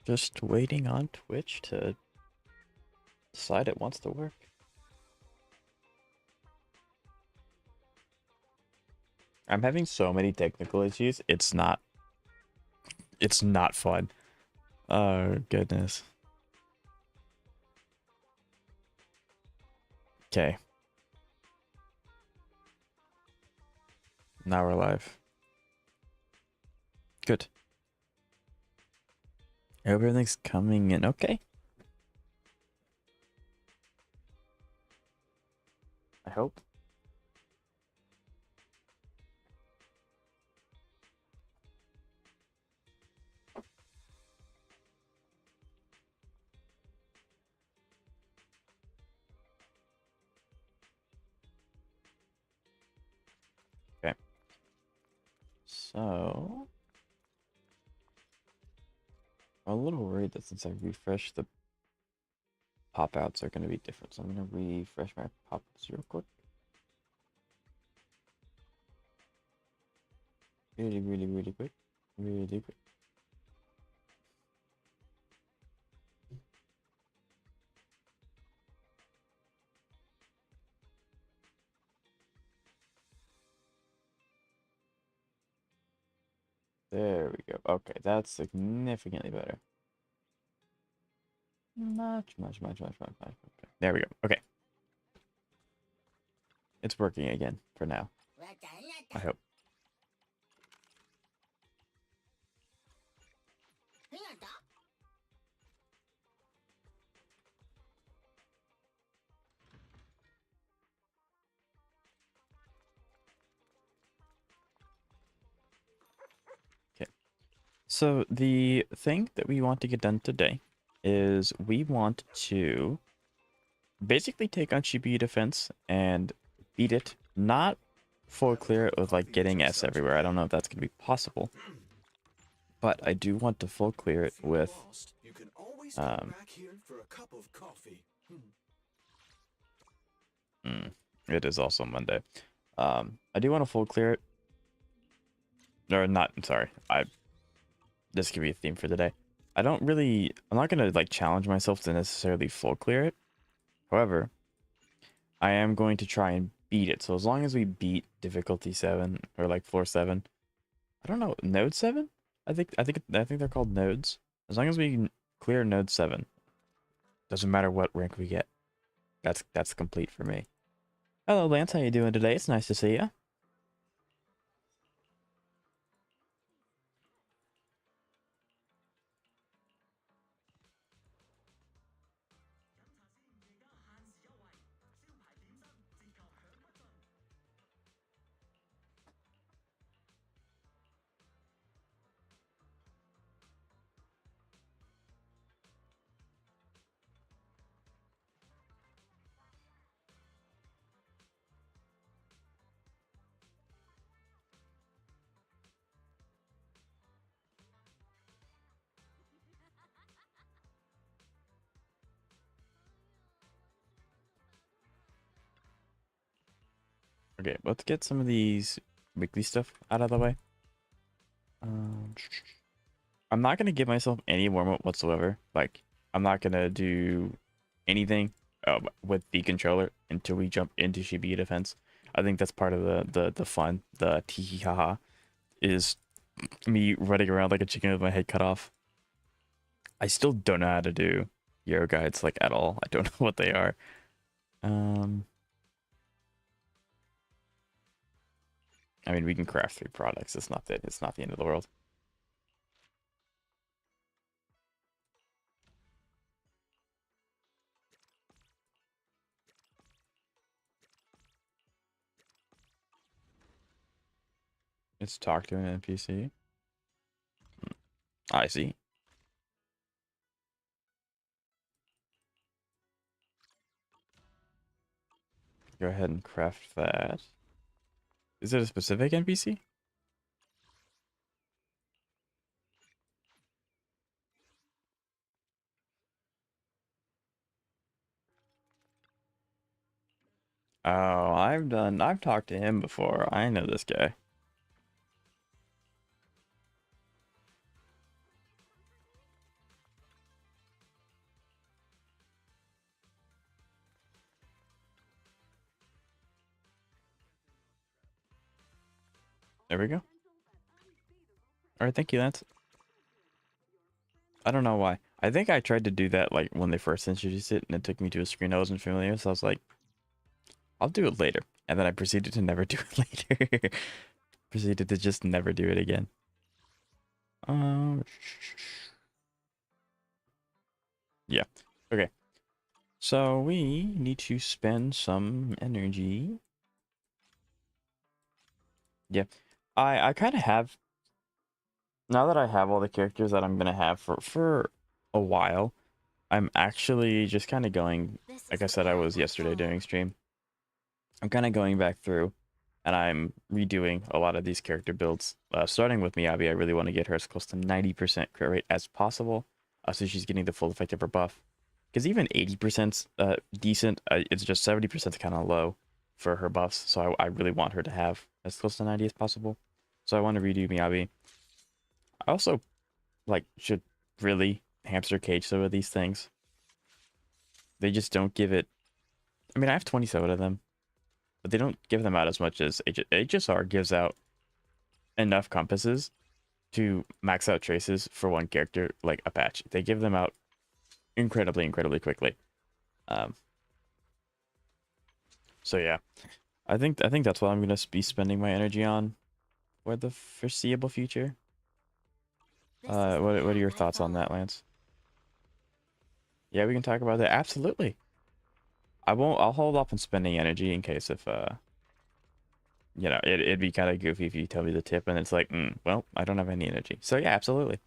Just waiting on Twitch to decide it wants to work. I'm having so many technical issues. It's not fun. Oh goodness. Okay. Now we're live. Good. Everything's coming in okay. I hope. Okay. So I'm a little worried that since I refreshed, the pop outs are going to be different. So I'm going to refresh my pop outs real quick. Really, really, really quick. Really quick. There we go. Okay, that's significantly better. Much. Okay, there we go. Okay. It's working again for now. I hope. Okay. So the thing that we want to get done today is we want to basically take on Shibuya defense and beat it. Not full clear it with like getting S everywhere. I don't know if that's going to be possible. But I do want to full clear it with it is also Monday. I do want to full clear it. Or not, I'm sorry. This could be a theme for the day. I'm not gonna like challenge myself to necessarily full clear it. However, I am going to try and beat it. So as long as we beat difficulty 7 or like floor 7, I don't know, node 7? I think they're called nodes. As long as we can clear node 7, doesn't matter what rank we get. That's complete for me. Hello Lance, how you doing today? It's nice to see you. Okay, let's get some of these weekly stuff out of the way. I'm not gonna give myself any warm up whatsoever. Like, I'm not gonna do anything with the controller until we jump into Shibuya defense. I think that's part of the fun. The tee haha is me running around like a chicken with my head cut off. I still don't know how to do Euro guides like at all. I don't know what they are. I mean, we can craft 3 products. It's not the end of the world. It's talk to an NPC. I see. Go ahead and craft that. Is it a specific NPC? Oh, I've talked to him before. I know this guy. There we go. All right, thank you, Lance. I don't know why. I think I tried to do that like when they first introduced it, and it took me to a screen I wasn't familiar. So I was like, I'll do it later, and then I proceeded to never do it later. Proceeded to just never do it again. Yeah. Okay. So we need to spend some energy. Yeah. I kind of have, now that I have all the characters that I'm gonna have for a while, I'm actually just kind of going, like I said I was yesterday during stream. I'm kind of going back through and I'm redoing a lot of these character builds. Starting with Miyabi, I really want to get her as close to 90% crit rate as possible, so she's getting the full effect of her buff. Because even 80% decent, it's just 70% kind of low for her buffs, so I really want her to have as close to 90 as possible. So I want to redo Miyabi. I also should really hamster cage some of these things. They just don't give it. I mean, I have 27 of them, but they don't give them out as much as HSR gives out enough compasses to max out traces for one character like a patch. They give them out incredibly quickly. Um, so yeah, I think that's what I'm gonna be spending my energy on for the foreseeable future. What are your thoughts on that, Lance? Yeah, we can talk about that. Absolutely. I won't. I'll hold off on spending energy in case if it'd be kind of goofy if you tell me the tip and it's like, well, I don't have any energy. So yeah, absolutely.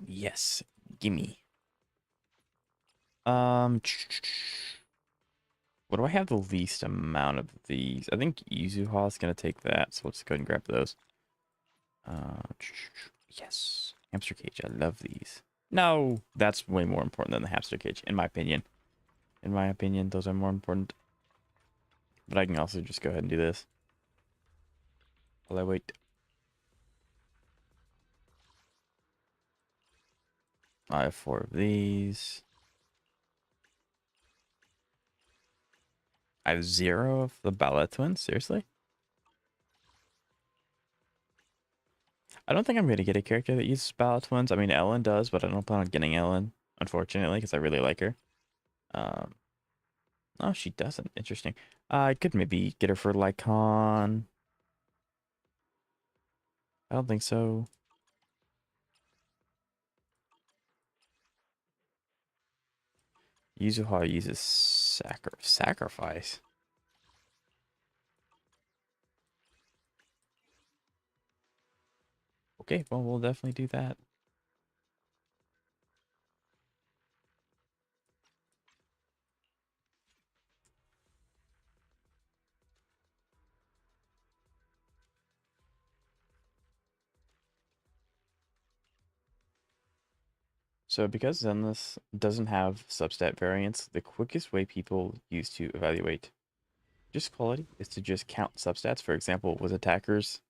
Yes, gimme. Um, what do I have the least amount of these? I think Yuzuha is gonna take that, so let's go ahead and grab those. Uh, yes, hamster cage. I love these. No, that's way more important than the hamster cage, in my opinion. In my opinion, those are more important. But I can also just go ahead and do this while I wait. I have 4 of these. I have 0 of the Ballet Twins. Seriously? I don't think I'm going to get a character that uses Ballet Twins. I mean, Ellen does, but I don't plan on getting Ellen, unfortunately, because I really like her. Um, oh, she doesn't. Interesting. I could maybe get her for Lycon. I don't think so. Yuzuha uses sacrifice. Okay, well, we'll definitely do that. So because Zenless doesn't have substat variants, the quickest way people use to evaluate just quality is to just count substats. For example, with attackers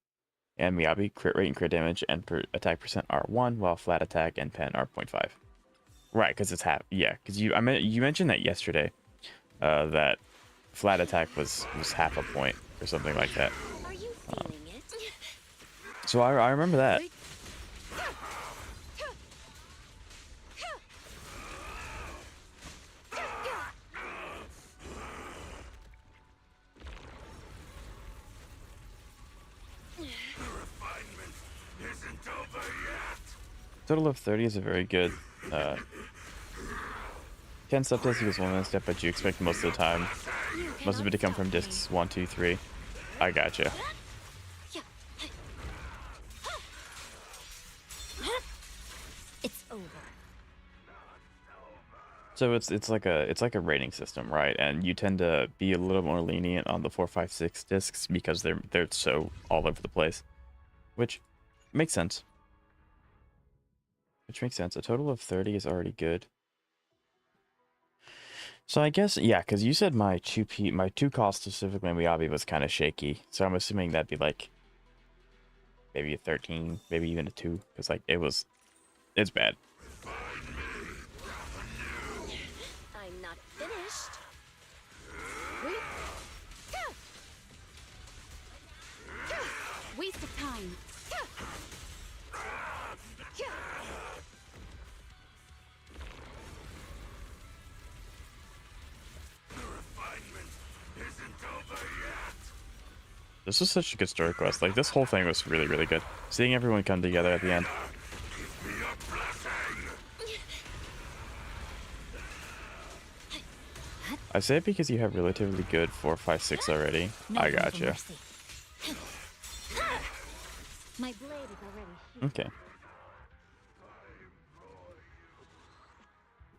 and Miyabi, crit rate and crit damage and attack percent are 1, while flat attack and pen are 0.5. Right, because it's half. Yeah, because you mentioned that yesterday, that flat attack was half a point or something like that. So I remember that. Total of 30 is a very good 10 subsets equals 1 step, but you expect most of the time, most of it to come from discs 1, 2, 3. I gotcha. It's over. So it's like a rating system, right? And you tend to be a little more lenient on the 4, 5, 6 discs because they're so all over the place, which makes sense. Which makes sense. A total of 30 is already good. So I guess, yeah, because you said my 2 cost specifically in Miyabi was kind of shaky. So I'm assuming that'd be like maybe a 13, maybe even a 2, because like it's bad. I'm not Finished. Waste of time. This was such a good story quest. Like, this whole thing was really, really good. Seeing everyone come together at the end. I say it because you have relatively good 4, 5, 6 already. No I room for gotcha. mercy. My blade is already sheathed. Okay.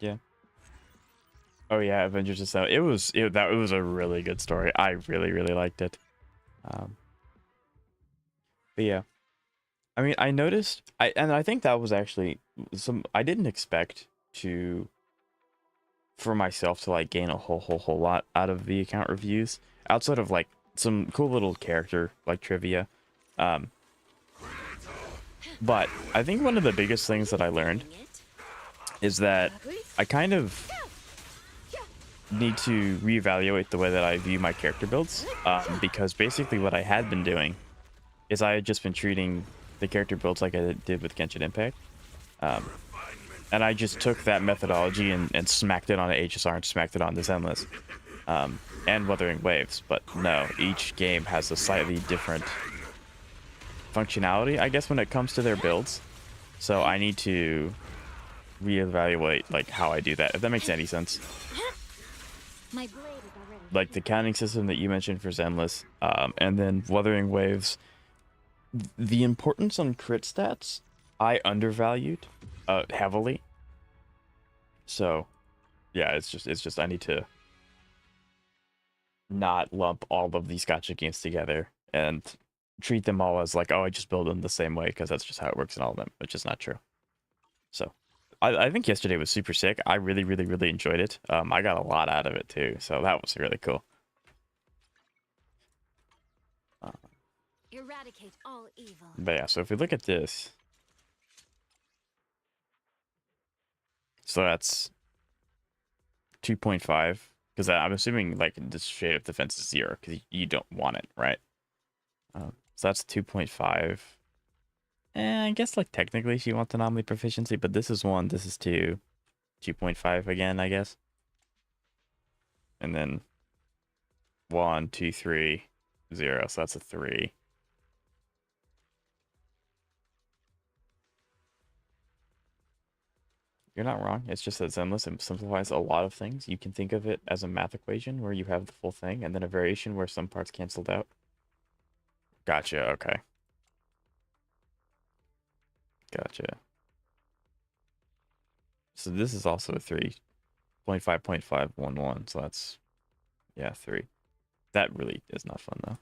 Yeah. Oh yeah, Avengers Assemble. It was a really good story. I really, really liked it. But yeah. I mean, I noticed and I think that was actually I didn't expect for myself to like gain a whole lot out of the account reviews outside of like some cool little character like trivia. But I think one of the biggest things that I learned is that I kind of need to reevaluate the way that I view my character builds, because basically what I had been doing is I had just been treating the character builds like I did with Genshin Impact, and I just took that methodology and smacked it on HSR and smacked it on the Zenless, and Wuthering Waves. But no, each game has a slightly different functionality, I guess, when it comes to their builds. So I need to reevaluate like how I do that, if that makes any sense. My blade is already Like the counting system that you mentioned for Zenless, and then Wuthering Waves, the importance on crit stats I undervalued heavily. So yeah, it's just I need to not lump all of these gacha games together and treat them all as like, oh, I just build them the same way because that's just how it works in all of them, which is not true. So I think yesterday was super sick. I really, really, really enjoyed it. I got a lot out of it too, so that was really cool. eradicate all evil. But yeah, so if we look at this, so that's 2.5, because I'm assuming like this shade of defense is 0 because you don't want it, right? So that's 2.5. And I guess like technically she wants anomaly proficiency, but this is 1, this is 2, 2.5 again, I guess. And then 1, 2, 3, 0, so that's a 3. You're not wrong. It's just that Zenless simplifies a lot of things. You can think of it as a math equation where you have the full thing, and then a variation where some parts canceled out. Gotcha, okay. Gotcha. So this is also a 3.5.511, so that's, yeah, 3. That really is not fun, though.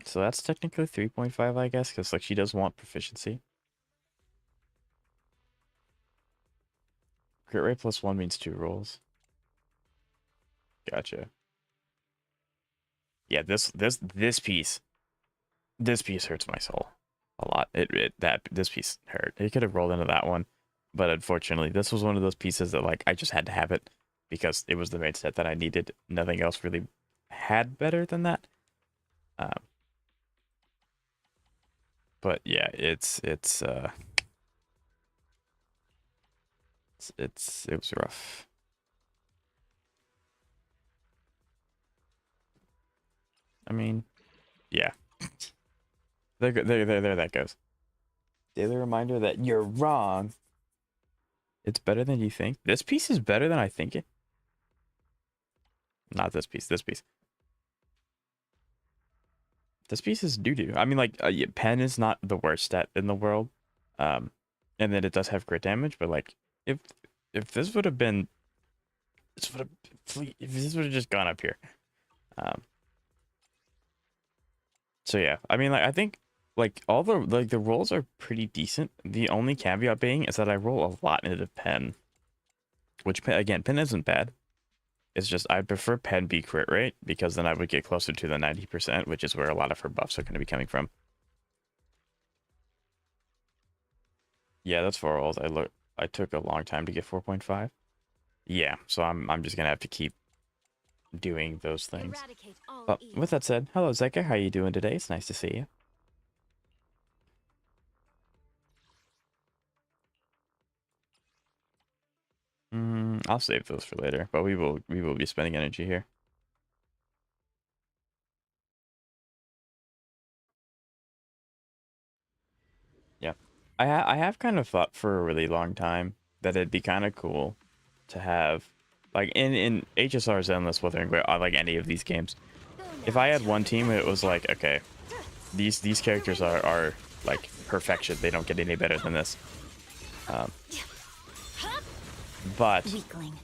So that's technically 3.5, I guess, because like she does want proficiency. Crit rate plus 1 means 2 rolls. Gotcha. Yeah, this piece hurts my soul a lot. This piece hurt. It could have rolled into that one, but unfortunately, this was one of those pieces that like I just had to have it because it was the main set that I needed. Nothing else really had better than that. But yeah, it was rough. I mean, yeah. There that goes. Daily reminder that you're wrong. It's better than you think. This piece is better than I think it. Not this piece. This piece. This piece is doo-doo. I mean, like, yeah, pen is not the worst stat in the world. And then it does have crit damage, but like, if this would have been, if this would have just gone up here. So yeah, I mean, like, I think like all the rolls are pretty decent. The only caveat being is that I roll a lot into pen, which again, pen isn't bad. It's just I prefer pen be crit rate because then I would get closer to the 90%, which is where a lot of her buffs are going to be coming from. Yeah, that's 4 rolls. I took a long time to get 4.5. Yeah, so I'm just gonna have to keep doing those things. Eradicate all But evil. with that said, hello Zeka, how you doing today? It's nice to see you. I'll save those for later, but we will be spending energy here. Yeah, I have kind of thought for a really long time that it'd be kind of cool to have, like in HSR Zenless Wuthering Waves, like any of these games. Go If now, I had one child. team, it was like, okay, these characters are like perfection. They don't get any better than this. Um, but Weakling.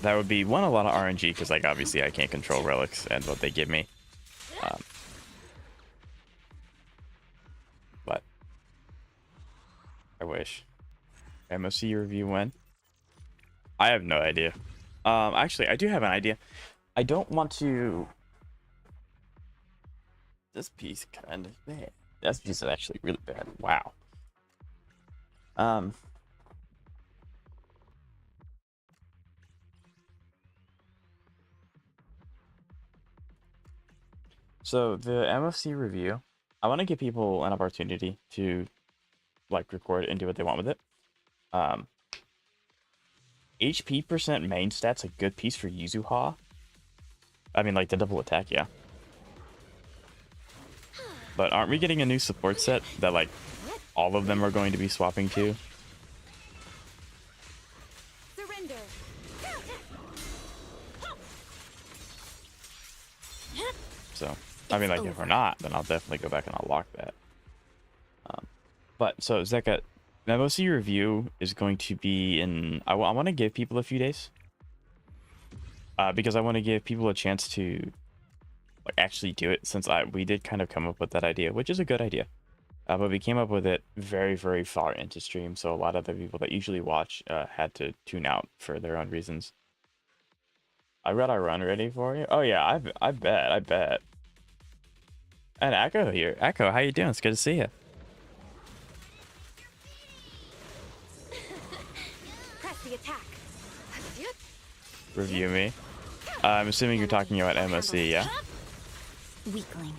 that would be one, a lot of RNG because like obviously I can't control relics and what they give me. Um, but I wish. MOC review when? I have no idea. Actually, I do have an idea. I don't want to. This piece kind of bad. This piece is actually really bad. Wow. Um. So the MFC review, I want to give people an opportunity to like record it and do what they want with it. Um. HP percent main stats a good piece for Yuzuha. I mean, like the double attack, yeah. But aren't we getting a new support set that like all of them are going to be swapping to? Surrender. So, I mean, like if we're not, then I'll definitely go back and unlock that. But so Zeka, MOC review is going to be in. I want to give people a few days, because I want to give people a chance to like actually do it. Since we did kind of come up with that idea, which is a good idea. But we came up with it very, very far into stream, so a lot of the people that usually watch had to tune out for their own reasons. I got our run ready for you. Oh yeah, I bet. And Echo here. Echo, how you doing? It's good to see you. Press the attack. Review me. I'm assuming you're talking about MOC, yeah? Weakling.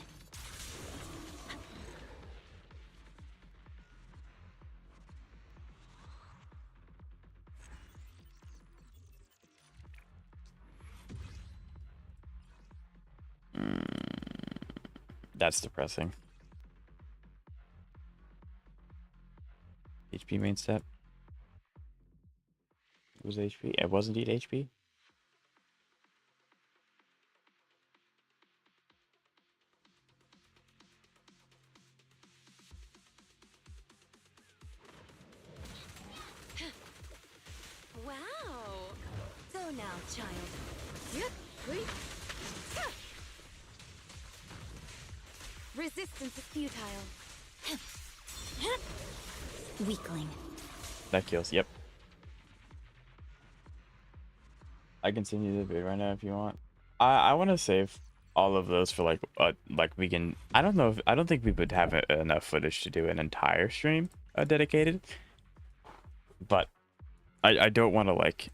That's depressing. HP main step. It was HP. It was indeed HP. Wow. Go now, child. Resistance is futile. Weakling. That kills. Yep. I can send you the vid right now if you want. I want to save all of those for like we can. I don't know if I don't think we would have enough footage to do an entire stream dedicated, but I don't want to like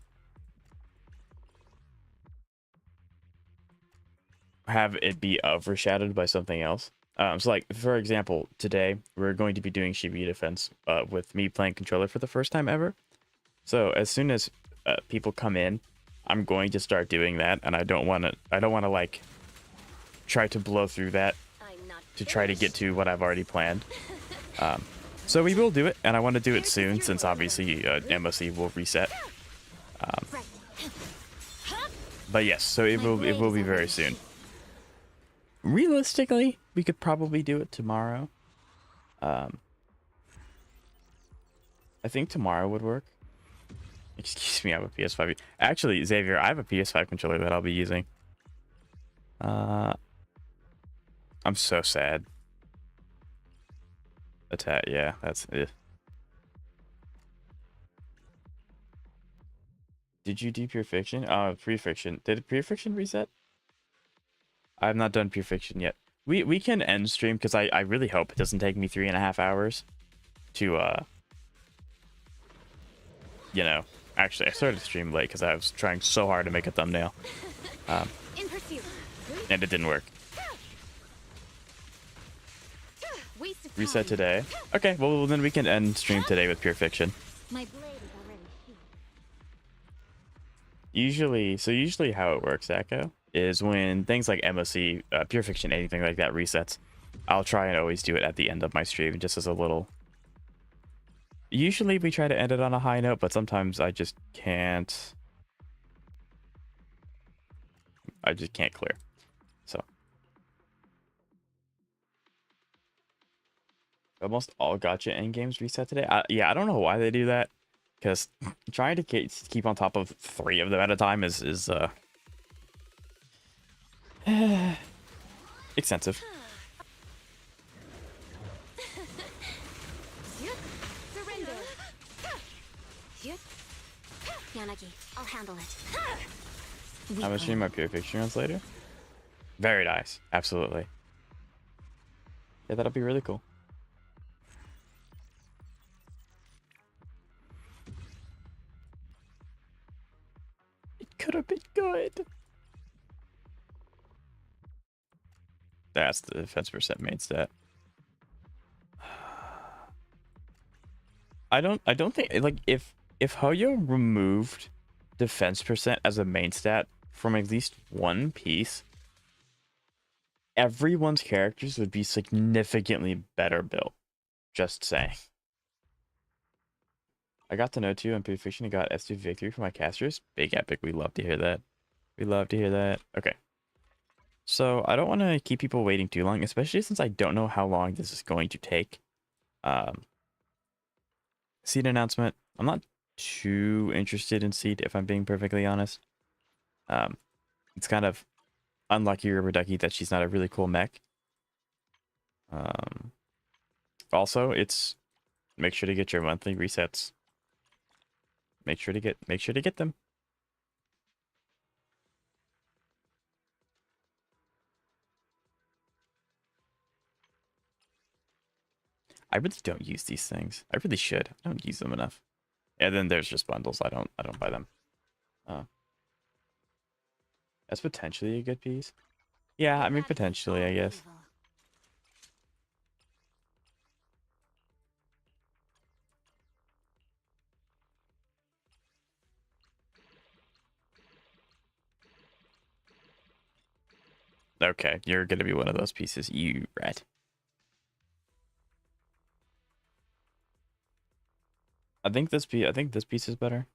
have it be overshadowed by something else. So like for example, today we're going to be doing Shibuya defense with me playing controller for the first time ever. So as soon as people come in, I'm going to start doing that, and I don't want to like try to blow through that I'm not to try to get to what I've already planned. So we will do it, and I want to do it soon since obviously MOC will reset. right. But yes, so it will be very soon. Realistically, we could probably do it tomorrow. I think tomorrow would work. Excuse me, I have a PS5. Actually, Xavier, I have a PS5 controller that I'll be using. I'm so sad. Attack, yeah, that's it. Did you do Pure Fiction? Pure Fiction. Did Pure Fiction reset? I have not done Pure Fiction yet. We can end stream because I really hope it doesn't take me 3.5 hours to you know, actually, I started stream late because I was trying so hard to make a thumbnail, In pursuit. and it didn't work. Waste of Reset time. today. Okay, well then we can end stream today with pure fiction. My blade is already healed. Usually how it works, Echo, is when things like MOC, pure fiction, anything like that resets, I'll try and always do it at the end of my stream, just as a little. Usually we try to end it on a high note, but sometimes I just can't. I just can't clear. So almost all gotcha end games reset today. Yeah, I don't know why they do that, because trying to keep on top of 3 of them at a time is extensive. Surrender. Yanagi, I'll handle it. I'm gonna stream my pure fiction runs later. Very nice, absolutely. Yeah, that'll be really cool. It could have been good. That's the defense percent main stat. I don't think, like, if Hoyo removed defense percent as a main stat from at least one piece, everyone's characters would be significantly better built. Just saying. I got to know 2 in Pure Fiction and got S2 victory for my casters. Big epic. We love to hear that. We love to hear that. Okay. So I don't want to keep people waiting too long, especially since I don't know how long this is going to take. Seed announcement. I'm not too interested in Seed, if I'm being perfectly honest. It's kind of unlucky Rubber Ducky that she's not a really cool mech. Also, it's make sure to get your monthly resets. Make sure to get them. I really don't use these things. I really should. I don't use them enough. And then there's just bundles. I don't buy them. That's potentially a good piece. Yeah, I mean potentially, I guess. Okay, you're gonna be one of those pieces, you rat. I think this piece is better,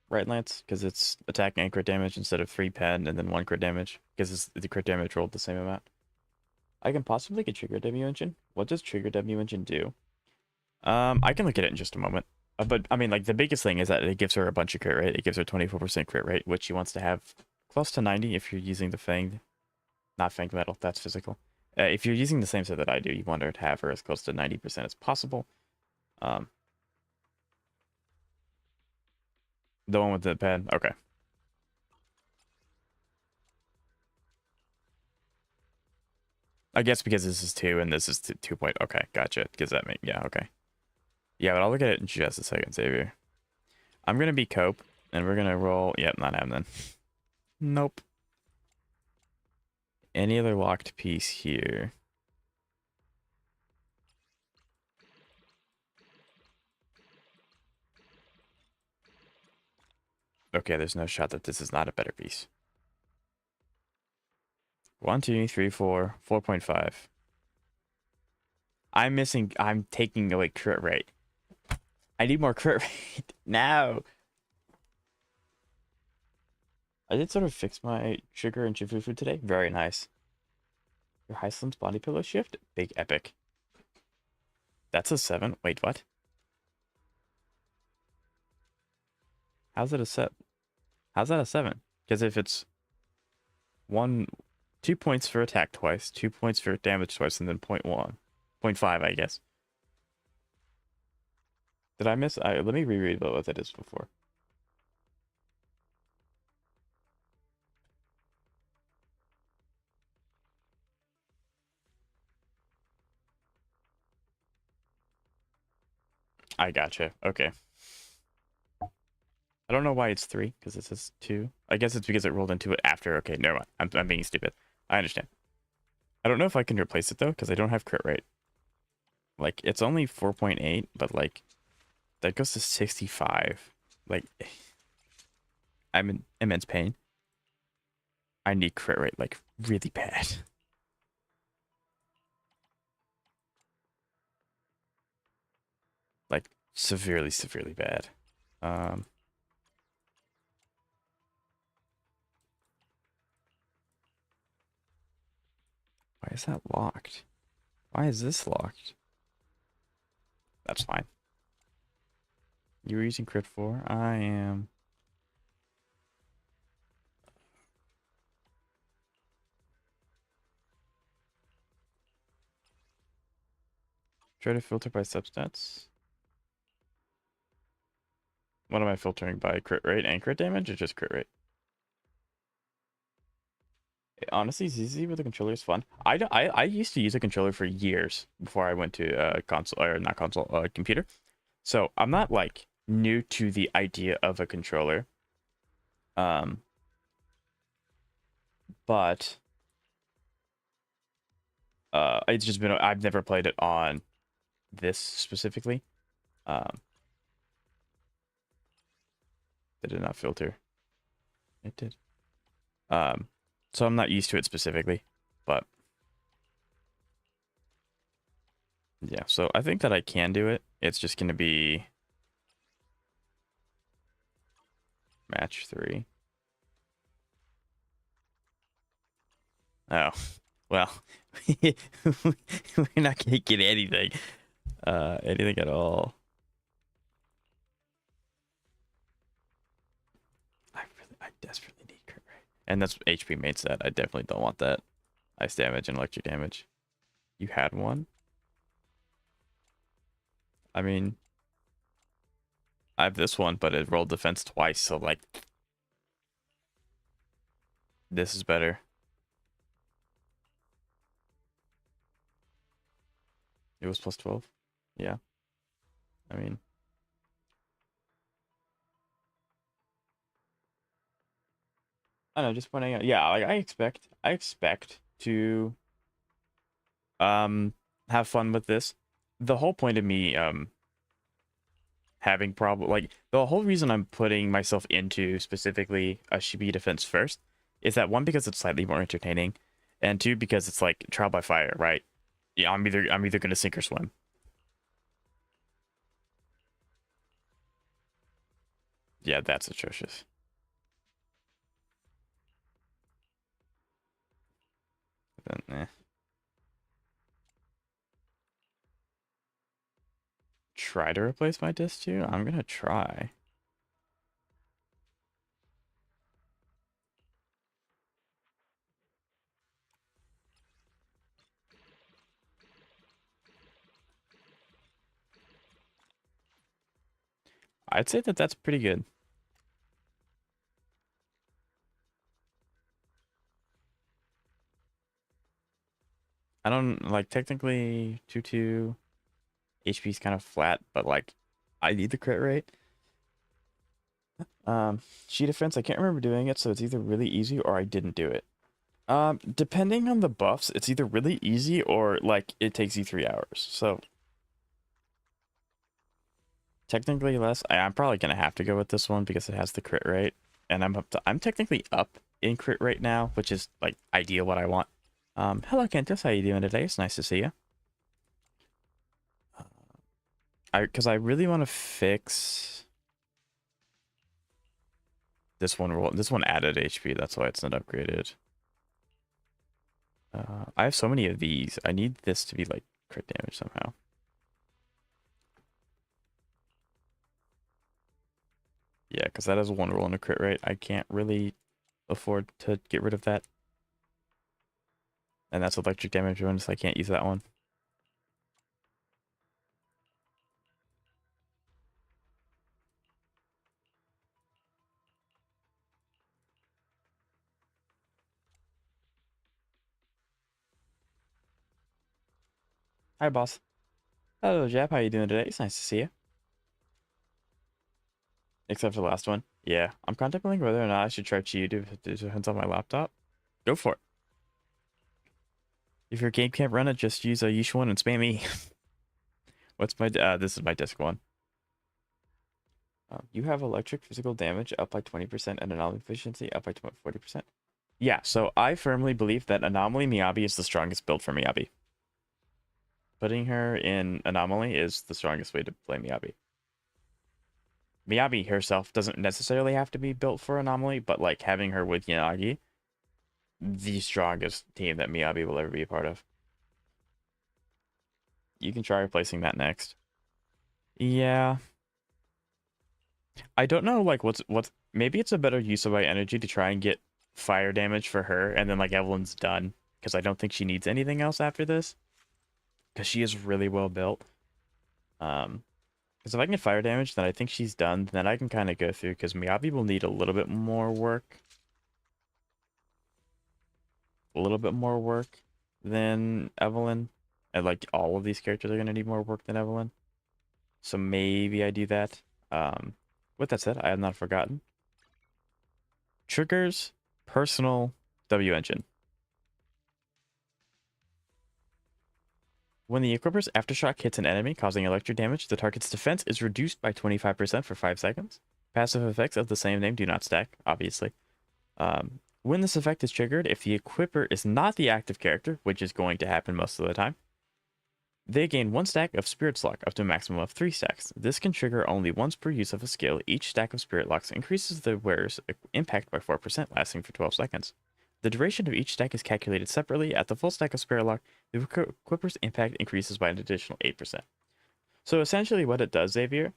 right, Lance? Because it's attack and crit damage instead of 3 pen and then 1 crit damage. Because the crit damage rolled the same amount. I can possibly get Trigger W Engine. What does Trigger W Engine do? I can look at it in just a moment. But I mean, like, the biggest thing is that it gives her a bunch of crit rate. It gives her 24% crit rate, which she wants to have close to 90 if you're using the Fanged. Not Fanged Metal, that's physical. If you're using the same set that I do, you want her to have her as close to 90% as possible. The one with the pen? Okay. I guess because this is 2 and this is 2 point. Okay, gotcha. Because that make yeah, okay. Yeah, but I'll look at it in just a second, Xavier. I'm gonna be Cope, and we're gonna roll. Yep, not happening. Nope. Any other locked piece here? Okay, there's no shot that this is not a better piece. 1, 2, 3, 4, 4.5. I'm taking away crit rate. I need more crit rate now. I did sort of fix my sugar and Chifufu today. Very nice. Your Highland's body pillow shift? Big epic. That's a 7. Wait, what? How's it a set? How's that a 7? Because if it's 2 points for attack twice, 2 points for damage twice, and then 0.1. 0.5, I guess. Did I miss? Let me reread what that is before. I gotcha. Okay. I don't know why it's 3, because it says 2. I guess it's because it rolled into it after. Okay, never mind. I'm being stupid. I understand. I don't know if I can replace it, though, because I don't have crit rate. Like, it's only 4.8, but, like, that goes to 65. Like, I'm in immense pain. I need crit rate, like, really bad. Like, severely, severely bad. Um, why is that locked? Why is this locked? That's fine. You were using crit 4? I am. Try to filter by substats. What am I filtering by? Crit rate and crit damage, or just crit rate? Honestly, ZZ with a controller is fun. I used to use a controller for years before I went to console, or not console, computer. So I'm not like new to the idea of a controller. Um, but it's just been, I've never played it on this specifically. Um, it did not filter. It did. Um, so I'm not used to it specifically, but yeah. So I think that I can do it. It's just gonna be match 3. Oh, well, we're not gonna get anything, anything at all. I desperately need crit rate, and that's HP main set. I definitely don't want that. Ice damage and electric damage. You had one. I mean, I have this one, but it rolled defense twice, so like, this is better. It was plus 12. Yeah, I mean, I don't know, just pointing out. Yeah, like I expect to have fun with this. The whole point of me having problem, like the whole reason I'm putting myself into specifically a Shibuya defense first is that, one, because it's slightly more entertaining, and two, because it's like trial by fire, right? Yeah, I'm either gonna sink or swim. Yeah, that's atrocious. Then, try to replace my disc 2. I'm gonna try. I'd say that that's pretty good. I don't like, technically 2-2 HP is kind of flat, but like I need the crit rate. Sheet defense, I can't remember doing it, so it's either really easy or I didn't do it. Depending on the buffs, it's either really easy or like it takes you 3 hours. So technically less. I'm probably gonna have to go with this one because it has the crit rate, and I'm technically up in crit rate now, which is like ideal what I want. Hello Kentis, how you doing today? It's nice to see you. Because I really want to fix this one roll. This one added HP, that's why it's not upgraded. I have so many of these. I need this to be like crit damage somehow. Yeah, because that has one roll and a crit rate. I can't really afford to get rid of that. And that's electric damage one, so I can't use that one. Hi, boss. Hello, Jap. How you doing today? It's nice to see you. Except for the last one. Yeah, I'm contemplating whether or not I should try Chi to defense on my laptop. Go for it. If your game can't run it, just use a Yish one and spam E. What's my this is my disc one. You have electric physical damage up by 20% and anomaly efficiency up by 40%. Yeah, so I firmly believe that Anomaly Miyabi is the strongest build for Miyabi. Putting her in Anomaly is the strongest way to play Miyabi. Miyabi herself doesn't necessarily have to be built for Anomaly, but like having her with Yanagi, the strongest team that Miyabi will ever be a part of. You can try replacing that next. Yeah. I don't know like what's maybe it's a better use of my energy to try and get fire damage for her and then like Evelyn's done because I don't think she needs anything else after this because she is really well built. Because if I can get fire damage, then I think she's done. Then I can kind of go through because Miyabi will need a little bit more work. A little bit more work than Evelyn. And like all of these characters are going to need more work than Evelyn. So maybe I do that. With that said, I have not forgotten. Triggers, personal, W engine. When the equipper's aftershock hits an enemy, causing electric damage, the target's defense is reduced by 25% for 5 seconds. Passive effects of the same name do not stack, obviously. When this effect is triggered, if the equipper is not the active character, which is going to happen most of the time, they gain 1 stack of Spirit Lock up to a maximum of 3 stacks. This can trigger only once per use of a skill. Each stack of Spirit Locks increases the wearer's impact by 4%, lasting for 12 seconds. The duration of each stack is calculated separately. At the full stack of Spirit Lock, the equipper's impact increases by an additional 8%. So essentially what it does, Xavier,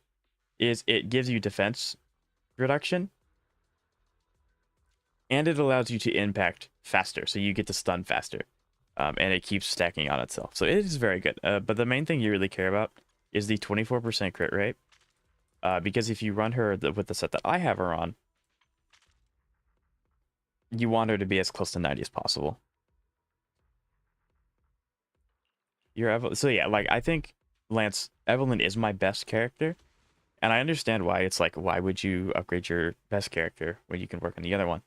is it gives you defense reduction, and it allows you to impact faster, so you get to stun faster. And it keeps stacking on itself. So it is very good. But the main thing you really care about is the 24% crit rate. Because if you run her with the set that I have her on, you want her to be as close to 90 as possible. So yeah, like I think Evelyn is my best character. And I understand why it's like, why would you upgrade your best character when you can work on the other one?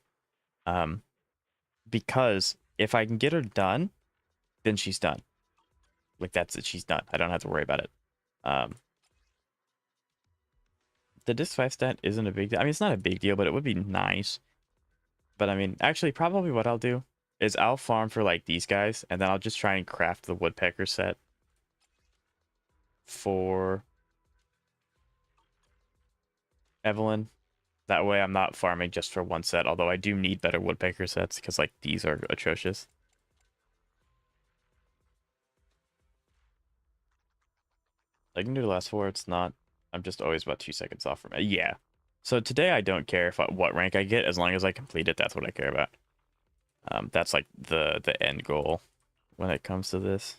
Because if I can get her done, then she's done. Like that's it, she's done. I don't have to worry about it. The disc 5 stat isn't a big deal. I mean, it's not a big deal, but it would be nice. But I mean, actually, probably what I'll do is I'll farm for like these guys, and then I'll just try and craft the woodpecker set for Evelyn. That way I'm not farming just for one set, although I do need better woodpecker sets because like these are atrocious. I can do the last 4, it's not. I'm just always about 2 seconds off from it. Yeah. So today I don't care what rank I get, as long as I complete it, that's what I care about. That's like the end goal when it comes to this.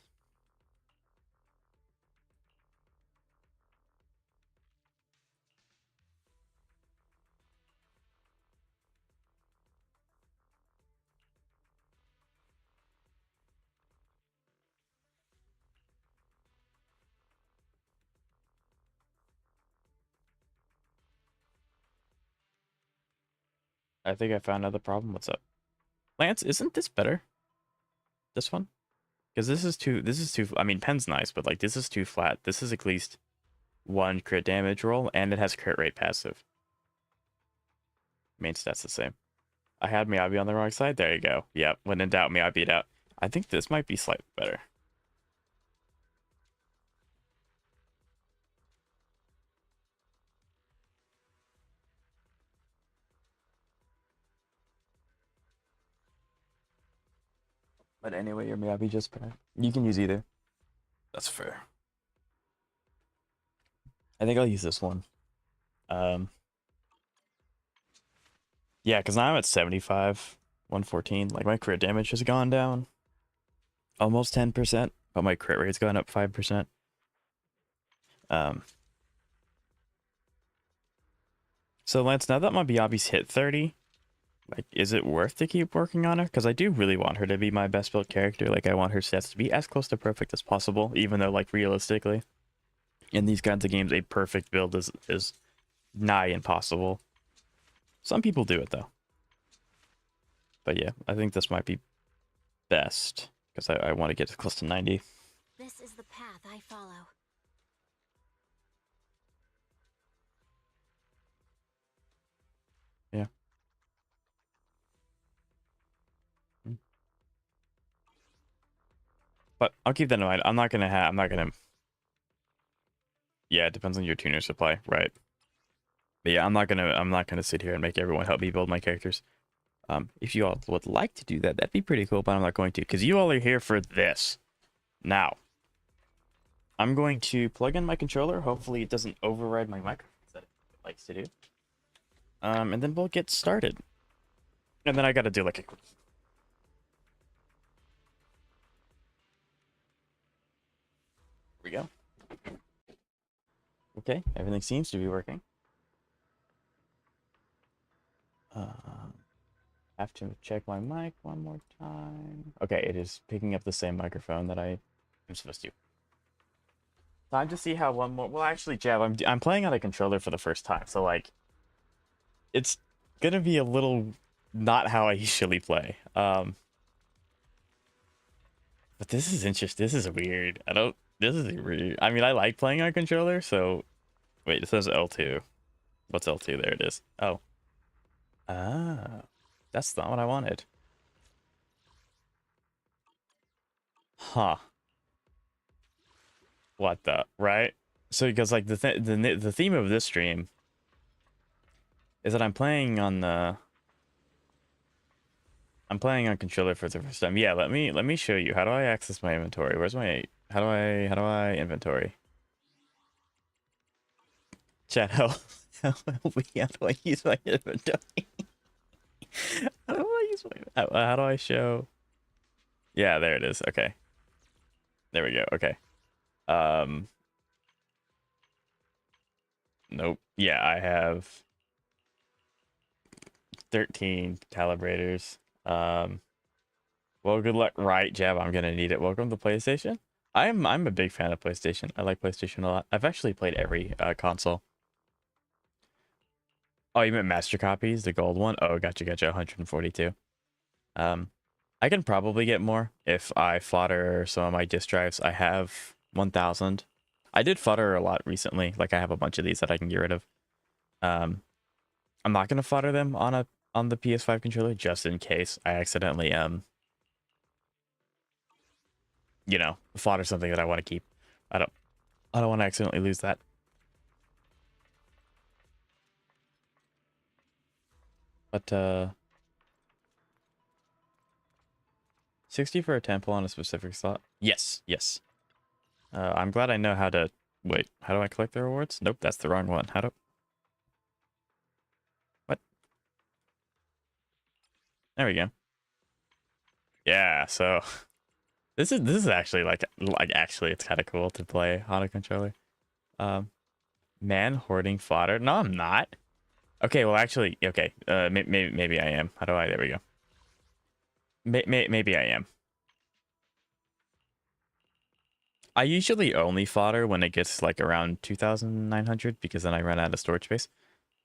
I think I found another problem. What's up? Lance, isn't this better? This one? Because this is too, I mean, pen's nice, but like this is too flat. This is at least 1 crit damage roll, and it has crit rate passive. Main stat's the same. I had Miyabi on the wrong side. There you go. Yep, when in doubt, Miyabi it out. I think this might be slightly better. But anyway, your Miyabi just better. You can use either. That's fair. I think I'll use this one. Yeah, because now I'm at 75, 114. Like my crit damage has gone down almost 10%, but my crit rate's gone up 5%. So Lance, now that my Miyabi's hit 30, like, is it worth to keep working on her? Because I do really want her to be my best built character. Like, I want her stats to be as close to perfect as possible, even though, like, realistically, in these kinds of games, a perfect build is nigh impossible. Some people do it though. But yeah, I think this might be best because I want to get as close to 90. This is the path I follow. Yeah. But I'll keep that in mind. I'm not gonna. Yeah, it depends on your tuner supply, right? But yeah, I'm not gonna sit here and make everyone help me build my characters. If you all would like to do that, that'd be pretty cool, but I'm not going to, because you all are here for this. Now, I'm going to plug in my controller. Hopefully it doesn't override my microphone that it likes to do. And then we'll get started. And then I gotta do like a... Here we go. Okay, everything seems to be working. Have to check my mic one more time. Okay, it is picking up the same microphone that I'm supposed to. Time to see how one more. Well, actually, Jab, I'm playing on a controller for the first time, so like, it's gonna be a little not how I usually play. But this is interesting. This is weird. I don't. This is weird. I mean, I like playing on a controller, so wait, it says L2. What's L2? There it is. Oh. Ah. That's not what I wanted. Huh. What the, right? So because like the theme of this stream is that I'm playing on controller for the first time. Yeah, let me show you. How do I access my inventory? Where's my how do I inventory? Chat, help me. How do I use my inventory? How do I use my how do I show? Yeah, there it is. Okay. There we go. Okay. Um nope. Yeah, I have 13 calibrators. Well, good luck. Right, Jab, I'm gonna need it. Welcome to PlayStation. I'm a big fan of PlayStation. I like PlayStation a lot. I've actually played every console. Oh, you meant master copies, the gold one? Oh, gotcha, 142. I can probably get more if I fodder some of my disk drives. I have 1,000. I did fodder a lot recently. Like I have a bunch of these that I can get rid of. I'm not gonna fodder them on the PS5 controller just in case I accidentally you know, fodder something that I want to keep. I don't want to accidentally lose that. But 60 for a temple on a specific slot. Yes, yes. I'm glad I know how to wait. How do I collect the rewards? Nope, that's the wrong one. How do what? There we go. Yeah, so this is actually like actually it's kind of cool to play on a controller. Man hoarding fodder. No, I'm not. Okay, well actually, okay. Maybe I am. How do I? There we go. Maybe I am. I usually only fodder when it gets like around 2,900 because then I run out of storage space.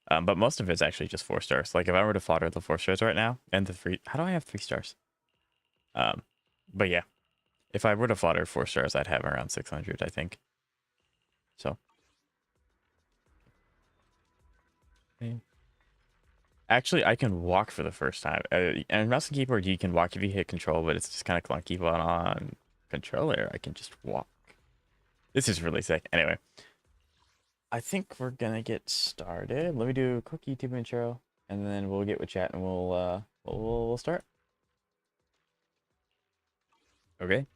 But most of it's actually just 4 stars. Like if I were to fodder the 4 stars right now and the 3, how do I have 3 stars? But yeah, if I were to fodder 4 stars, I'd have around 600, I think. So. Okay. Actually, I can walk for the first time. And mouse and keyboard, you can walk if you hit control, but it's just kind of clunky. But on controller, I can just walk. This is really sick. Anyway, I think we're gonna get started. Let me do a quick YouTube intro, and then we'll get with chat, and we'll start. Okay.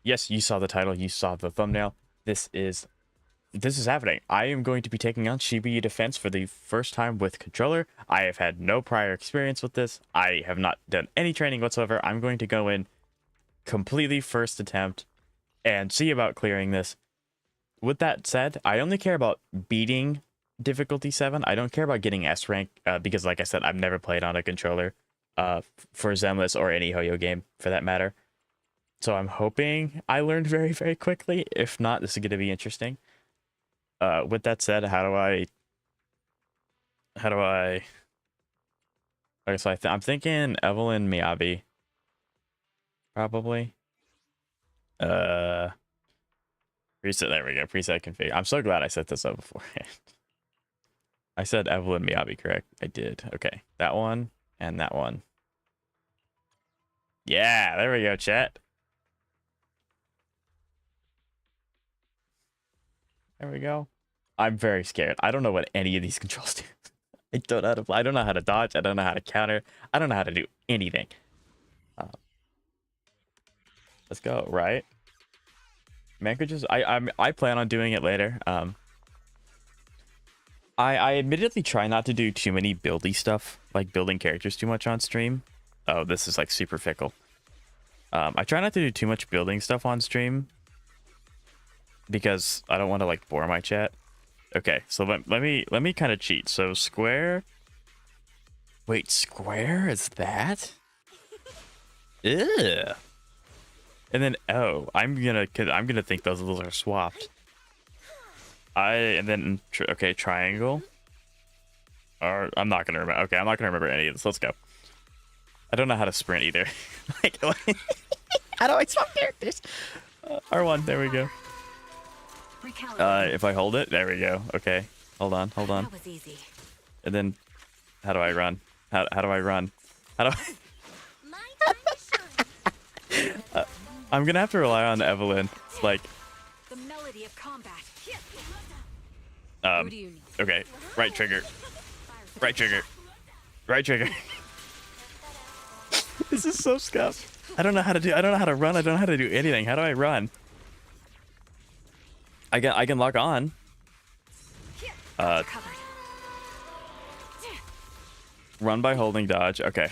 Yes, you saw the title. You saw the thumbnail. This is happening. I am going to be taking on Shibuya Defense for the first time with controller. I have had no prior experience with this. I have not done any training whatsoever. I'm going to go in completely first attempt and see about clearing this. With that said, I only care about beating difficulty 7. I don't care about getting S rank because, like I said, I've never played on a controller for Zenless or any Hoyo game for that matter. So I'm hoping I learned very, very quickly. If not, this is going to be interesting. With that said, how do I How do I? Okay, so I'm thinking Evelyn Miyabi. Probably. Uh, Preset. There we go. Preset config. I'm so glad I set this up beforehand. I said Evelyn Miyabi, correct? I did. Okay, that one and that one. Yeah, there we go, chat. There we go. I'm very scared. I don't know what any of these controls do. I don't know how to play. I don't know how to dodge. I don't know how to counter. I don't know how to do anything. Let's go, right? Man could just I plan on doing it later. I admittedly try not to do too many buildy stuff, like building characters too much on stream. Oh, this is like super fickle. I try not to do too much building stuff on stream because I don't want to like bore my chat. Okay, so let me kind of cheat. So square. Wait, square is that? Ew. And then oh, I'm gonna think those are swapped. Okay, triangle. Or I'm not gonna remember. Okay, I'm not gonna remember any of this. Let's go. I don't know how to sprint either. Like, how do I swap characters? R1. There we go. If I hold it, there we go. Okay, hold on. That was easy. And then, how do I run? How do I run? How do I? I'm gonna have to rely on Evelyn. Like, The melody of combat. okay, right trigger. Right trigger. Right trigger. This is so scuffed. I don't know how to run. I don't know how to do anything. How do I run? I can lock on. Run by holding dodge. Okay.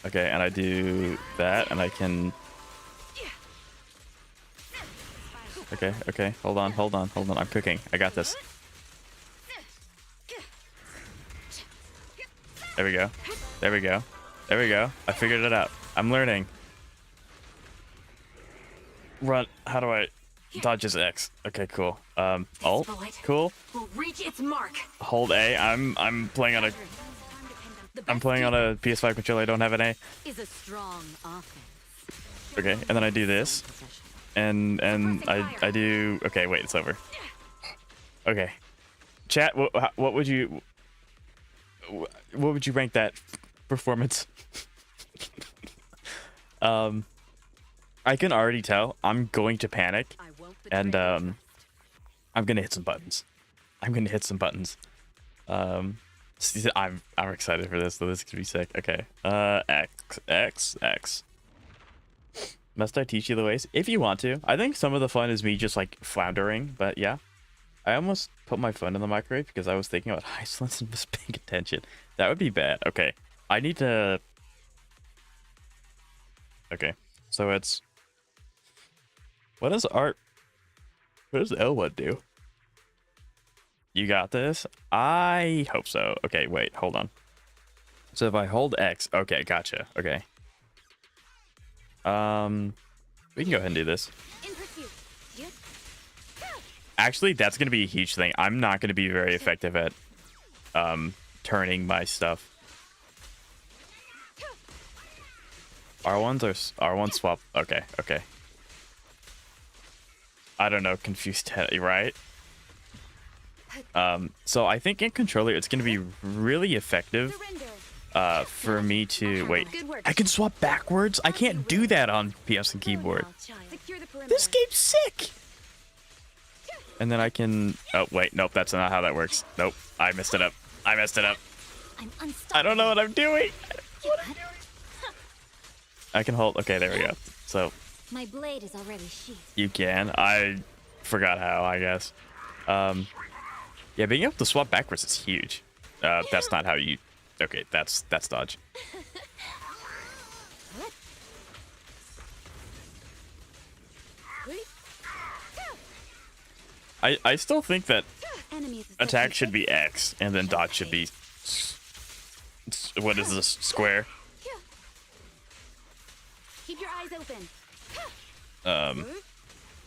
Okay, and I do that, and I can. Okay. Hold on. I'm cooking. I got this. There we go. I figured it out. I'm learning. Run. How do I dodge is X? Okay, cool. Alt. Cool. Will reach its mark. Hold A. I'm playing on a PS5 controller. I don't have an A. Is a strong offense. Okay, and then I do this. And I do. Okay, wait, it's over. Okay, chat. What would you rank that performance? I can already tell I'm going to panic, and I'm gonna hit some buttons. I'm excited for this. So this could be sick. Okay. X. Must I teach you the ways? If you want to. I think some of the fun is me just like floundering, but yeah. I almost put my phone in the microwave because I was thinking about Iceland and was paying attention. That would be bad. Okay. I need to... Okay. So it's... What does L1 do? You got this? I hope so. Okay, wait. Hold on. So if I hold X... Okay, gotcha. Okay. We can go ahead and do this. Actually, that's going to be a huge thing. I'm not going to be very effective at turning my stuff. R1 swap. Okay. I don't know, confused head, right? So I think in controller it's going to be really effective for me to wait. I can swap backwards. I can't do that on PS and keyboard. This game's sick. And then I can. Oh wait, nope, that's not how that works. Nope, I messed it up. I don't know what I'm doing. I can hold. Okay, there we go. So my blade is already sheathed. You can. I forgot how. I guess. Yeah, being able to swap backwards is huge. That's not how you. Okay, that's dodge. I still think that attack should be X and then dodge should be what is this, square? Keep your eyes open.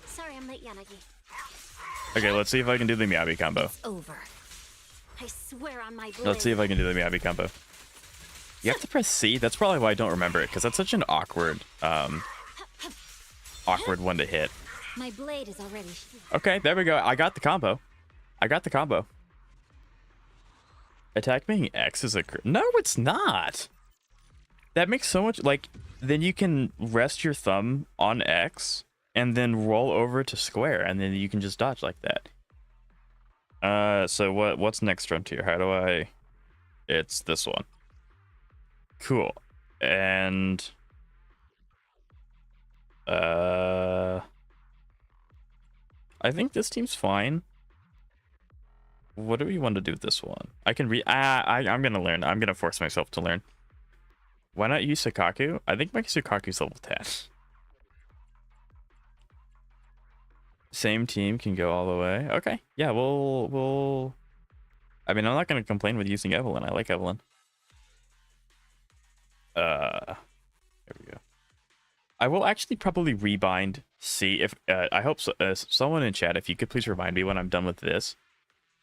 Sorry, I'm late, Yanagi. Okay, let's see if I can do the Miyabi combo. It's over. I swear on my blade. Let's see if I can do the Miyabi combo. You have to press C? That's probably why I don't remember it, because that's such an awkward one to hit. My blade is already sheathed. Okay, there we go. I got the combo. I got the combo. Attack being X is a... No, it's not. That makes so much... Like, then you can rest your thumb on X and then roll over to square, and then you can just dodge like that. So what's next frontier? How do I... It's this one. Cool. And... I think this team's fine. What do we want to do with this one? I can I'm gonna learn. I'm gonna force myself to learn. Why not use Sukaku? I think my Sukaku's level 10. Same team can go all the way. Okay. Yeah, we'll I mean, I'm not gonna complain with using Evelyn. I like Evelyn. There we go. I will actually probably rebind C if I hope so, someone in chat, if you could please remind me when I'm done with this.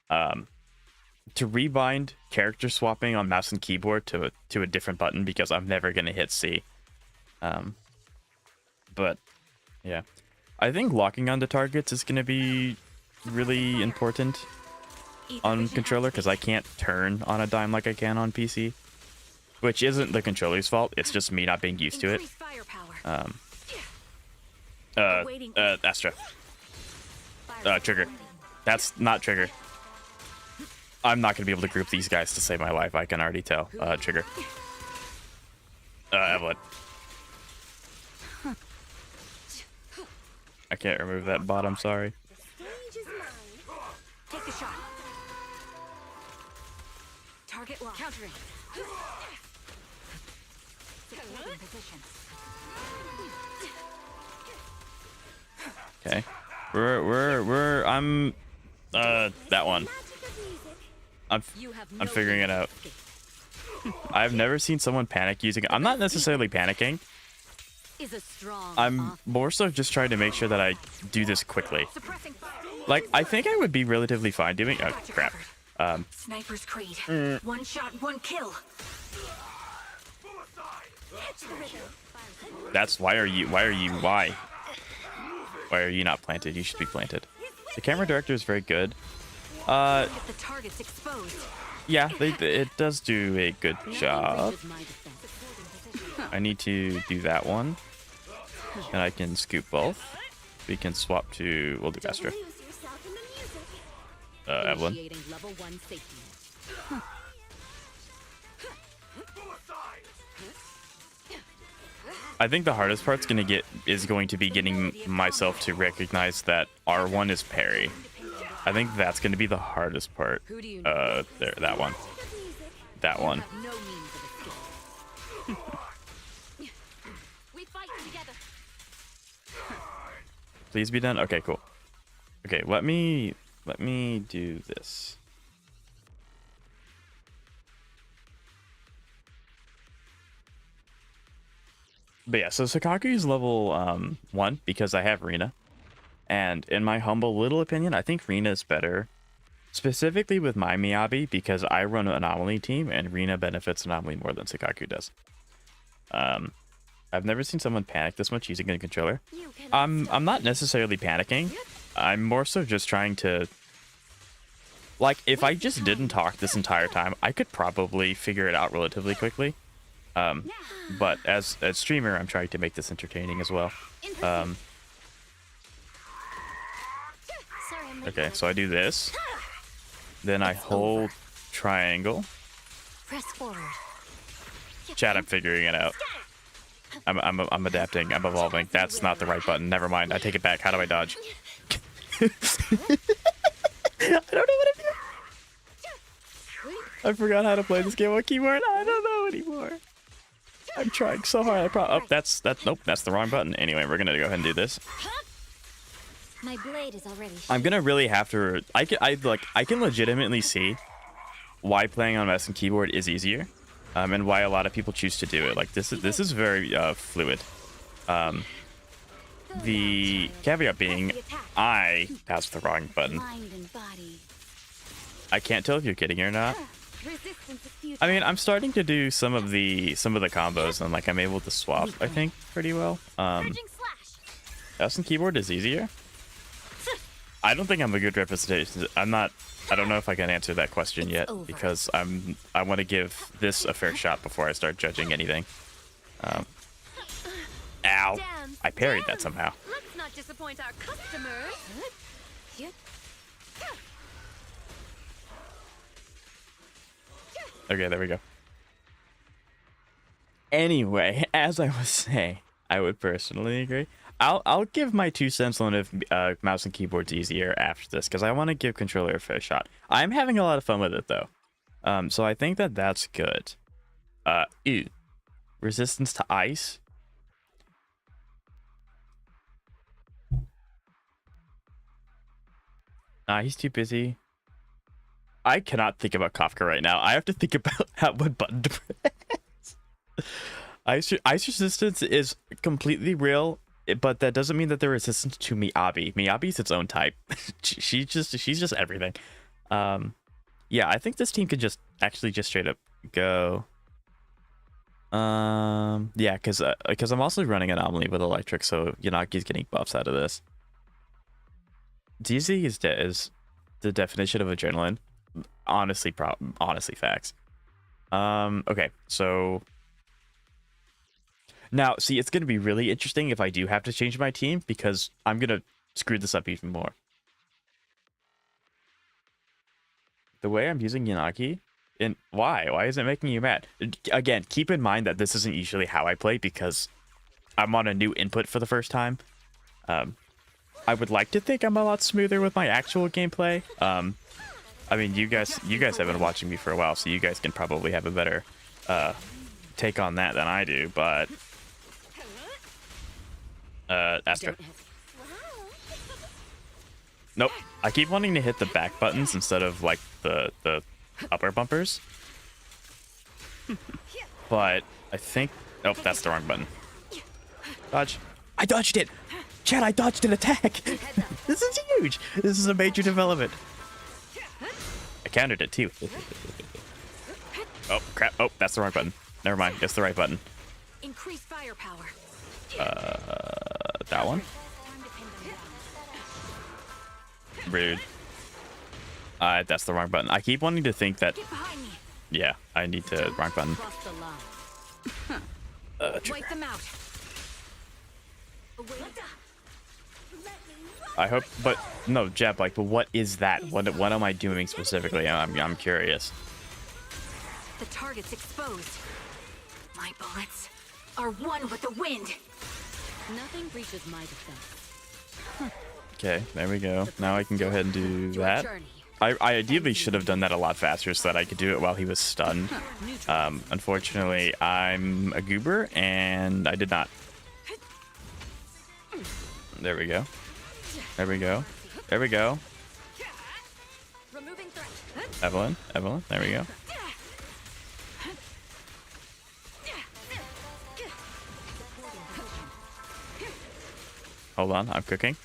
To rebind character swapping on mouse and keyboard to a different button, because I'm never gonna hit C. But yeah, I think locking onto targets is gonna be really important on controller, because I can't turn on a dime like I can on PC, which isn't the controller's fault. It's just me not being used to it. Astra. Trigger. That's not Trigger. I'm not gonna be able to group these guys to save my life. I can already tell. Trigger. Evelyn. I can't remove that bot. I'm sorry. Take the shot. Target locked. Countering. Holding position. Okay. I'm that one. I'm figuring it out. I've never seen someone panic using it. I'm not necessarily panicking. I'm more so just trying to make sure that I do this quickly. Like, I think I would be relatively fine doing... Oh, crap. Sniper's Creed. One shot, one kill. That's... Why are you not planted? You should be planted. The camera director is very good. Yeah, it does do a good job. I need to do that one. And I can scoop both. We can swap to... We'll do Astra. Evelyn. I think the hardest part's going to be getting myself to recognize that R1 is parry. I think that's going to be the hardest part. There, that one. That one. Please be done. Okay, cool. Okay, let me do this. But yeah, so Sukaku's level 1 because I have Rina. And in my humble little opinion, I think Rina is better. Specifically with my Miyabi, because I run an Anomaly team and Rina benefits Anomaly more than Sukaku does. I've never seen someone panic this much using a controller. I'm not necessarily panicking. I'm more so just trying to... Like, if I just didn't talk this entire time, I could probably figure it out relatively quickly. But as a streamer, I'm trying to make this entertaining as well. Okay, so I do this. Then I hold triangle. Press forward. Chat, I'm figuring it out. I'm adapting. I'm evolving. That's not the right button. Never mind. I take it back. How do I dodge? I don't know what I'm doing. I forgot how to play this game on keyboard. I don't know anymore. I'm trying so hard. Nope, that's the wrong button. Anyway, we're gonna go ahead and do this. My blade is already... I'm gonna really have to... I can legitimately see why playing on mouse and keyboard is easier, and why a lot of people choose to do it. Like, this is very fluid. The caveat being, I passed the wrong button. I can't tell if you're kidding or not. I mean, I'm starting to do some of the combos, and like I'm able to swap, I think, pretty well. Mouse and keyboard is easier. I don't think I'm a good representation. I don't know if I can answer that question yet because I want to give this a fair shot before I start judging anything. Ow! I parried that somehow. Let's not disappoint our customers. Okay, there we go. Anyway, as I was saying, I would personally agree. I'll give my 2 cents on if mouse and keyboard's easier after this, because I want to give controller a fair shot. I'm having a lot of fun with it though, so I think that's good. Ew. Resistance to ice. Nah, he's too busy. I cannot think about Kafka right now. I have to think about what button to press. Ice resistance is completely real, but that doesn't mean that they're resistant to Miyabi. Miyabi's its own type. she's just everything. Yeah, I think this team could just straight up go. Yeah, because I'm also running Anomaly with Electric, so Yanaki's getting buffs out of this. DZ is the definition of adrenaline. Honestly facts. Okay, so now see, it's gonna be really interesting if I do have to change my team, because I'm gonna screw this up even more. The way I'm using Yanagi, and why is it making you mad? Again, keep in mind that this isn't usually how I play, because I'm on a new input for the first time. I would like to think I'm a lot smoother with my actual gameplay. I mean, you guys have been watching me for a while, so you guys can probably have a better take on that than I do, but Astra. Nope. I keep wanting to hit the back buttons instead of like the upper bumpers. But I think, oh, that's the wrong button. Dodge. I dodged it. Chad, I dodged an attack. This is huge. This is a major development. I countered it too. Oh crap! Oh, that's the wrong button. Never mind. It's the right button. Increase firepower. That one. Rude. That's the wrong button. I keep wanting to think that. Yeah, I need to wrong button. Wipe them out. I hope, but no, Jeb. Like, but what is that? What am I doing specifically? I'm curious. The target's exposed. My bullets are one with the wind. Nothing breaches my defense. Okay, there we go. Now I can go ahead and do that. I ideally should have done that a lot faster so that I could do it while he was stunned. Unfortunately, I'm a goober and I did not. There we go. There we go. There we go. Evelyn, there we go. Hold on, I'm cooking.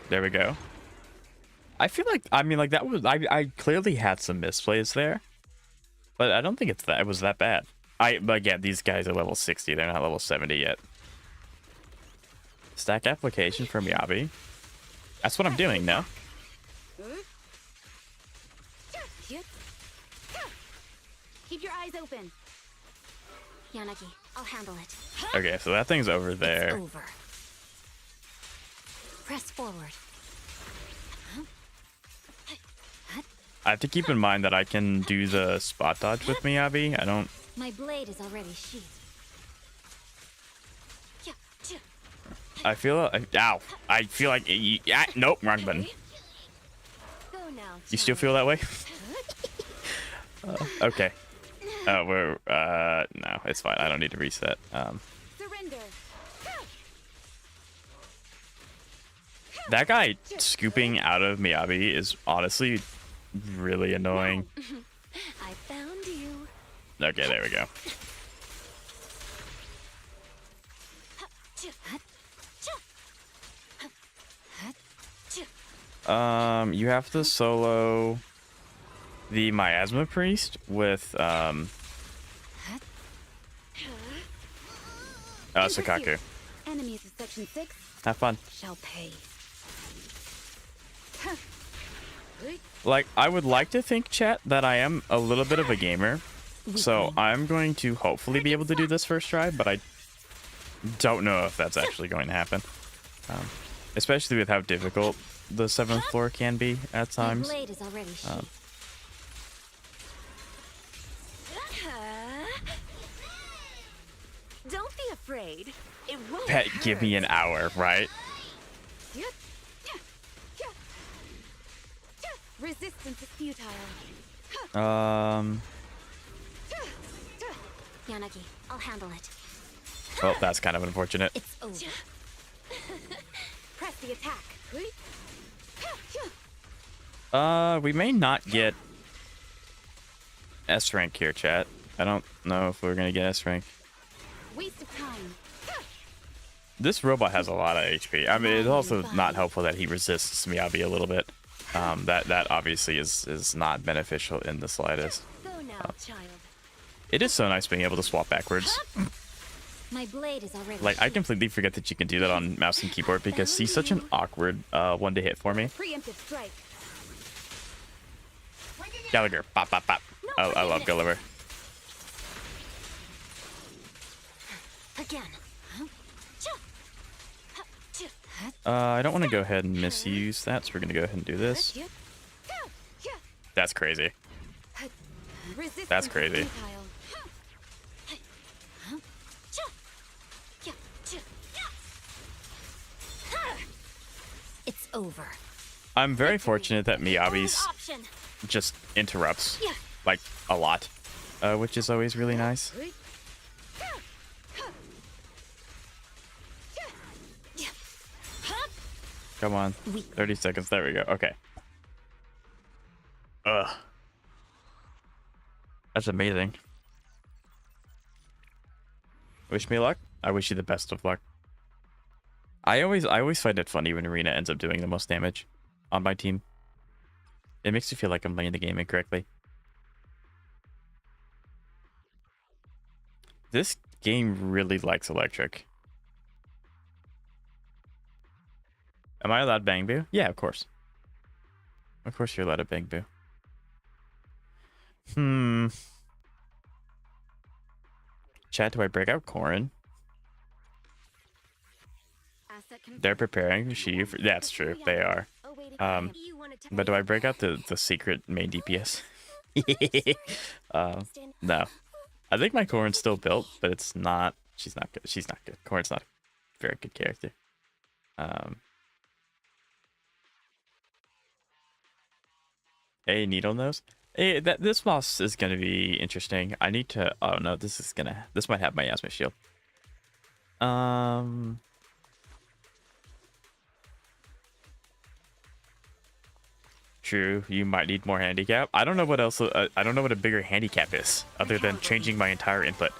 There we go. I feel like, I mean, like, that was, I clearly had some misplays there, but I don't think it was that bad. But yeah, these guys are level 60, they're not level 70 yet. Stack application for Miyabi. That's what I'm doing now. Keep your eyes open. Yanagi, I'll handle it. Okay, so that thing's over there. It's over. Press forward. I have to keep in mind that I can do the spot dodge with Miyabi. I don't. My blade is already sheathed. I feel. Ow! I feel like. Nope, wrong button. You still feel that way? Okay. We're no, it's fine. I don't need to reset. Surrender. That guy scooping out of Miyabi is honestly really annoying. I found you. Okay, there we go. You have to solo the Miasma Priest with Sakaku. Enemies of Section 6 Have fun. shall pay. Like, I would like to think, chat, that I am a little bit of a gamer. So I'm going to hopefully be able to do this first try, but I don't know if that's actually going to happen. Especially with how difficult the 7th floor can be at times. My blade is already sheathed. Don't be afraid. It won't Pet, hurt. give me an hour, right? Resistance is futile. Yanagi, I'll handle it. Well, that's kind of unfortunate. It's over. Press the attack. We may not get S rank here, chat. I don't know if we're gonna get S rank. Waste of time. This robot has a lot of HP. I mean, it's also not helpful that he resists Miyabi a little bit. That obviously is not beneficial in the slightest. Go now, child. It is so nice being able to swap backwards. My blade is already Like, I completely forget that you can do that on mouse and keyboard because he's such an awkward one to hit for me. preemptive strike. Gallagher, bop, bop, bop. I love Gulliver. Again. I don't want to go ahead and misuse that, so we're going to go ahead and do this. That's crazy. That's crazy. It's over. I'm very fortunate that Miyabi's just interrupts, like, a lot, which is always really nice. Come on. 30 seconds. There we go. Okay. Ugh. That's amazing. Wish me luck. I wish you the best of luck. I always find it funny when Arena ends up doing the most damage on my team. It makes me feel like I'm playing the game incorrectly. This game really likes electric. Am I allowed Bang Boo? Yeah, of course. Of course you're allowed to Bang Boo. Chat, do I break out Corrin? They're preparing Shiyu for... That's true, they are. But do I break out the secret main DPS? No. I think my Corrin's still built, but it's not... She's not good. She's not good. Corrin's not a very good character. Hey, Needle Nose. Hey, this boss is gonna be interesting. I need to... Oh no, this might have my Yasma shield. True, you might need more handicap. I don't know what else. I don't know what a bigger handicap is, other than changing my entire input.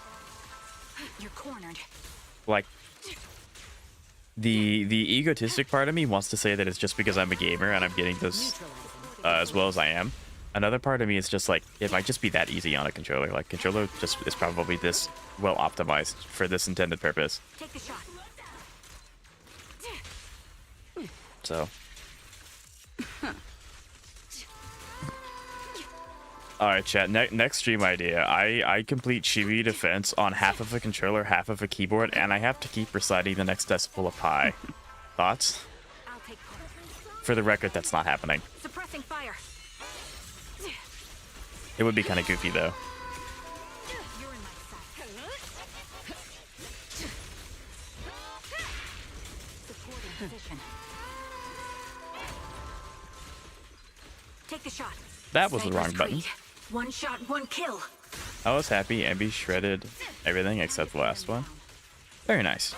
You're cornered. Like, the egotistic part of me wants to say that it's just because I'm a gamer and I'm getting this as well as I am. Another part of me is just like, it might just be that easy on a controller. Like, controller just is probably this well optimized for this intended purpose. Take the shot. So. Alright, chat. Next stream idea. I complete Shibuya defense on half of a controller, half of a keyboard, and I have to keep reciting the next decimal of pi. Thoughts? I'll take point. For the record, that's not happening. Suppressing fire. It would be kind of goofy, though. You're in my sight. Supporting position. Take the shot. That was the wrong button. One shot, one kill. I was happy. Ambi shredded everything except the last one. Very nice.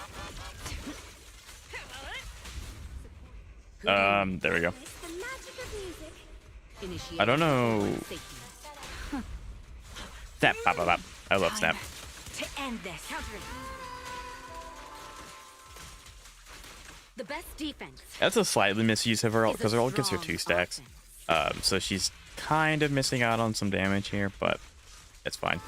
There we go. I don't know. Snap, pop, pop, pop. I love Snap. To end this. The best defense. That's a slightly misuse of her ult, because her ult gives her 2 stacks. offense. So she's kind of missing out on some damage here, but it's fine.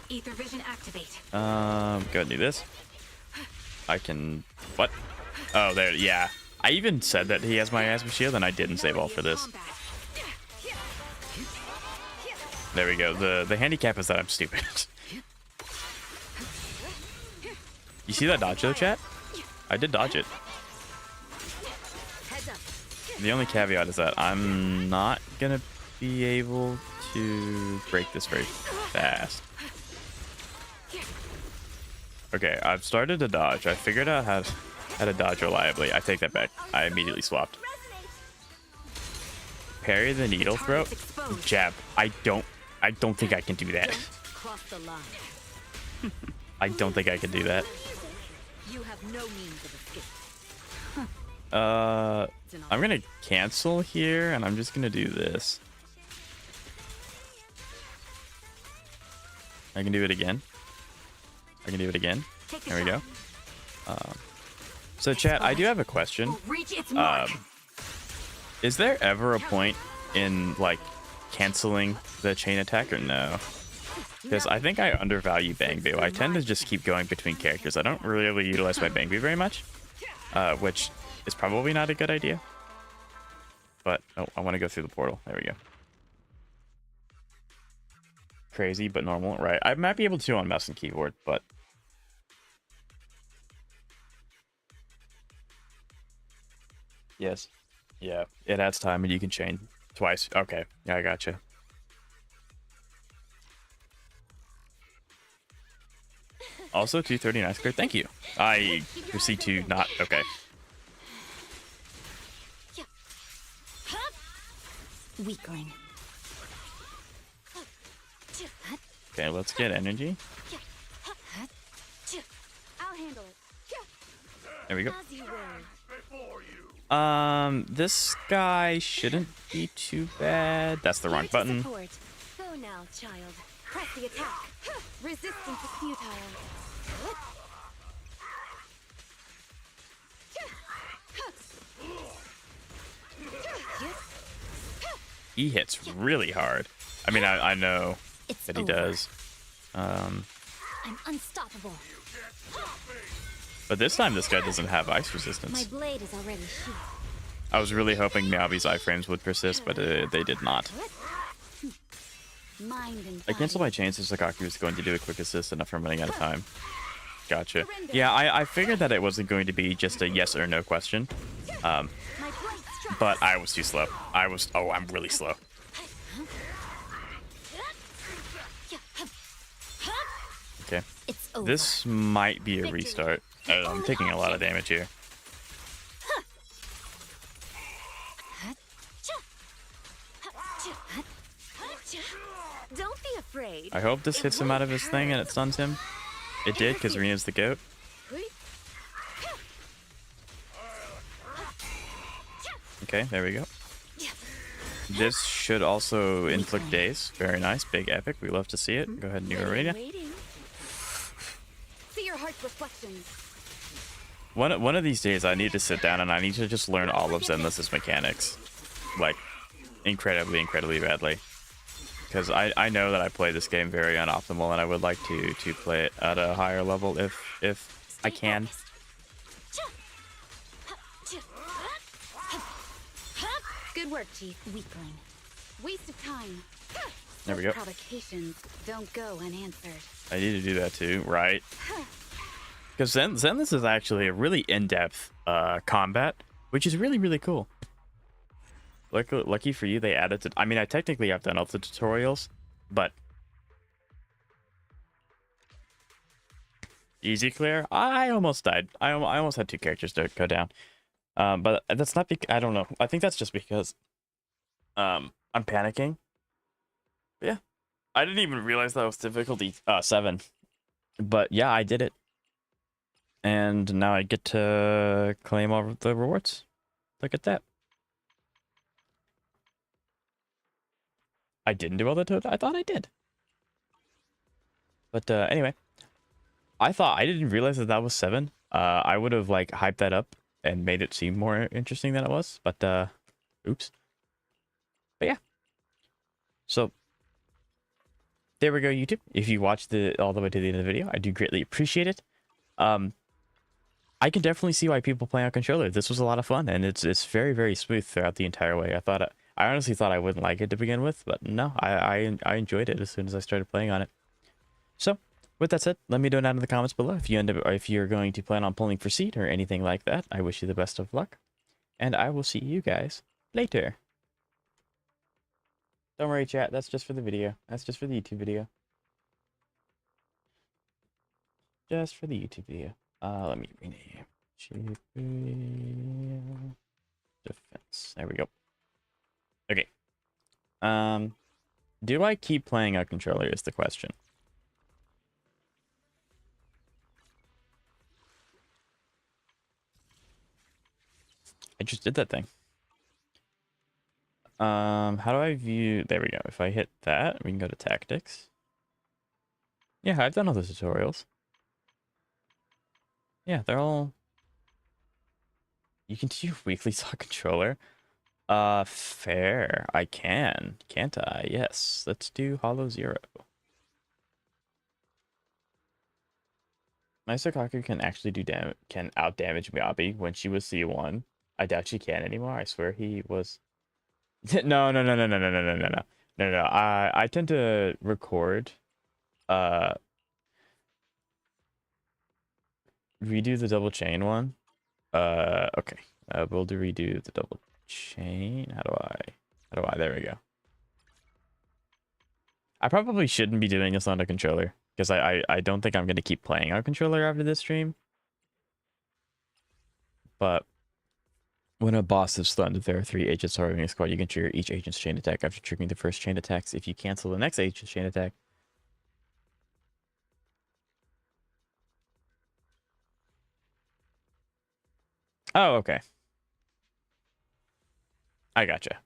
Ether vision activate. Go ahead and do this. I can... What? Oh, there, yeah. I even said that he has my Asma shield, and I didn't save all for this. There we go. The handicap is that I'm stupid. You see that dodge though, chat? I did dodge it. The only caveat is that I'm not gonna be able to break this very fast. Okay, I've started to dodge. I figured out how to dodge reliably. I take that back. I immediately swapped. Parry the needle throw. Jab. I don't think I can do that. Cross the line. I don't think I can do that. You have no means of escape. I'm gonna cancel here, and I'm just gonna do this. I can do it again. I can do it again. There we go. So chat, I do have a question. Reach its mark. Is there ever a point in like canceling the chain attack or no? Because I think I undervalue Bang Boo. I tend to just keep going between characters. I don't really utilize my Bang Boo very much, which is probably not a good idea. But oh, I want to go through the portal. There we go. Crazy but normal, right? I might be able to on mouse and keyboard, but yes, yeah, it adds time, and you can chain twice. Okay, yeah, I gotcha. Also, 239 squared. Thank you. I proceed to not. Okay. Weakling. Okay, let's get energy. I'll handle it. There we go. As you will. This guy shouldn't be too bad. That's the wrong button. Go now, child. Press the attack. Resistance is futile. He hits really hard. I mean, I know It's that he over. does. I'm unstoppable. But this time, this guy doesn't have ice My resistance. blade is already sheathed. I was really hoping Miyabi's iframes would persist, but they did not. Mind and I canceled my body. chain since Sakaku was going to do a quick assist enough from running out of time. Gotcha. Yeah, I figured that it wasn't going to be just a yes or no question. My blade strikes. But I was too slow. Oh, I'm really slow. Okay. It's over. This might be a restart. I'm taking a lot of damage here. Don't be afraid. I hope this hits him out of his thing and it stuns him. It did, because Rena's the goat. Okay, there we go. This should also inflict daze. Very nice. Big epic. We love to see it. Go ahead and do Arena. Waiting. See your heart's reflections. One of these days, I need to sit down and I need to just learn all of Zenless's mechanics. Like, incredibly badly. Because I know that I play this game very unoptimal, and I would like to play it at a higher level if I can. Good work, Chief. Weakling. Waste of time. There we go. Provocations don't go unanswered. I need to do that too, right? Because Zenless is actually a really in-depth combat, which is really cool. Lucky for you, they added to... I mean, I technically have done all the tutorials, but... Easy clear? I almost died. I almost had 2 characters to go down. But that's not because... I don't know. I think that's just because... I'm panicking. But yeah. I didn't even realize that was difficulty 7. But yeah, I did it. And now I get to claim all of the rewards. Look at that. I didn't do all the I thought I did. But anyway. I didn't realize that was 7. I would have like hyped that up and made it seem more interesting than it was, but oops. But yeah. So there we go, YouTube. If you watched the all the way to the end of the video, I do greatly appreciate it. Um, I can definitely see why people play on controller. This was a lot of fun, and it's very, very smooth throughout the entire way. I honestly thought I wouldn't like it to begin with, but no, I enjoyed it as soon as I started playing on it. So with that said, let me know down in the comments below if you end up, or if you're going to plan on pulling for seed or anything like that. I wish you the best of luck, and I will see you guys later. Don't worry, chat. That's just for the video. That's just for the YouTube video. Just for the YouTube video. Let me rename. Shibuya Defense. There we go. Okay. Do I keep playing a controller is the question. I just did that thing. How do I view? There we go. If I hit that, we can go to tactics. Yeah, I've done all the tutorials. Yeah, they're all. You can do weekly talk controller. Fair. I can, can't I? Yes. Let's do Hollow Zero. My Sakaku can actually do damage, can out damage Miyabi when she was C1. I doubt she can anymore. I swear he was. No, no, no, no, no, no, no, no, no, no, no, no. I tend to record. Uh, redo the double chain one. Okay. We'll do redo the double chain. How do I? How do I? There we go. I probably shouldn't be doing this on a controller because I don't think I'm gonna keep playing on a controller after this stream. But when a boss is stunned, if there are 3 agents targeting a squad, you can trigger each agent's chain attack after triggering the first chain attacks. If you cancel the next agent's chain attack. Oh, okay. I gotcha.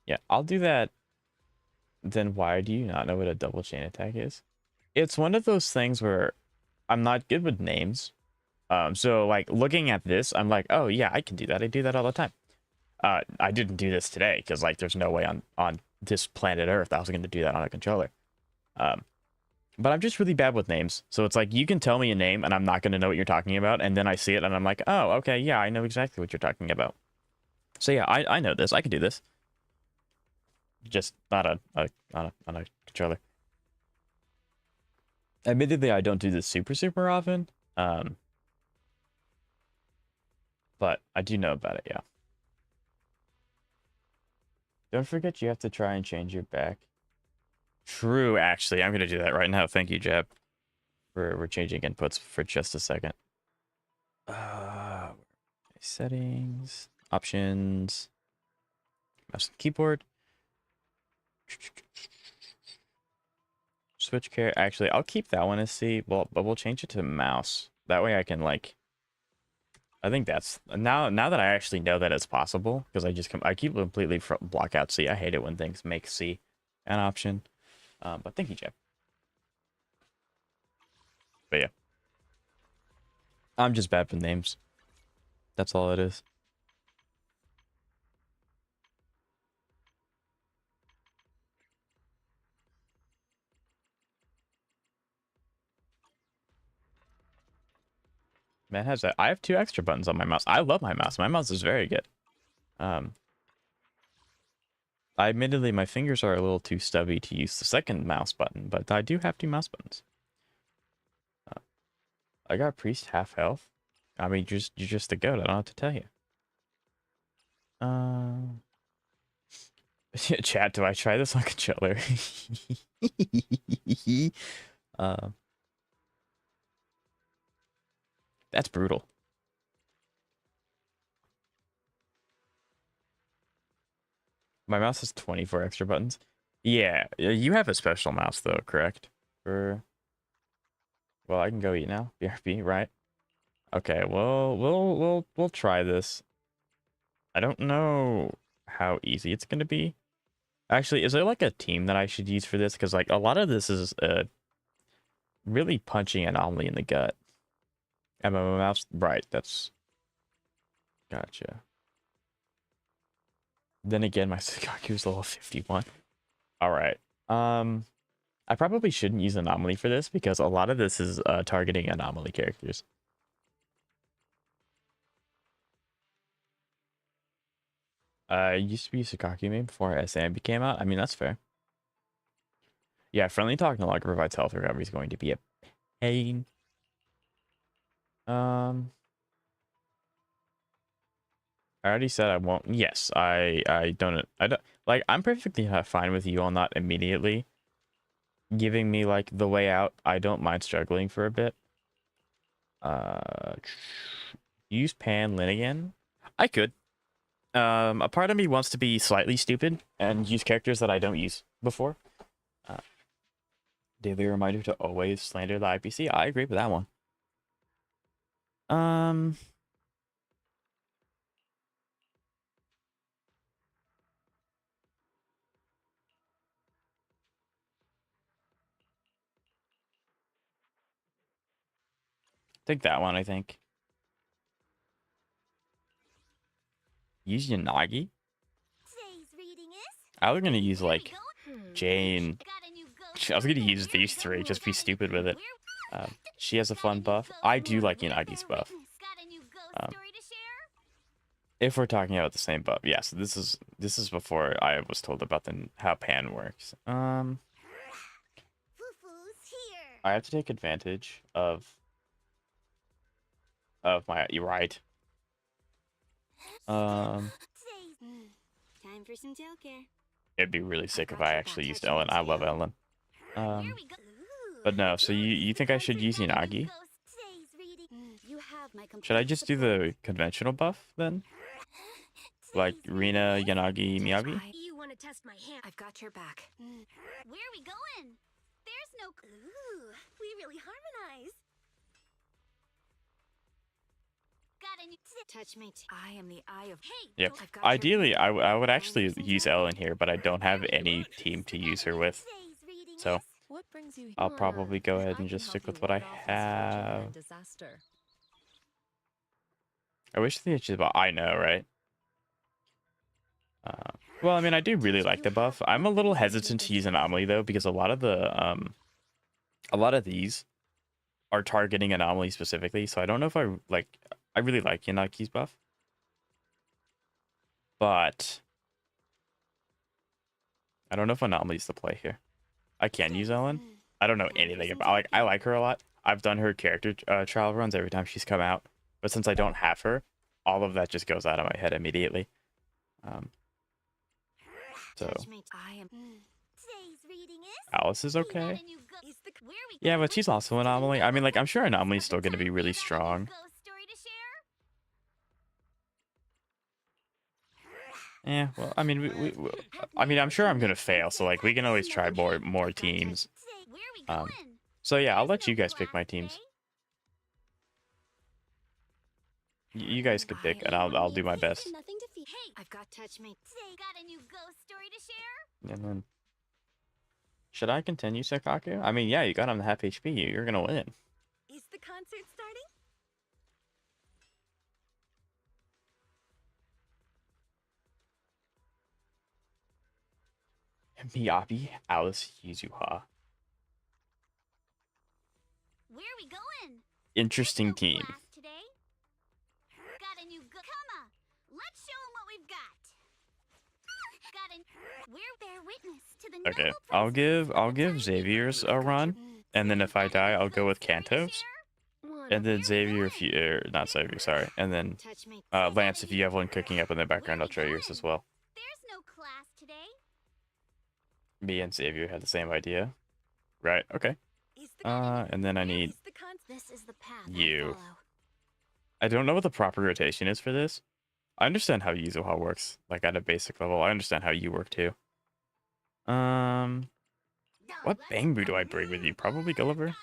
Yeah, I'll do that. Then why do you not know what a double chain attack is? It's one of those things where I'm not good with names. So like looking at this, I'm like, oh yeah, I can do that. I do that all the time. I didn't do this today because like there's no way on this planet Earth I was going to do that on a controller. But I'm just really bad with names. So it's like you can tell me a name and I'm not going to know what you're talking about, and then I see it and I'm like, oh, okay, yeah, I know exactly what you're talking about. So yeah, I know this. I can do this. Just not on a controller. Admittedly, I don't do this super often. But I do know about it, yeah. Don't forget you have to try and change your back. True, actually. I'm going to do that right now. Thank you, Jeb. We're changing inputs for just a second. Settings, options, mouse and keyboard. Switch care. Actually, I'll keep that one as C. Well, but we'll change it to mouse. That way I can like. I think that's now that I actually know that it's possible because I keep completely block out C. I hate it when things make C an option. But thank you, Jeb. But yeah, I'm just bad with names. That's all it is. Man has that. I have 2 extra buttons on my mouse. I love my mouse. My mouse is very good. Admittedly, my fingers are a little too stubby to use the second mouse button, but I do have 2 mouse buttons. I got Priest half health. I mean, you're just a goat. I don't have to tell you. Chat, do I try this on controller? That's brutal. My mouse has 24 extra buttons. Yeah, you have a special mouse though, correct? For well, I can go eat now. BRB, right? Okay, well, we'll try this. I don't know how easy it's gonna be. Actually, is there like a team that I should use for this? Because like a lot of this is really punching anomaly in the gut. MMO mouse, right? That's gotcha. Then again, my Sakaku's level 51. All right. I probably shouldn't use anomaly for this because a lot of this is targeting anomaly characters. I used to be Sakaku main before SAMB came out. I mean, that's fair. Yeah, friendly talk no longer provides health recovery is going to be a pain. I already said I won't. Yes, I don't like. I'm perfectly fine with you on that immediately giving me like the way out. I don't mind struggling for a bit. Use Pan Lin again. I could. A part of me wants to be slightly stupid and use characters that I don't use before. Uh, Daily reminder to always slander the IPC. I agree with that one. Take that one, I think. Use Yanagi. I was gonna use like Jane. I was gonna use these three, just be stupid with it. She has a fun buff. I do like Yanagi's buff. If we're talking about the same buff, yes. This is before I was told about how Pan works. I have to take advantage of my right. Time for some tail care. It'd be really sick if I actually used Ellen. I love Ellen. But no. So you think I should use Yanagi? Should I just do the conventional buff then? Like Rina, Yanagi, Miyagi? You want to test my hand? I've got your back. Where are we going? There's no clue. We really harmonize. Touch me. I am the eye of. Hey. Yep. Ideally, I would actually use Ellen here, but I don't have any team to use her with. So I'll probably go ahead and just stick with what I have. I wish the itch buff. I know, right? Well, I mean, I do really like the buff. I'm a little hesitant to use Anomaly though, because a lot of these are targeting Anomaly specifically. So I don't know if I really like Yanaki's buff, but I don't know if Anomaly's the play here. I can use Ellen. I don't know anything about. I like her a lot. I've done her character trial runs every time she's come out, but since I don't have her, all of that just goes out of my head immediately. So Alice is okay. Yeah, but she's also an Anomaly. I mean, like, I'm sure Anomaly's still going to be really strong. Yeah, well, I mean, I mean, I'm sure I'm gonna fail, so like, we can always try more teams. So yeah, I'll let you guys pick my teams. You guys could pick, and I'll do my best. I've got touch me. Got a new ghost story to share? And then, should I continue, Sakaku? I mean, yeah, you got him to half HP. You're gonna win. Is the concert starting? Miyabi, Alice, Yuzuha. Where are we going? Interesting team. Got a new come on. Let's show them what we've got. We're bear witness to the Okay, I'll give Xavier's a run, and then if I die, I'll go with Kanto's. And then Xavier, if you not Xavier, sorry. And then Lance, if you have one cooking up in the background, I'll try yours as well. There's no class today. Me and Xavier had the same idea. Right, okay. And then I need you. I don't know what the proper rotation is for this. I understand how Yuzuha works, like at a basic level. I understand how you work too. What Bangbu do I bring with you? Probably Gulliver?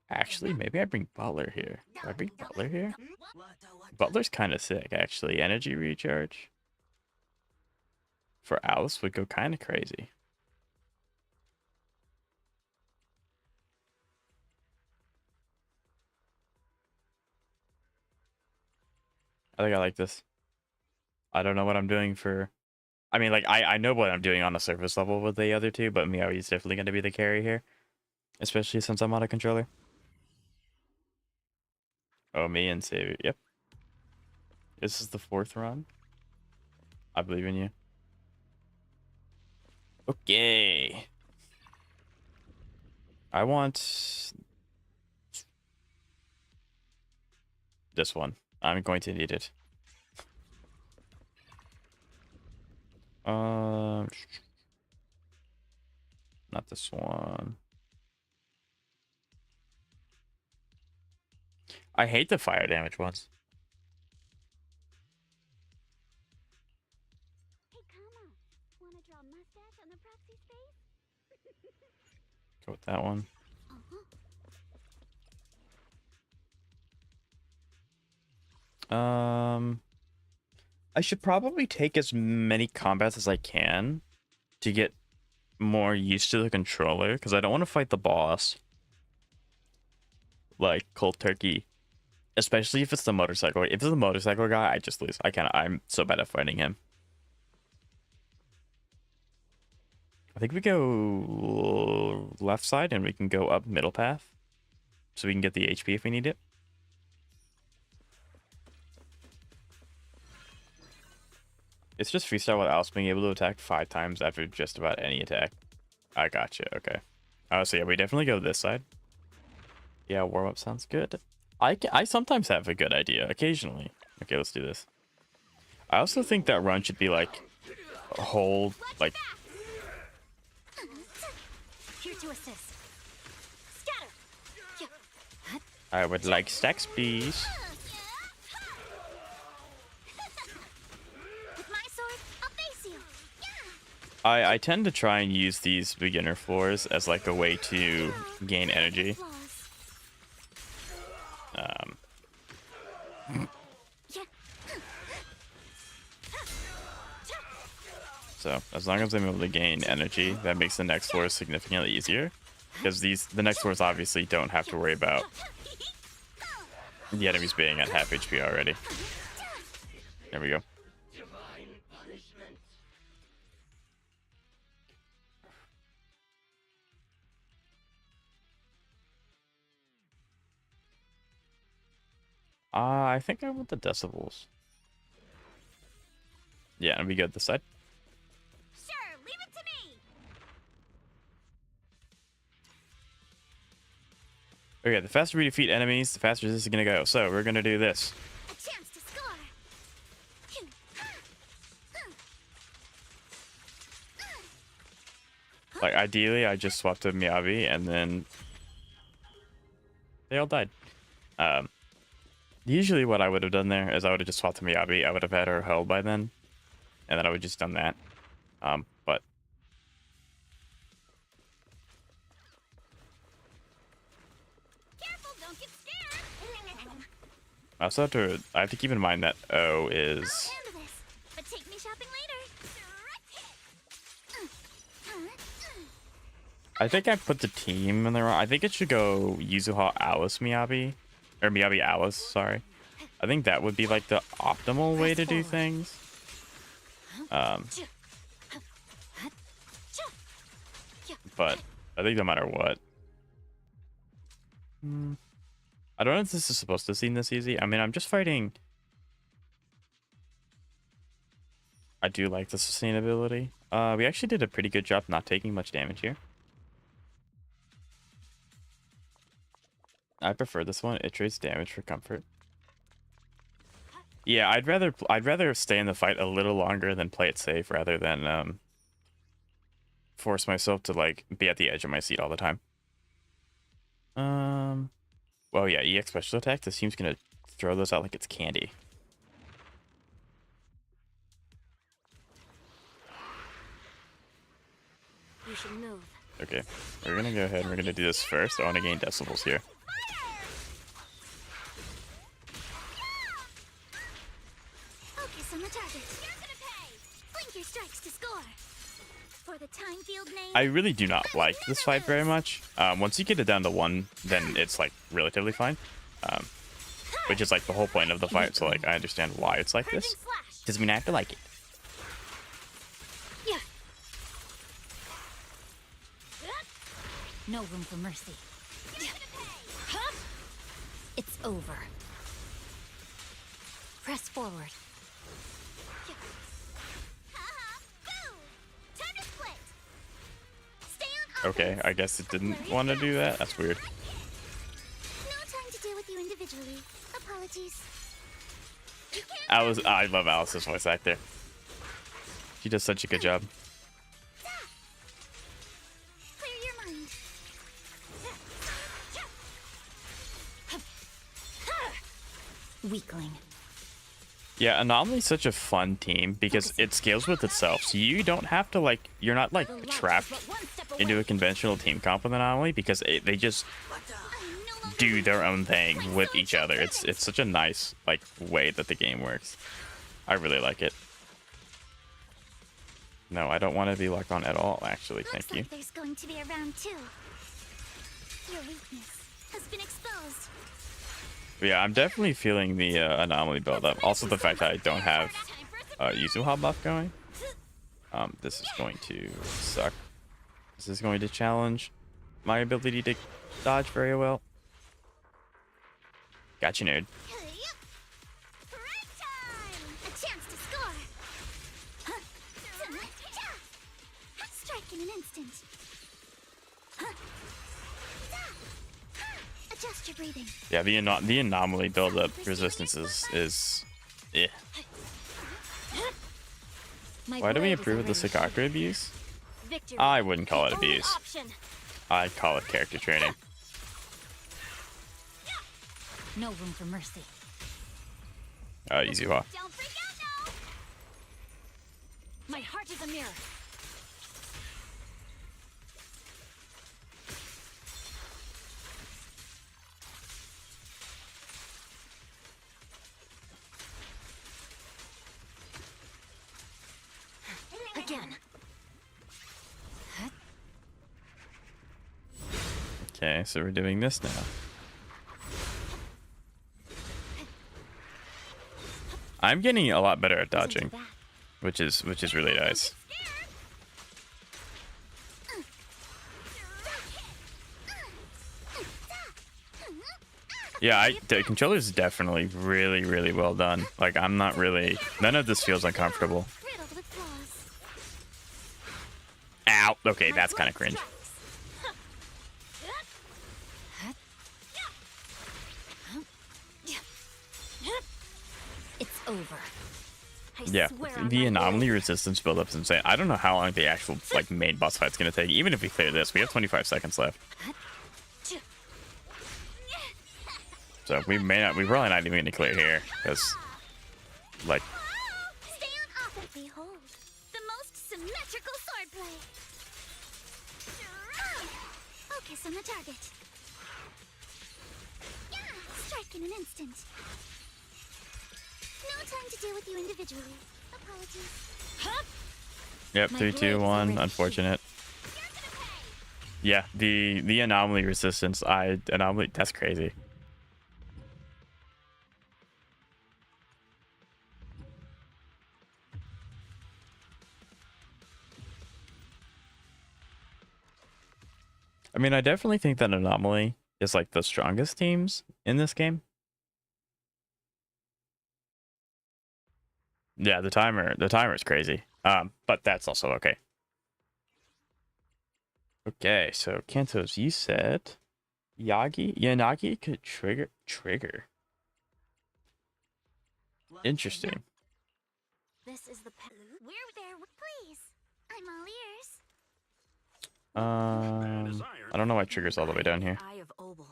Actually, maybe I bring Butler here. Do I bring Butler here? Butler's kind of sick, actually. Energy recharge for Alice would go kind of crazy. I think I like this. I don't know what I'm doing for... I mean, like, I know what I'm doing on a surface level with the other two, but Meowie is definitely going to be the carry here. Especially since I'm on a controller. Oh, me and Savior. Yep. This is the 4th run. I believe in you. Okay. I want this one. I'm going to need it. Not this one. I hate the fire damage ones. Hey, Kama, wanna draw mustache on the proxy's face? Go with that one. I should probably take as many combats as I can to get more used to the controller, because I don't want to fight the boss like cold turkey, especially if it's the motorcycle. If it's the motorcycle guy, I just lose. I'm so bad at fighting him. I think we go left side and we can go up middle path, so we can get the HP if we need it. It's just freestyle with Alice being able to attack 5 times after just about any attack. I gotcha. Okay. So yeah, we definitely go this side. Yeah, warm up sounds good. I sometimes have a good idea, occasionally. Okay, let's do this. I also think that run should be like hold, like. Here to assist. Scatter. I would like stacks, please. With my sword, I'll face you. I tend to try and use these beginner floors as like a way to gain energy. So as long as I'm able to gain energy, that makes the next floor significantly easier. Because the next floors obviously don't have to worry about the enemies being at half HP already. There we go. I think I want the decibels. Yeah, and we go this side. Sure, leave it to me. Okay, the faster we defeat enemies, the faster this is gonna go. So we're gonna do this. A chance to score. Like ideally, I just swapped to Miyabi, and then they all died. Usually what I would have done there is I would have just swapped to Miyabi. I would have had her held by then, and then I would have just done that. But Careful, don't get scared. I have to keep in mind that O is. I'll handle this, but take me shopping later. I think I put the team in the wrong. I think it should go Yuzuha Alice Miyabi, or Miyabi Alice. Sorry. I think that would be like the optimal way to do things. But I think no matter what. I don't know if this is supposed to seem this easy. I mean, I'm just fighting. I do like the sustainability. We actually did a pretty good job not taking much damage here. I prefer this one. It trades damage for comfort. Yeah, I'd rather stay in the fight a little longer than play it safe rather than force myself to like be at the edge of my seat all the time. Well, yeah, EX special attack. This team's gonna throw those out like it's candy. You should move. Okay, we're gonna go ahead and we're gonna do this first. I want to gain decibels here. Focus on the target. You're gonna pay. Blink your strikes to score. For the time field name. I really do not like this fight very much. Once you get it down to 1, then it's like relatively fine. which is like the whole point of the fight. So like I understand why it's like this. Doesn't mean I have to like it. Yeah. No room for mercy. It's over. Press forward. Okay, I guess it didn't want to do that. That's weird. No time to deal with you individually. Apologies. I love Alice's voice actor. She does such a good job. Clear your mind. Weakling. Yeah, Anomaly's such a fun team because it scales with itself. So you don't have to like, you're not like trapped into a conventional team comp with Anomaly because they just do their own thing with each other. It's such a nice like way that the game works. I really like it. No, I don't want to be locked on at all, actually. Thank you. There's going to be a round 2. Your weakness has been exposed. But yeah, I'm definitely feeling the Anomaly build up. Also the fact that I don't have Yuzuha buff going. This is going to suck. This is going to challenge my ability to dodge very well. Gotcha, nerd. Break time! A chance to score. Strike in an instant. Adjust your breathing. Yeah, the Anomaly build up resistance is eh. Why do we improve with the Sakakura abuse? I wouldn't call it abuse. I'd call it character training. No room for mercy. Yuzuha. Don't freak out now. My heart is a mirror. Again. Okay, so we're doing this now. I'm getting a lot better at dodging, which is really nice. Yeah, the controller's definitely really well done. Like I'm not really, none of this feels uncomfortable. Ow. Okay, that's kind of cringe. It's over. Yeah, the Anomaly resistance build-up is insane. I don't know how long the actual like main boss fight's gonna take. Even if we clear this, we have 25 seconds left. So we probably not even gonna clear here, because like. Stay on offense. Behold, the most symmetrical swordplay. Focus on the target. Strike in an instant. No time to deal with you individually. Apologies. Yep, 3, 2, 1. Unfortunate. Yeah, the Anomaly resistance. Anomaly. That's crazy. I mean, I definitely think that Anomaly is like the strongest teams in this game. Yeah, the timer is crazy. But that's also okay. Okay, so Kantos, you said Yanagi could trigger. Interesting. This is the we're there, please. I'm all ears. I don't know why trigger's all the way down here. Eye of Obel.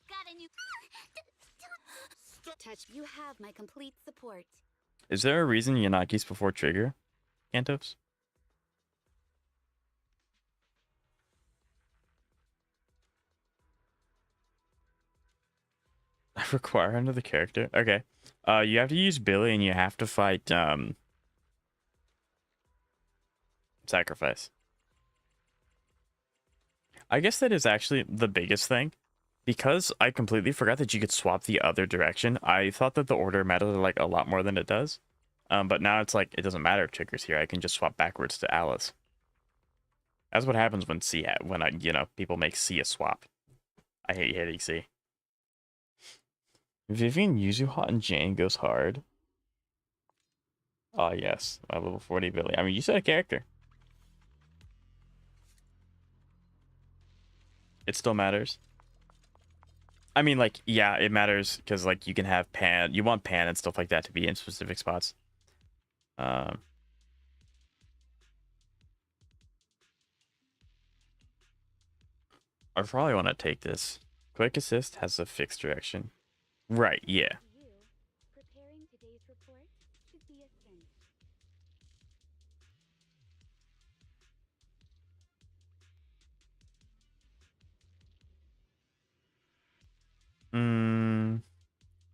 Got a new touch. You have my complete support. Is there a reason Yanagi's before trigger, Kantos? I require another character. Okay. You have to use Billy and you have to fight Sacrifice. I guess that is actually the biggest thing, because I completely forgot that you could swap the other direction, I thought that the order mattered like a lot more than it does. But now it's like it doesn't matter if Trigger's here. I can just swap backwards to Alice. That's what happens when people make C a swap. I hate hitting C. Vivian Yuzu hot and Jane goes hard. Oh yes, my level 40 Billy. I mean, you said a character. It still matters. I mean, like, yeah, it matters because like you can have pan. You want pan and stuff like that to be in specific spots. I probably want to take this. Quick assist has a fixed direction. Right, yeah. Preparing today's report should be a sin.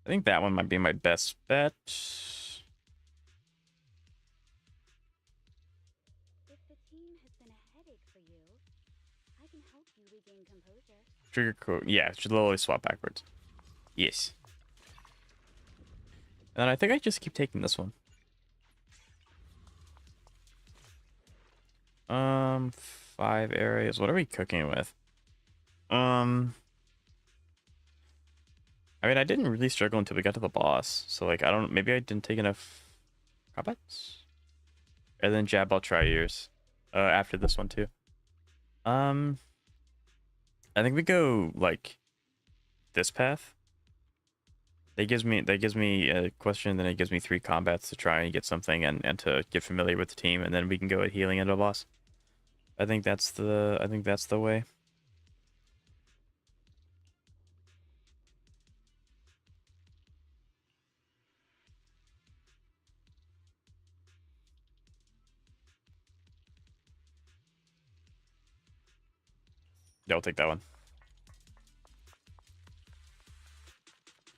I think that one might be my best bet. If the team has been a headache for you, I can help you regain composure. Trigger code. Yeah, it should literally swap backwards. Yes. And I think I just keep taking this one. 5 areas. What are we cooking with? I mean, I didn't really struggle until we got to the boss. So, like, I don't... Maybe I didn't take enough combats? And then jab, I'll try yours. After this one, too. I think we go, like, this path. That gives me a question, then it gives me 3 combats to try and get something and to get familiar with the team, and then we can go at healing into a boss. I think that's the way. Yeah, I'll take that one.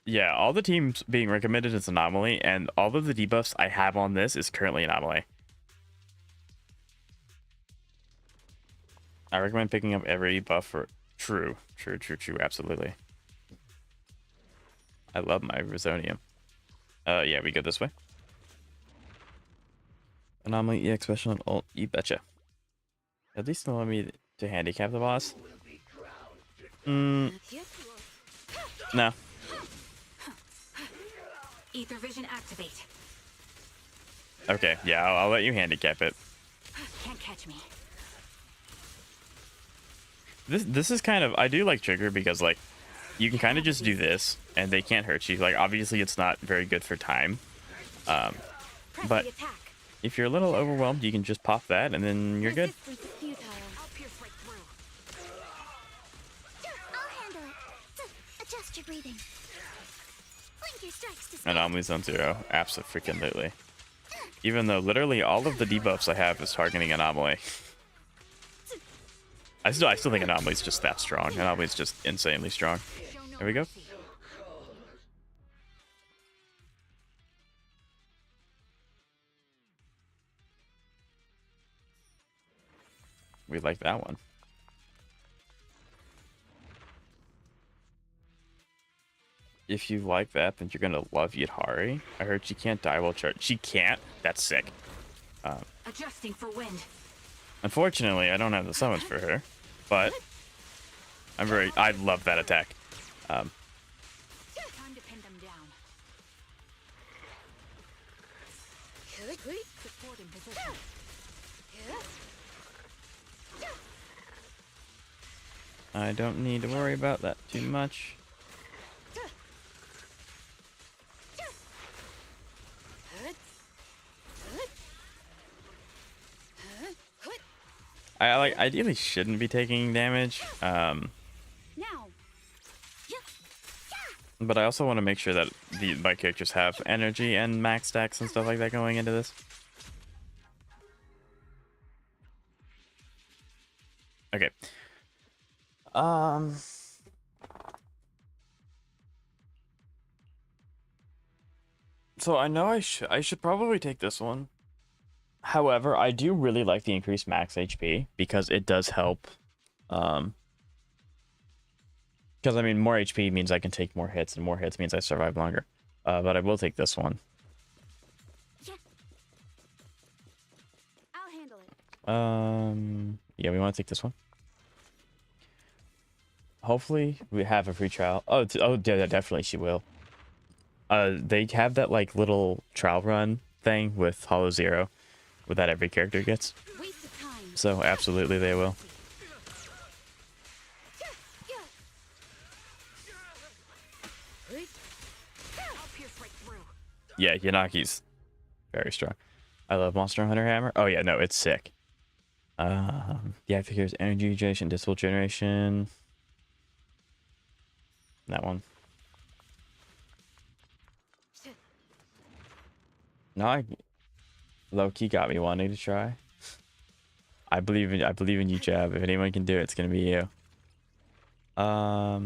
Yeah, all the teams being recommended is Anomaly, and all of the debuffs I have on this is currently Anomaly. I recommend picking up every buff for... True, absolutely. I love my Resonium. Yeah, we go this way. Anomaly, EX special, and ult, you betcha. At least allow me to handicap the boss. No. Ether vision activate. Okay, yeah, I'll let you handicap it. Can't catch me. This is kind of... I do like Trigger because, like, you can kind of just do this, and they can't hurt you. Like, obviously, it's not very good for time. But if you're a little overwhelmed, you can just pop that, and then you're good. I'll pierce right through. I'll handle it. Adjust your breathing. Blink your strikes to Anomaly Zone Zero, abso-freaking-lutely. Even though literally all of the debuffs I have is targeting Anomaly. I still think Anomaly's just that strong. Anomaly's just insanely strong. There we go. We like that one. If you like that, then you're gonna love Yadhari. I heard she can't die while charged. She can't? That's sick. Adjusting for wind. Unfortunately, I don't have the summons for her, but I love that attack. Time to pin them down. Support in position. I don't need to worry about that too much. I like ideally shouldn't be taking damage. Now. But I also want to make sure that my characters have energy and max stacks and stuff like that going into this. Okay. So I know I should probably take this one. However, I do really like the increased max HP because it does help. Because Because, I mean, more HP means I can take more hits, and more hits means I survive longer. But I will take this one. Yeah. I'll handle it. Yeah, we want to take this one. Hopefully, we have a free trial. Oh, yeah, definitely she will. They have that, like, little trial run thing with Hollow Zero, with that every character gets. Waste of time. So, absolutely, they will. Yeah, Yanagi's very strong. I love Monster Hunter Hammer. Oh, yeah, no, it's sick. Yeah, figures energy generation, distal generation. That one. No, low-key got me wanting to try. I believe in you, Jab. If anyone can do it, it's gonna be you. I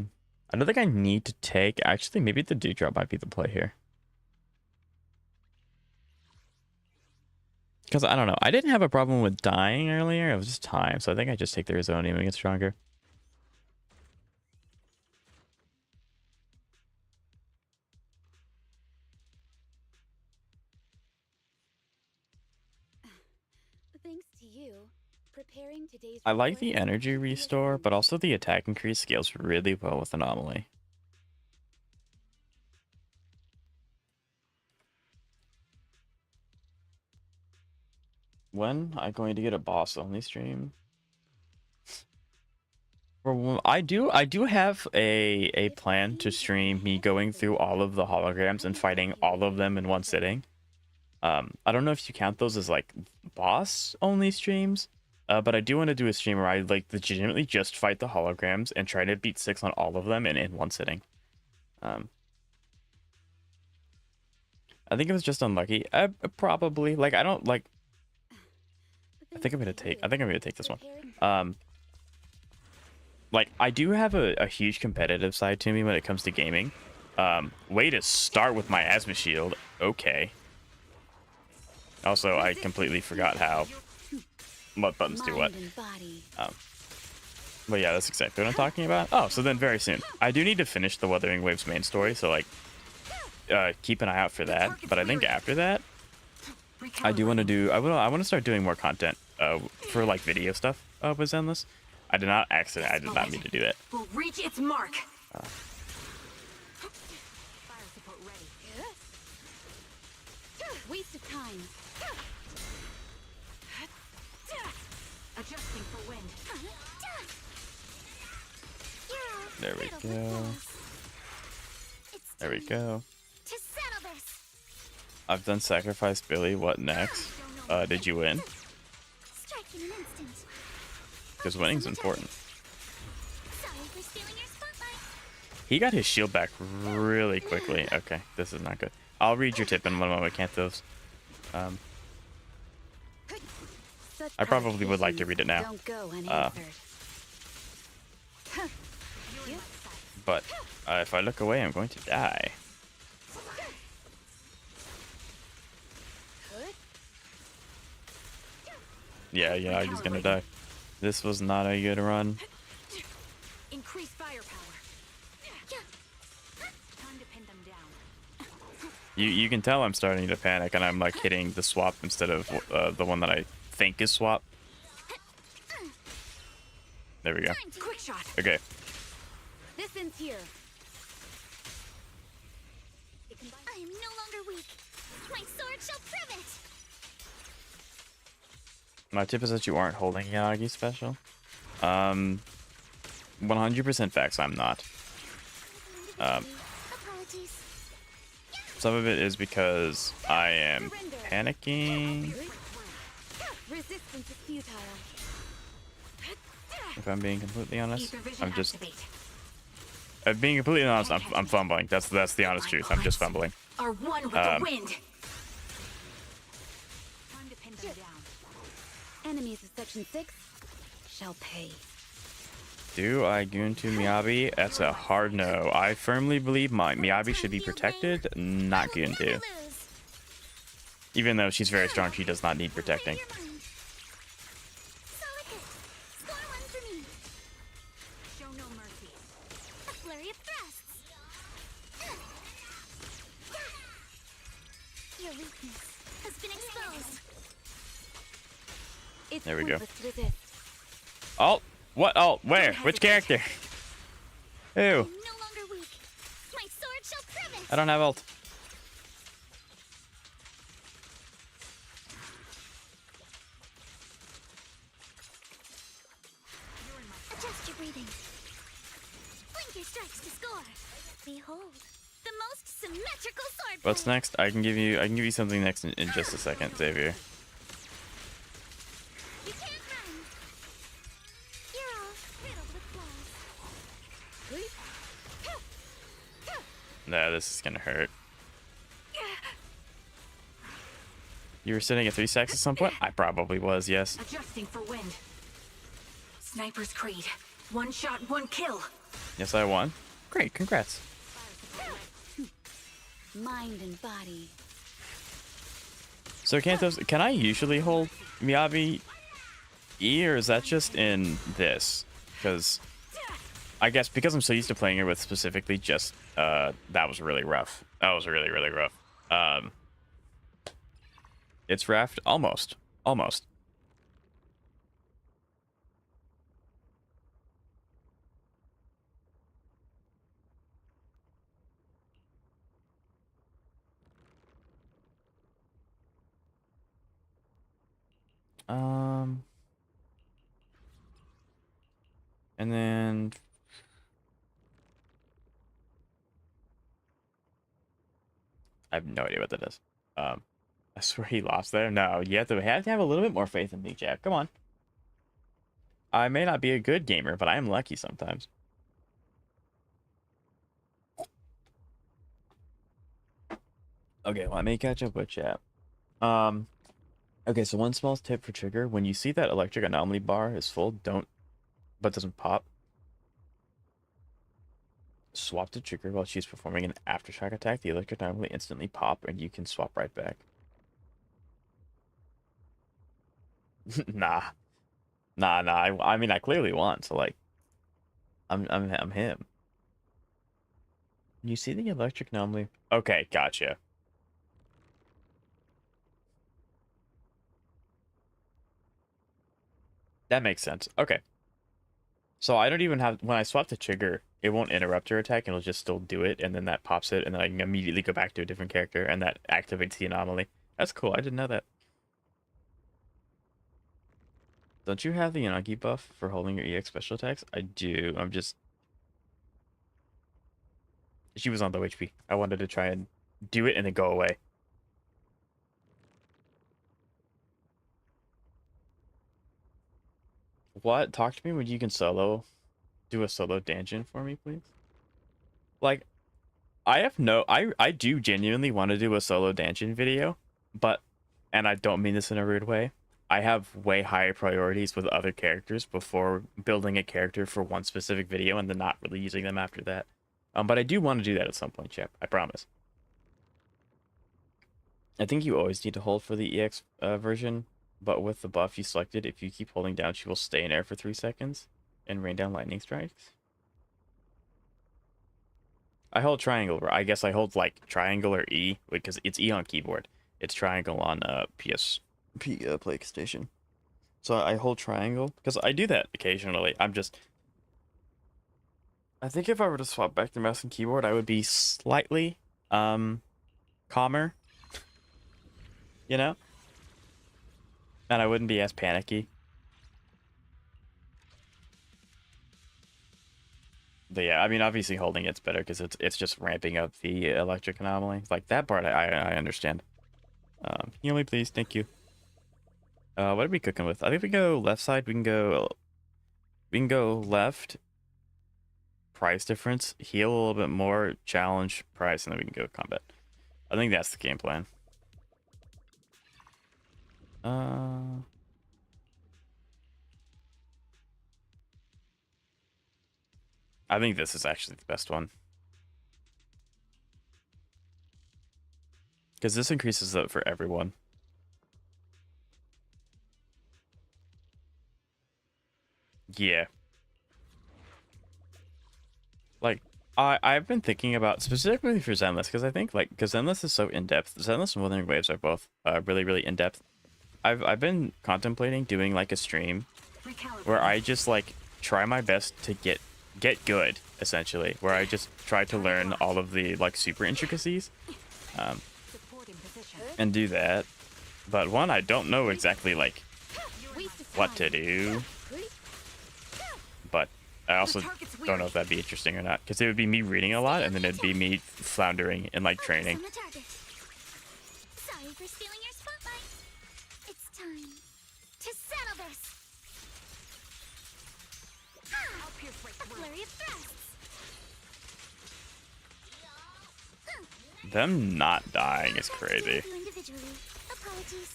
don't think I need to take. Actually, maybe the Dewdrop might be the play here. Because I don't know. I didn't have a problem with dying earlier. It was just time. So I think I just take the Arizonium and get stronger. Thanks to you, preparing today's I like the recording energy will be a restore, sin. but also the attack increase scales really well with Anomaly. When I'm going to get a boss only stream? Well, I do have a plan to stream me going through all of the holograms and fighting all of them in one sitting. I don't know if you count those as like boss only streams, but I do want to do a stream where I like legitimately just fight the holograms and try to beat 6 on all of them in one sitting. I think it was just unlucky. Probably like I don't like. I think I'm gonna take this one. Like I do have a huge competitive side to me when it comes to gaming. Way to start with my asthma shield. Okay. Also, I completely forgot what buttons do what. But yeah, that's exactly what I'm talking about. Oh, so then very soon. I do need to finish the Wuthering Waves main story, so like, keep an eye out for that. But I think after that, I do want to do. I want to start doing more content. For like video stuff. With Zenless. I did not mean to do that. Will reach its mark. Fire support ready. Waste of time. Adjusting for wind. There we go. There we go. To settle this. I've done Sacrifice Billy. What next? Did you win? Strike in an instant. Because winning's important. Sorry for stealing your spotlight. He got his shield back really quickly. Okay, this is not good. I'll read your tip in one moment, can't those? I probably would like to read it now. Don't go unanswered. But if I look away, I'm going to die. Yeah, he's gonna die. This was not a good run. Increase firepower. Time to pin them down. You can tell I'm starting to panic, and I'm like hitting the swap instead of the one that I think is swap. There we go. Quick shot. Okay. This ends here. I am no longer weak. My sword shall prove it. My tip is that you aren't holding Yanagi special. 100% facts, I'm not. Apologies. Some of it is because I am panicking. Resistance is futile. If I'm being completely honest, I'm just. Activate. Being completely honest, I'm fumbling. That's the honest truth. I'm just fumbling. Are one with the wind. Time to pin them down. Enemies of Section 6 shall pay. Do I goon to Miyabi? That's a hard no. I firmly believe my Miyabi should be protected, not goon to. Even though she's very strong, she does not need protecting. weakness has been exposed. It's There we go. pointless to resist. Oh, what? Oh, where? Don't Which hesitate. character? I am Ew. no longer weak. My sword shall prove it. I don't have ult. Adjust your breathing. Blink your strikes to score. Behold, the most symmetrical sword. What's play. next? I can give you something next in just a second, Xavier. You can't run. You're all riddled with flaws. Nah, this is gonna hurt. You were sitting at 3 stacks at some point? I probably was, yes. Adjusting for wind. Sniper's Creed. One shot, one kill. Yes, I won. Great, congrats. Mind and body. So Kantos, can I usually hold Miyabi E, or is that just in this? Because I guess because I'm so used to playing her with specifically just that was really rough. That was really, really rough. It's raft almost. Almost. And then I have no idea what that is. I swear he lost there. No, you have to have a little bit more faith in me, Jack. Come on. I may not be a good gamer, but I am lucky sometimes. Okay, let me catch up with chat. Okay, so one small tip for Trigger: when you see that electric anomaly bar is full, but doesn't pop, swap to Trigger while she's performing an aftershock attack. The electric anomaly instantly pop, and you can swap right back. Nah, nah. I mean, I clearly won, so like, I'm him. You see the electric anomaly? Okay, gotcha. That makes sense. Okay. So I don't even have, when I swap to trigger, it won't interrupt her attack, and it'll just still do it, and then that pops it, and then I can immediately go back to a different character, and that activates the anomaly. That's cool. I didn't know that. Don't you have the Yanagi buff for holding your EX special attacks? I do. I'm just... She was on low HP. I wanted to try and do it and then go away. What? Talk to me when you can do a solo dungeon for me, please? Like, I do genuinely want to do a solo dungeon video, but, and I don't mean this in a rude way, I have way higher priorities with other characters before building a character for one specific video and then not really using them after that. But I do want to do that at some point, Chap. I promise. I think you always need to hold for the EX version, but with the buff you selected, if you keep holding down, she will stay in air for 3 seconds and rain down lightning strikes. I hold triangle. I guess I hold like triangle or E because it's E on keyboard. It's triangle on PlayStation. So I hold triangle because I do that occasionally. I think if I were to swap back to mouse and keyboard, I would be slightly calmer, you know? And I wouldn't be as panicky. But yeah, I mean, obviously holding it's better because it's just ramping up the electric anomaly. Like that part, I understand. Heal me, please. Thank you. What are we cooking with? I think we go left side. We can go left. Price difference. Heal a little bit more. Challenge price, and then we can go combat. I think that's the game plan. I think this is actually the best one. Because this increases it for everyone. Yeah. Like, I've been thinking about specifically for Zenless because I think like because Zenless is so in depth. Zenless and Wuthering Waves are both really in depth. I've been contemplating doing like a stream where I just like try my best to get good essentially, where I just try to learn all of the like super intricacies, and do that. But one, I don't know exactly like what to do, but I also don't know if that'd be interesting or not, because it would be me reading a lot and then it'd be me floundering in like training. On the target. Sorry for stealing your spotlight. It's time to settle this. A flurry of thrusts. Them not dying is crazy. You individually. Apologies.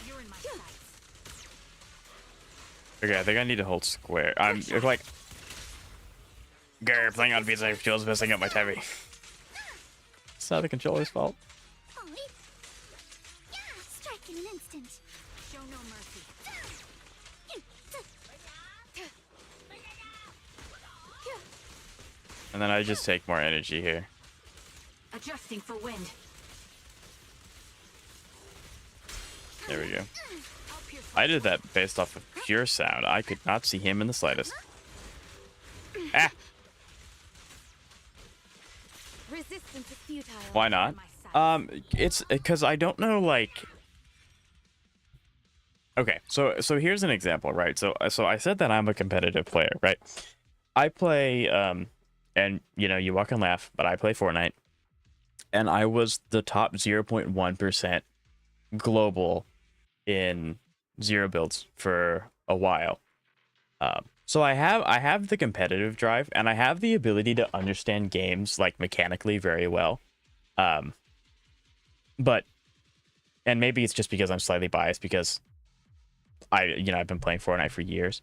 You're in my sights. Okay, I think I need to hold square. I'm like, grr, playing on PS5 controls messing up my timing. It's not the controller's fault. Ollie. Yeah, strike in an instant. Show no mercy. And then I just take more energy here. Adjusting for wind. There we go. I did that based off of pure sound. I could not see him in the slightest. Ah! Resistance is futile. Why not? It's because I don't know, like... Okay, so here's an example, right? So I said that I'm a competitive player, right? I play, and, you know, you walk and laugh, but I play Fortnite. And I was the top 0.1% global in zero builds for a while. So I have the competitive drive, and I have the ability to understand games like mechanically very well. But and maybe it's just because I'm slightly biased because I've been playing Fortnite for years.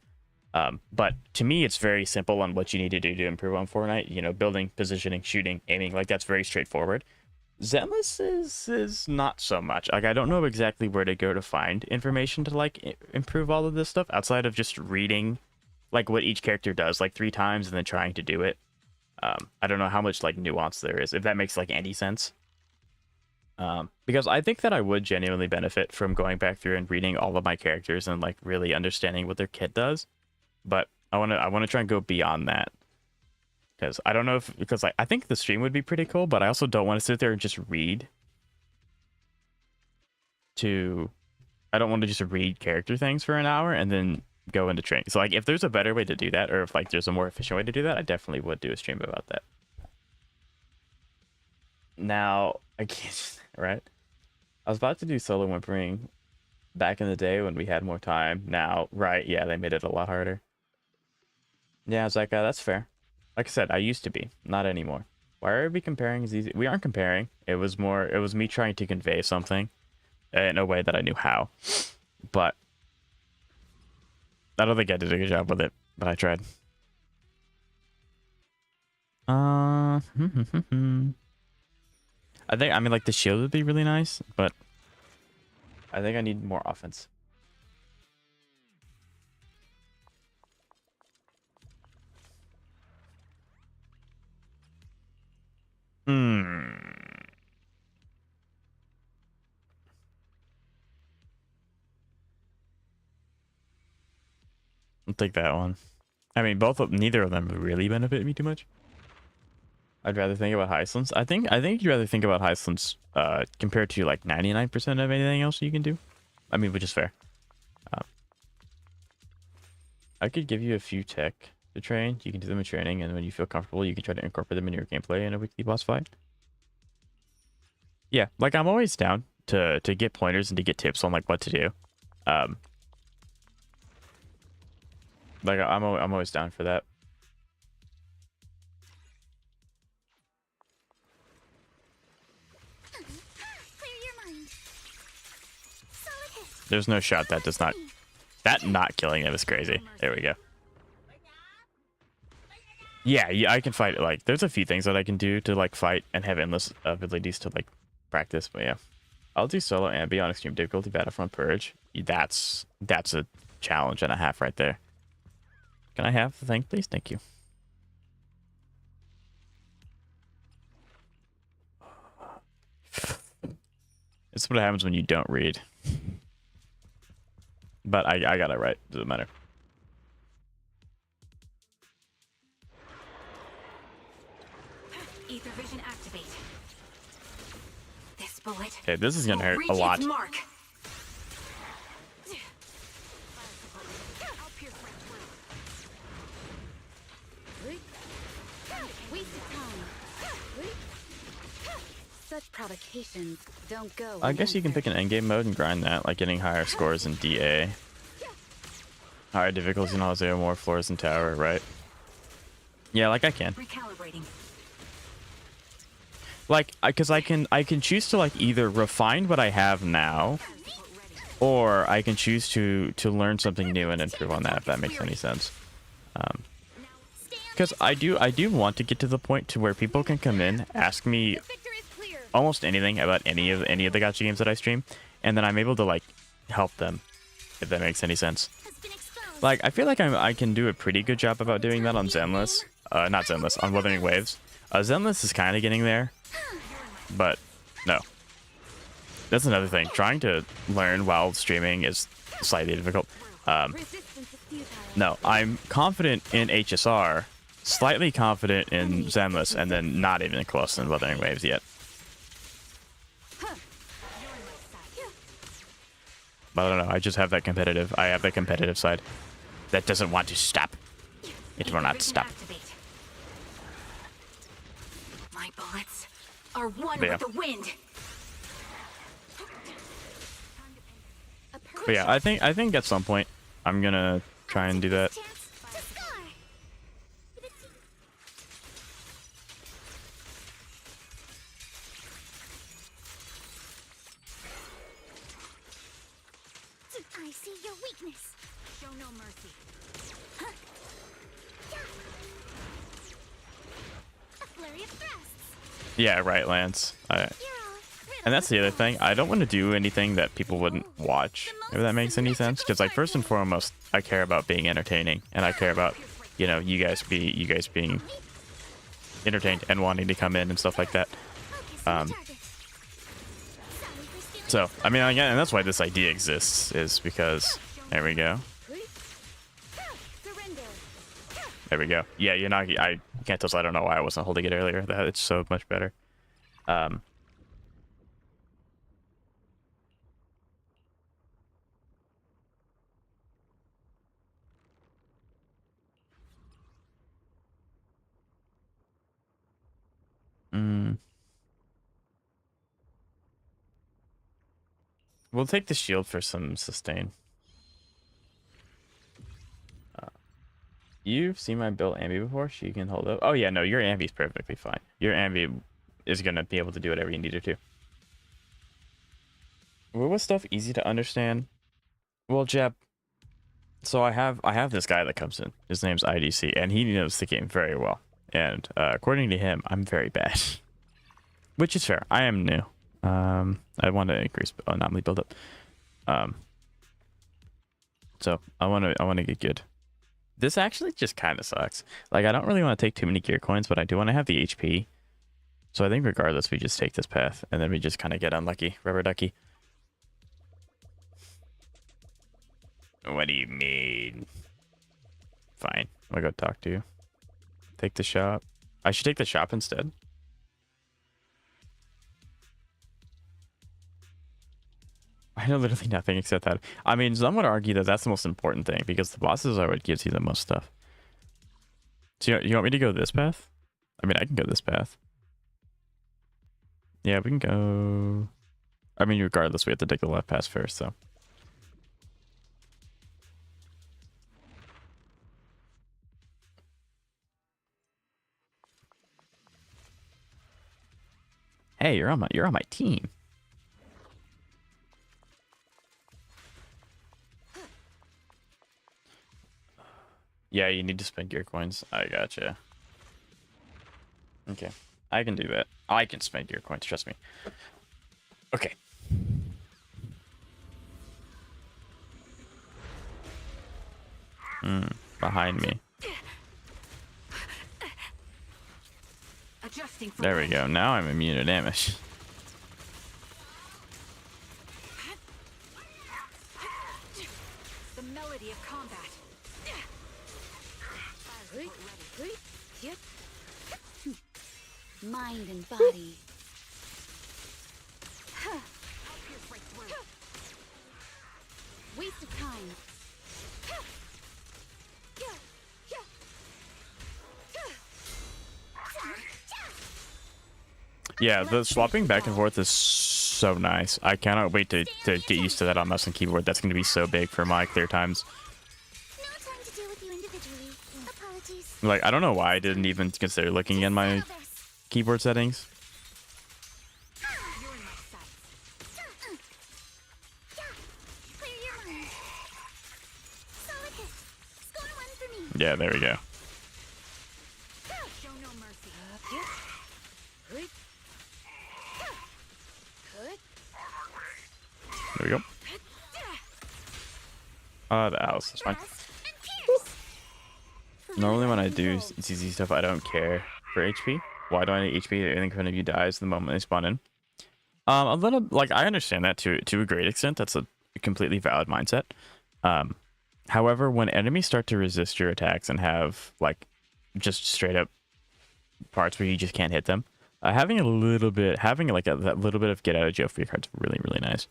But to me, it's very simple on what you need to do to improve on Fortnite. You know, building, positioning, shooting, aiming, like that's very straightforward. Zenless is not so much. Like I don't know exactly where to go to find information to like improve all of this stuff outside of just reading like what each character does like 3 times and then trying to do it. I don't know how much like nuance there is, if that makes like any sense. Because I think that I would genuinely benefit from going back through and reading all of my characters and like really understanding what their kit does. But I want to try and go beyond that. Because I don't know because like I think the stream would be pretty cool, but I also don't want to sit there and just read. I don't want to just read character things for an hour and then go into training. So like if there's a better way to do that, or if like there's a more efficient way to do that, I definitely would do a stream about that. Now I can't, right? I was about to do solo whimpering back in the day when we had more time. Now, right? Yeah, they made it a lot harder. Yeah, I was like, that's fair. Like I said, I used to be, not anymore. Why are we comparing these? We aren't comparing. It was me trying to convey something in a way that I knew how. But I don't think I did a good job with it, but I tried. I mean, like the shield would be really nice, but I think I need more offense. I'll take that one. I mean, neither of them really benefit me too much. I'd rather think about Heislands. I think you'd rather think about Heislands compared to like 99% of anything else you can do. I mean, which is fair. I could give you a few tech to train. You can do them in training, and when you feel comfortable, you can try to incorporate them in your gameplay in a weekly boss fight. Yeah, like I'm always down to get pointers and to get tips on like what to do. Like I'm always down for that. Clear your mind. Solid hit. There's no shot that does not. That not killing him is crazy. There we go. Yeah, I can fight. Like, there's a few things that I can do to like fight and have endless abilities to like practice. But yeah, I'll do solo and be on extreme difficulty Battlefront Purge. That's a challenge and a half right there. Can I have the thing, please? Thank you. It's what happens when you don't read. But I got it right. Doesn't matter. Ether vision activate. This bullet. Okay, this is gonna will hurt reach a lot. its mark. Wasted time. Such provocations don't go. I guess you can pick an endgame mode and grind that, like getting higher scores in DA. Higher difficulty in all 0 more floors in tower, right? Yeah, like I can. Recalibrating. Like, because I can choose to like either refine what I have now, or I can choose to learn something new and improve on that, if that makes any sense. Because I do want to get to the point to where people can come in, ask me almost anything about any of the gacha games that I stream, and then I'm able to like help them, if that makes any sense. Like, I feel like I can do a pretty good job about doing that on Zenless. Not Zenless, on Wuthering Waves. Zenless is kind of getting there, but no. That's another thing. Trying to learn while streaming is slightly difficult. No, I'm confident in HSR, slightly confident in Zenless, and then not even close in Wuthering Waves yet. But I don't know, I just have that competitive. I have that competitive side that doesn't want to stop. It will not stop. My bullets are one Yeah. with the wind. But yeah, I think at some point I'm gonna try and do that. I see your weakness. Show no mercy. A flurry of thrusts. Yeah, right, Lance. And that's the other thing. I don't want to do anything that people wouldn't watch, if that makes any sense. Because, like, first and foremost, I care about being entertaining, and I care about, you know, you guys being entertained and wanting to come in and stuff like that. So, I mean, again, and that's why this idea exists, is because there we go. There we go. Yeah, you're not. I can't tell. So I don't know why I wasn't holding it earlier. That it's so much better. We'll take the shield for some sustain. You've seen my built Ambi before? She can hold up. Oh yeah, no, your Ambi's perfectly fine. Your Ambi is gonna be able to do whatever you need her to. Well, was stuff easy to understand? Well, Jeb. So I have this guy that comes in. His name's IDC, and he knows the game very well. And according to him, I'm very bad, which is fair. I am new. I want to increase anomaly buildup. So I want to get good. This actually just kind of sucks. Like, I don't really want to take too many gear coins, but I do want to have the HP. So I think regardless, we just take this path, and then we just kind of get unlucky. Rubber ducky. What do you mean? Fine. I'll go talk to you. Take the shop. I should take the shop instead. I know literally nothing except that. I mean, some would argue that that's the most important thing, because the bosses are what gives you the most stuff. So you want me to go this path? I mean, I can go this path. Yeah, we can go... I mean, regardless, we have to take the left pass first, so... Hey, you're on my team. Yeah, you need to spend gear coins. I gotcha. Okay, I can do that. I can spend gear coins, trust me. Okay. Behind me. Adjusting for There we range. go. Now I'm immune to damage. The melody of combat. Mind and body. Waste of time. Yeah, the swapping back and forth is so nice. I cannot wait to get used to that on mouse and keyboard. That's going to be so big for my clear times. No time to deal with you individually. Apologies. Like, I don't know why I didn't even consider looking in my keyboard settings. You're in my sights. Clear your mind. Solid hit. Score one for me. Yeah, there we go. Show no mercy. There we go. The house is fine. Normally when I do CZ stuff, I don't care for HP. Why do I need HP? I think one of you dies the moment they spawn in. A little, like, I understand that to a great extent. That's a completely valid mindset. However, when enemies start to resist your attacks and have, like, just straight up parts where you just can't hit them, having that little bit of get out of jail free cards really, really nice.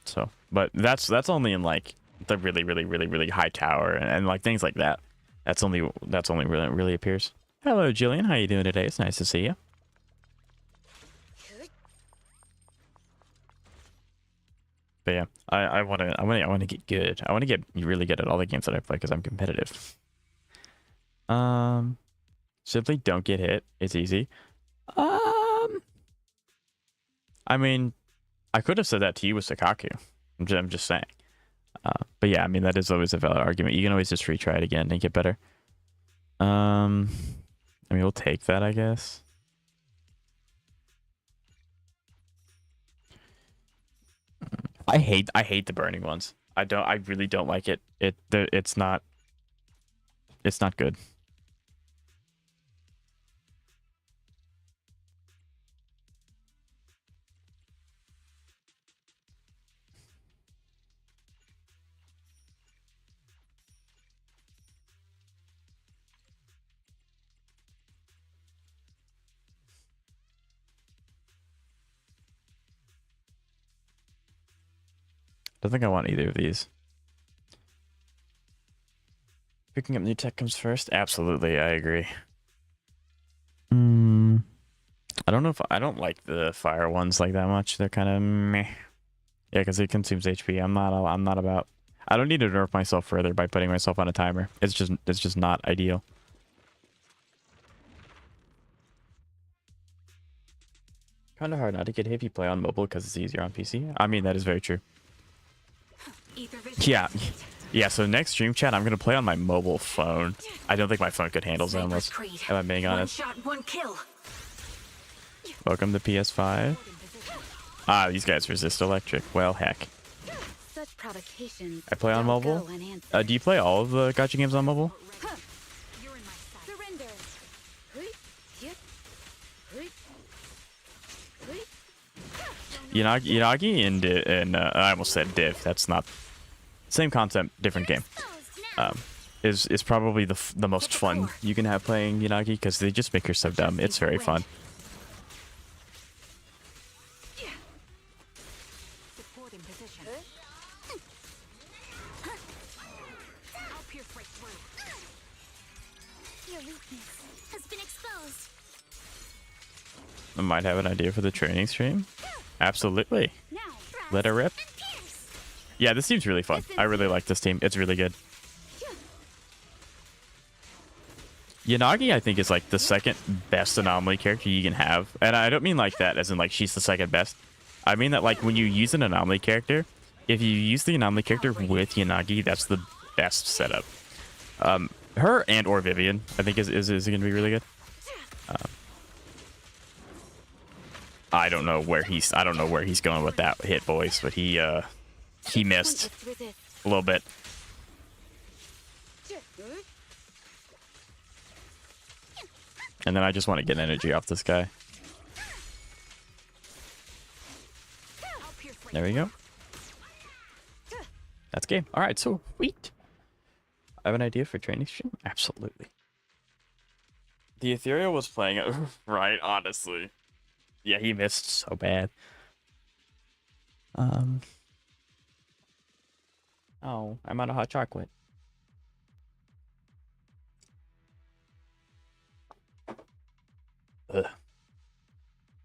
So, but that's only in like the really high tower and like things like that. That's only really appears. Hello, Jillian. How you doing today? It's nice to see you. But yeah, I want to get good. I want to get really good at all the games that I play because I'm competitive. Simply don't get hit. It's easy. I mean, I could have said that to you with Sakaku. I'm just saying. But yeah, I mean, that is always a valid argument. You can always just retry it again and get better. I mean, we'll take that, I guess. I hate the burning ones. I really don't like it. It's not good. Don't think I want either of these. Picking up new tech comes first. Absolutely, I agree. I don't know if I don't like the fire ones like that much. They're kind of meh. Yeah, because it consumes HP. I'm not about. I don't need to nerf myself further by putting myself on a timer. It's just not ideal. Kind of hard not to get hit if you play on mobile because it's easier on PC. I mean, that is very true. Yeah. Yeah, so next stream chat, I'm going to play on my mobile phone. I don't think my phone could handle Zenless, if I'm being honest. One shot, one kill. Welcome to PS5. Ah, these guys resist electric. Well, heck. Such provocations. I play on don't mobile. go unanswered. Do you play all of the gacha games on mobile? You're in my sights. Surrender. Yanagi and I almost said Div. That's not same concept, different game. Is probably the most fun you can have playing Yanagi because they just make her so dumb. It's very fun. Supporting position. I'll pierce right through. Your weakness has been exposed. I might have an idea for the training stream. Absolutely. Now, Let her rip. and pierce. Yeah, this team's really fun. I really like this team. It's really good. Yanagi, I think, is like the second best anomaly character you can have. And I don't mean like that as in like she's the second best. I mean that like when you use an anomaly character, if you use the anomaly character with Yanagi, that's the best setup. Her and or Vivian, I think is going to be really good. I don't know where he's going with that hit, boys, but he missed a little bit. And then I just want to get energy off this guy. There we go. That's game. All right, so sweet. I have an idea for training stream? Absolutely. The Ethereal was playing it right, honestly. Yeah, he missed so bad. Oh, I'm out of hot chocolate. Ugh.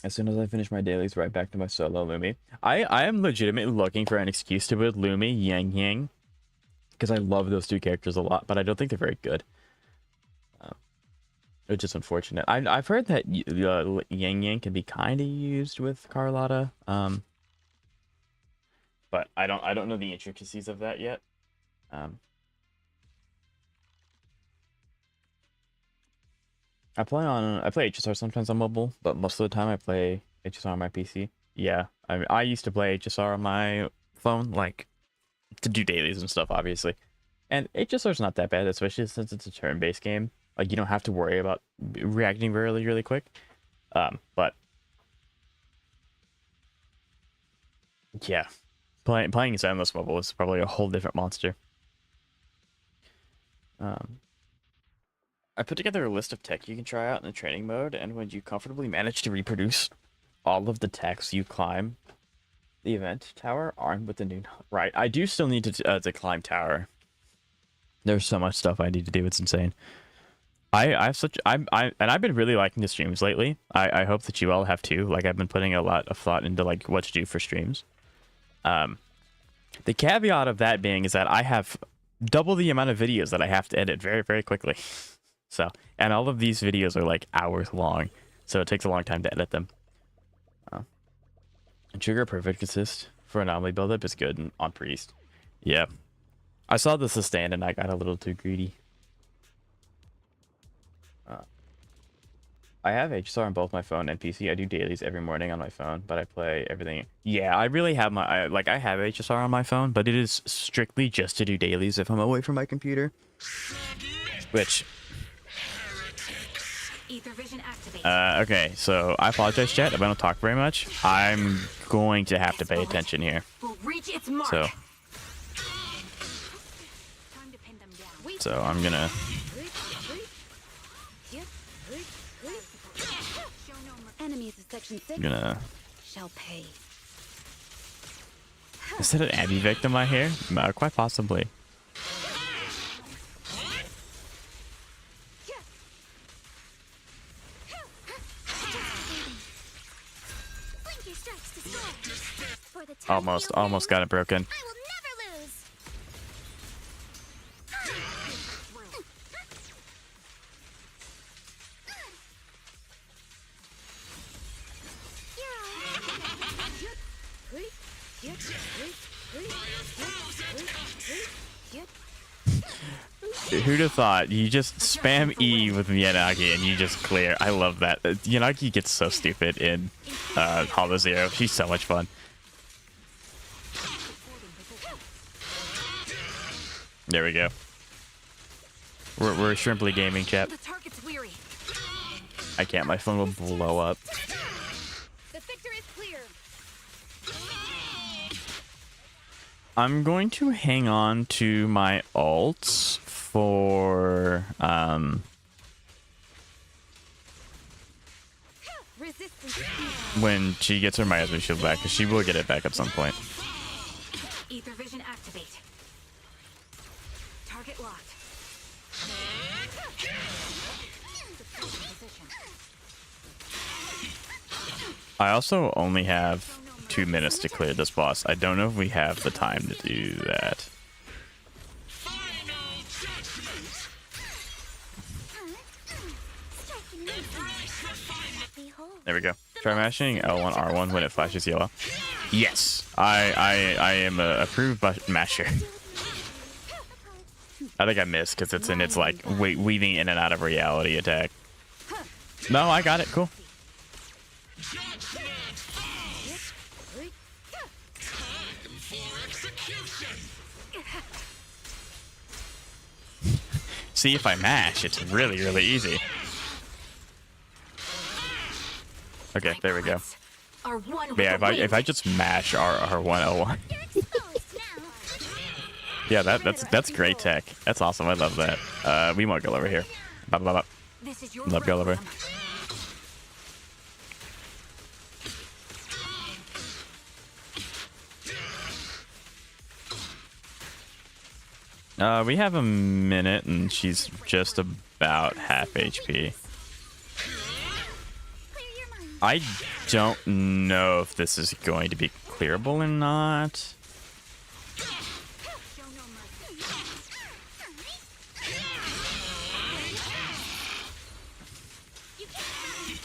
As soon as I finish my dailies, right back to my solo Lumi. I am legitimately looking for an excuse to put Lumi, Yang Yang, because I love those two characters a lot, but I don't think they're very good. Which is unfortunate. I've heard that Yang Yang can be kind of used with Carlotta, but I don't know the intricacies of that yet. I play HSR sometimes on mobile, but most of the time I play HSR on my PC. Yeah, I used to play HSR on my phone, like to do dailies and stuff, obviously. And HSR is not that bad, especially since it's a turn-based game. Like you don't have to worry about reacting really quick. But yeah, playing Zenless mobile is probably a whole different monster. I put together a list of tech you can try out in the training mode, and when you comfortably manage to reproduce all of the techs, you climb the event tower armed with the new right. I do still need to climb tower. There's so much stuff I need to do. It's insane. I've been really liking the streams lately. I hope that you all have too. Like I've been putting a lot of thought into like what to do for streams. The caveat of that being is that I have double the amount of videos that I have to edit very quickly. So, and all of these videos are like hours long, so it takes a long time to edit them. Trigger perfect assist for anomaly buildup is good on priest. Yeah, I saw the sustain and I got a little too greedy. I have HSR on both my phone and PC. I do dailies every morning on my phone, but I play everything. Yeah, I really have I have HSR on my phone, but it is strictly just to do dailies if I'm away from my computer. Which... Ether vision activate. Okay, so I apologize, chat, if I don't talk very much. I'm going to have to pay attention here. We'll reach its mark. So I'm gonna... Enemies of section 6 shall pay. Is that an Abby victim I hear? Quite possibly. Almost got it broken. I will never lose. Who'd have thought? You just spam E with Miyagi and you just clear. I love that. Miyagi gets so stupid in Hollow Zero. She's so much fun. There we go. We're Shrimply Gaming, chat. The target's weary. I can't. My phone will blow up. The victor is clear. I'm going to hang on to my ults for when she gets her miasma shield back, because she will get it back at some point. Ether vision activate. Target locked. I also only have 2 minutes to clear this boss. I don't know if we have the time to do that. There we go. Try mashing L1 R1 when it flashes yellow. Yes, I am a approved masher. I think I missed because it's like weaving in and out of reality attack. No, I got it. Cool. See, if I mash, it's really easy. Okay, there we go. Are one with But yeah, the wind. if I just mash our 101. You're exposed now. Yeah, that's great tech. That's awesome. I love that. We might go over here. Bop, bop, bop. This is your Love go over. requiem. We have a minute, and she's just about half HP. Clear your mind. I don't know if this is going to be clearable or not. Show no mercy. You can't.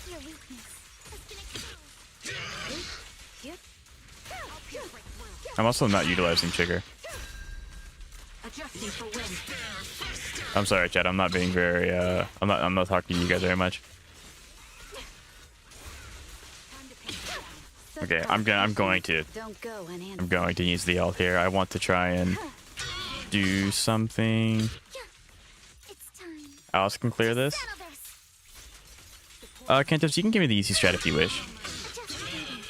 Your weakness has been exposed. Yep. I'll pierce right through. I'm also not utilizing Trigger. Adjusting for wind. I'm sorry, Chad. I'm not being very. I'm not talking to you guys very much. Time to pin it down. Okay, I'm going to Don't go unanswered. I'm going to use the ult here. I want to try and do something. It's time. Alice can clear this. Settle this. Kentos, you can give me the easy strat if you wish. Adjust your breathing.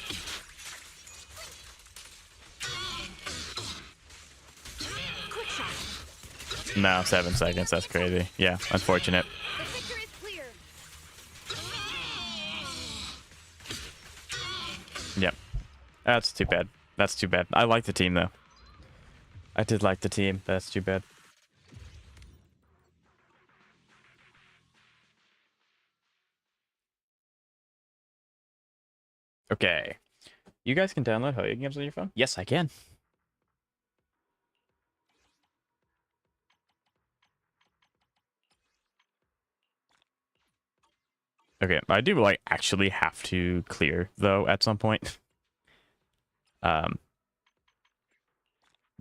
Quick shot. No, 7 seconds. That's crazy. Yeah, unfortunate. The picture is clear. Yep. That's too bad. That's too bad. I like the team, though. I did like the team. That's too bad. Okay. You guys can download Hoya games on your phone? Yes, I can. Okay, I do like actually have to clear though at some point.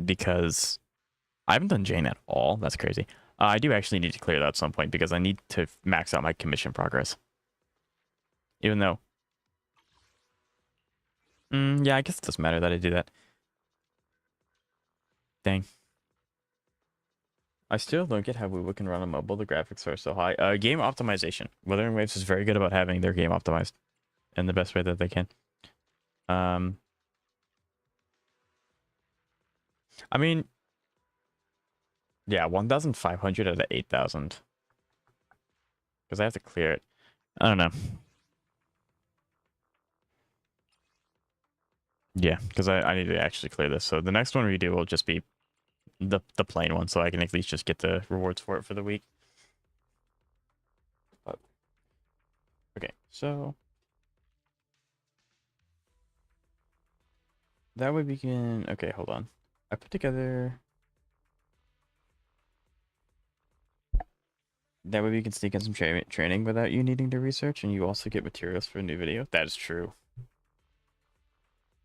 Because I haven't done Jane at all. That's crazy. I do actually need to clear that at some point because I need to max out my commission progress. Even though, yeah, I guess it doesn't matter that I do that. Dang. I still don't get how we can run on mobile. The graphics are so high. Game optimization. Wuthering Waves is very good about having their game optimized in the best way that they can. I mean, yeah, 1,500 out of 8,000. Because I have to clear it. I don't know. Yeah, because I need to actually clear this. So the next one we do will just be the plain one, so I can at least just get the rewards for it for the week. But, okay, so that way we can. Okay, hold on. I put together. That way we can sneak in some training without you needing to research, and you also get materials for a new video. That is true.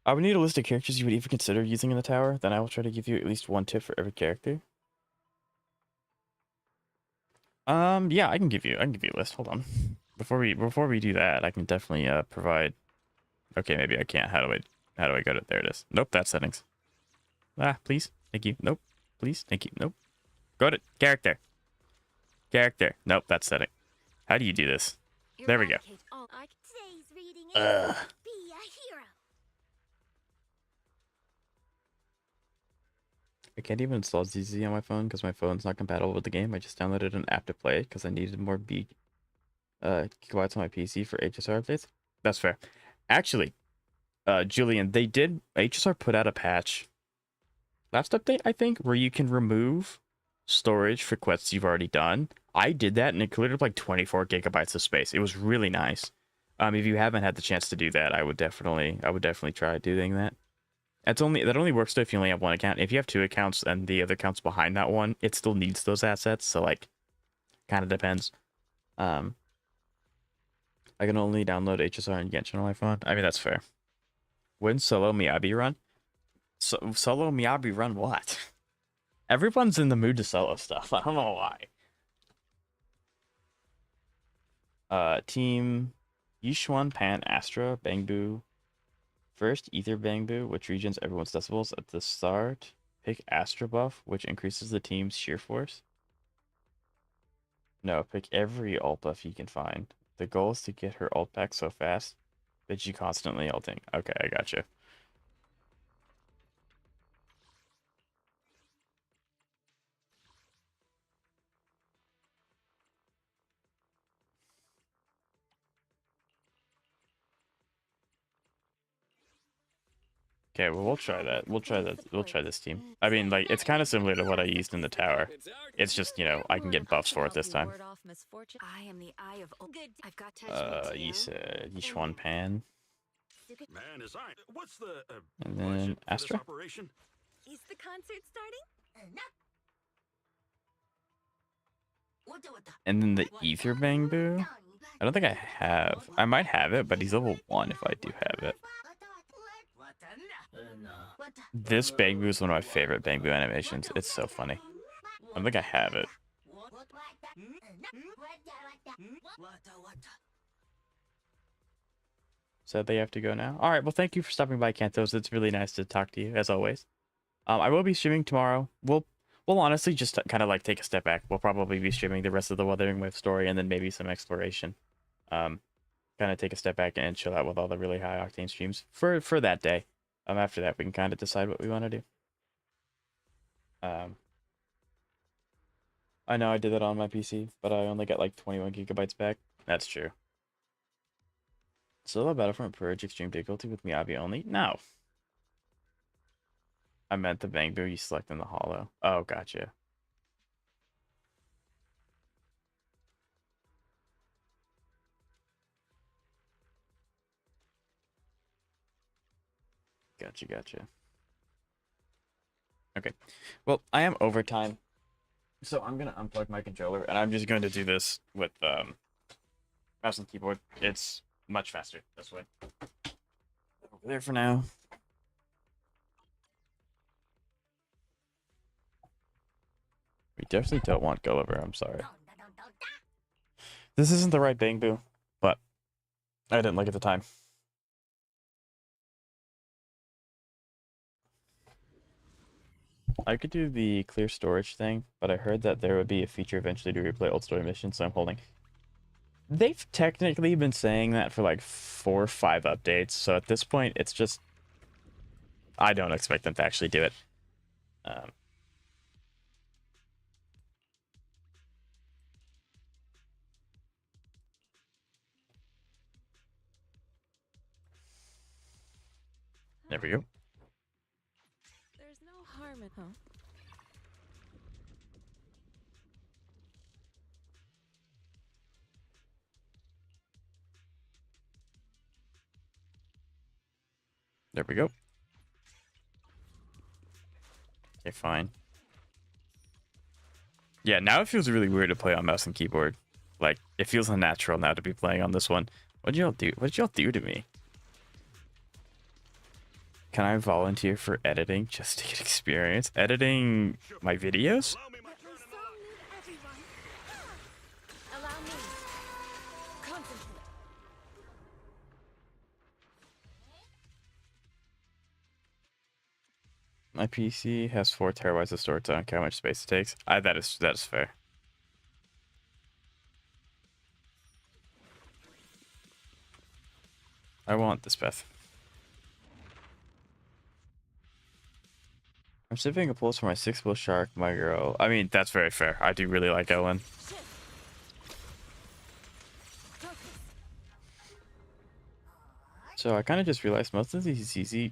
I would need a list of characters you would even consider using in the tower. Then I will try to give you at least one tip for every character. Yeah, I can give you a list. Hold on. Before we do that, I can definitely provide. Okay, maybe I can't. How do I go to there? It is. Nope, that's settings. Ah, please, thank you. Nope, please, thank you. Nope. Go to character. Character. Nope, that's setting. How do you do this? There we go. Today's reading is Be a Hero. I can't even install ZZ on my phone because my phone's not compatible with the game. I just downloaded an app to play because I needed more gigabytes on my PC for HSR updates. That's fair. Actually, Julian, HSR put out a patch last update, I think, where you can remove storage for quests you've already done. I did that and it cleared up like 24 gigabytes of space. It was really nice. If you haven't had the chance to do that, I would definitely try doing that. That only works though if you only have one account. If you have 2 accounts and the other account's behind that one, it still needs those assets. So like, kind of depends. I can only download HSR and Genshin on my phone. I mean, that's fair. When solo Miyabi run? Solo Miyabi run what? Everyone's in the mood to solo stuff. I don't know why. Team Yishuan, Pan, Astra, Bangbu. First, Ether Bangbu, which regens everyone's decibels at the start. Pick Astra buff, which increases the team's sheer force. No, pick every alt buff you can find. The goal is to get her ult back so fast that she constantly ulting. Okay, I gotcha. Okay, well, we'll try that. We'll try that. We'll try this team. I mean, like, it's kind of similar to what I used in the tower. It's just, you know, I can get buffs for it this time. I am the eye of good. I've got You said Yishuan Pan. Man, what's the And then budget for this Astra. operation? Is the concert starting? And then the Ether Bangbu. I don't think I have. I might have it, but he's level 1 if I do have it. This Bangbu is one of my favorite Bangbu animations. It's so funny. I don't think I have it. So they have to go now. All right. Well, thank you for stopping by, Kantos. It's really nice to talk to you as always. I will be streaming tomorrow. We'll honestly just kind of like take a step back. We'll probably be streaming the rest of the Wuthering Wave story and then maybe some exploration. Kind of take a step back and chill out with all the really high octane streams for that day. After that, we can kind of decide what we want to do. I know I did that on my PC, but I only got like 21 gigabytes back. That's true. Solo Battlefront Purge extreme difficulty with Miyabi only? No. I meant the Bangbu you select in the hollow. Oh, gotcha. Gotcha. Okay. Well, I am overtime. So I'm going to unplug my controller, and I'm just going to do this with mouse and keyboard. It's much faster this way. Over there for now. We definitely don't want Gulliver, I'm sorry. This isn't the right Bangbu, but I didn't look at the time. I could do the clear storage thing, but I heard that there would be a feature eventually to replay old story missions, so I'm holding. They've technically been saying that for like 4 or 5 updates, so at this point, it's just... I don't expect them to actually do it. There we go. There's no harm in, huh? There we go. Okay, fine. Yeah, now it feels really weird to play on mouse and keyboard. Like, it feels unnatural now to be playing on this one. What'd y'all do? What'd y'all do to me? Can I volunteer for editing just to get experience? Editing my videos? Allow me my turn and Everyone. Allow me. Concentrate. My PC has 4 terabytes of storage. I don't care how much space it takes. That is fair. I want this path. I'm saving a pulse for my 6-bill shark, my girl. I mean, that's very fair. I do really like Ellen. So I kind of just realized most of these is easy.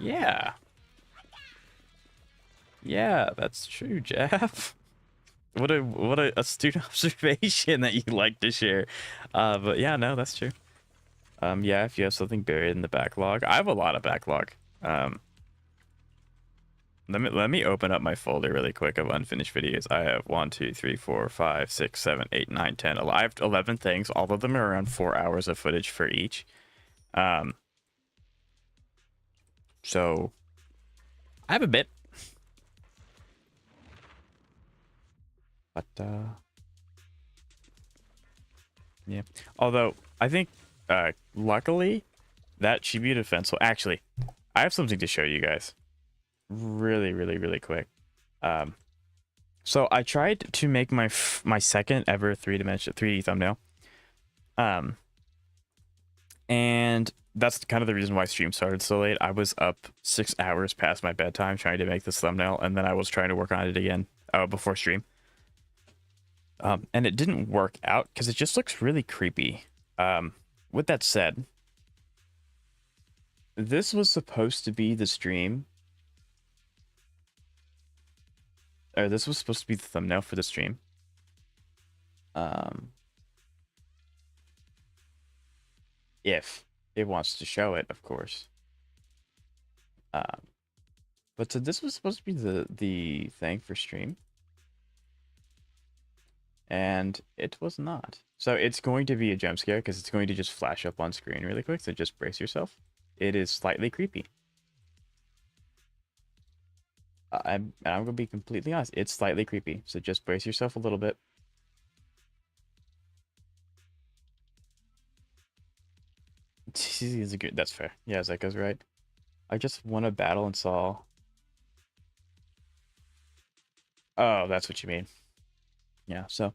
Yeah. Yeah, that's true, Jeff. What a astute observation that you like to share. But yeah, no, that's true. Yeah, if you have something buried in the backlog, I have a lot of backlog. Let me open up my folder really quick of unfinished videos. I have 1, 2, 3, 4, 5, 6, 7, 8, 9, 10. I have 11 things. All of them are around 4 hours of footage for each. So I have a bit. But yeah. Although I think luckily that Shibuya defense. So actually, I have something to show you guys. Really, really, really quick. So I tried to make my second ever 3D thumbnail. And that's kind of the reason why stream started so late. I was up 6 hours past my bedtime trying to make this thumbnail, and then I was trying to work on it again before stream. And it didn't work out because it just looks really creepy. With that said, this was supposed to be the stream. Or this was supposed to be the thumbnail for the stream. If it wants to show it, of course. But so this was supposed to be the thing for stream. And it was not. So it's going to be a jump scare because it's going to just flash up on screen really quick. So just brace yourself. It is slightly creepy. I'm going to be completely honest. It's slightly creepy. So just brace yourself a little bit. That's fair. Yeah, Zeka's right. I just won a battle and saw... Oh, that's what you mean. Yeah, so...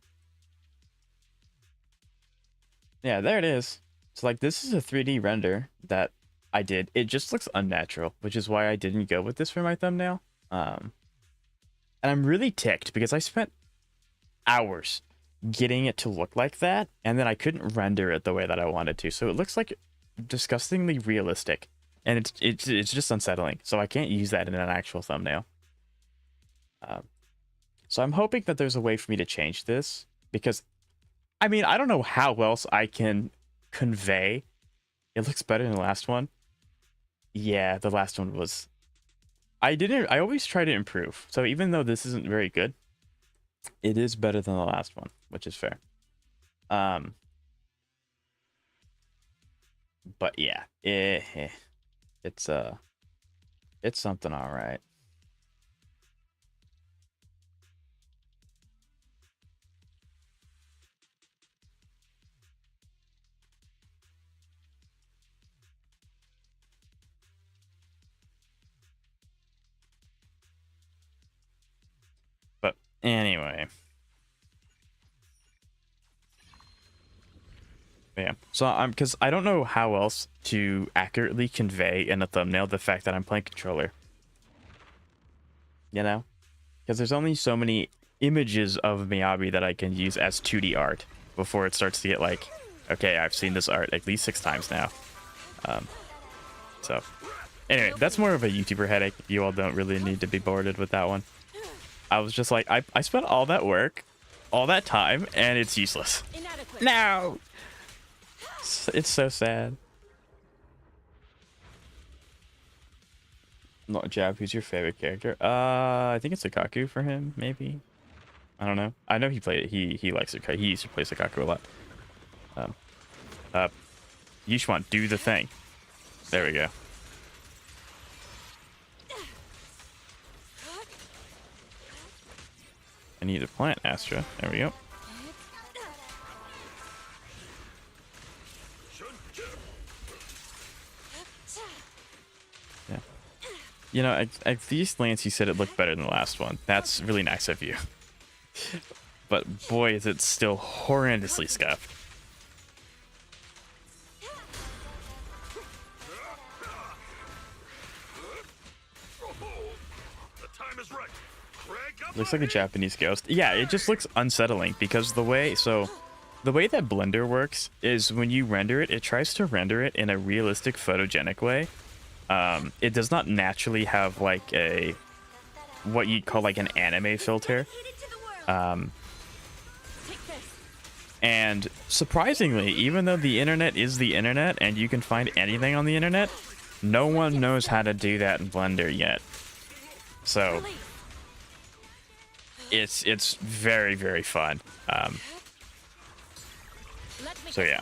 Yeah, there it is. So, like, this is a 3D render that I did. It just looks unnatural, which is why I didn't go with this for my thumbnail. And I'm really ticked because I spent hours getting it to look like that, and then I couldn't render it the way that I wanted to. So it looks like disgustingly realistic, and it's just unsettling. So I can't use that in an actual thumbnail. So I'm hoping that there's a way for me to change this, because I mean, I don't know how else I can convey. It looks better than the last one. Yeah, the last one was... I always try to improve. So even though this isn't very good, it is better than the last one, which is fair. But yeah, it's something all right. But anyway. Yeah, so because I don't know how else to accurately convey in a thumbnail the fact that I'm playing controller. You know? Because there's only so many images of Miyabi that I can use as 2D art before it starts to get like, okay, I've seen this art at least 6 times now. So, anyway, that's more of a YouTuber headache. You all don't really need to be boarded with that one. I was just like, I spent all that work, all that time, and it's useless. No! It's so sad. Not Jab, who's your favorite character? I think it's Sakaku for him, maybe. I don't know. I know he likes Sakaku. He used to play Sakaku a lot. Yushwan, do the thing. There we go. I need a plant, Astra. There we go. Yeah. You know, at least Lance, you said it looked better than the last one. That's really nice of you. But boy, is it still horrendously scuffed. Looks like a Japanese ghost. Yeah, it just looks unsettling because the way that Blender works is when you render it, it tries to render it in a realistic photogenic way. It does not naturally have like what you'd call like an anime filter. And surprisingly, even though the internet is the internet and you can find anything on the internet, no one knows how to do that in Blender yet. So it's very, very fun. So yeah,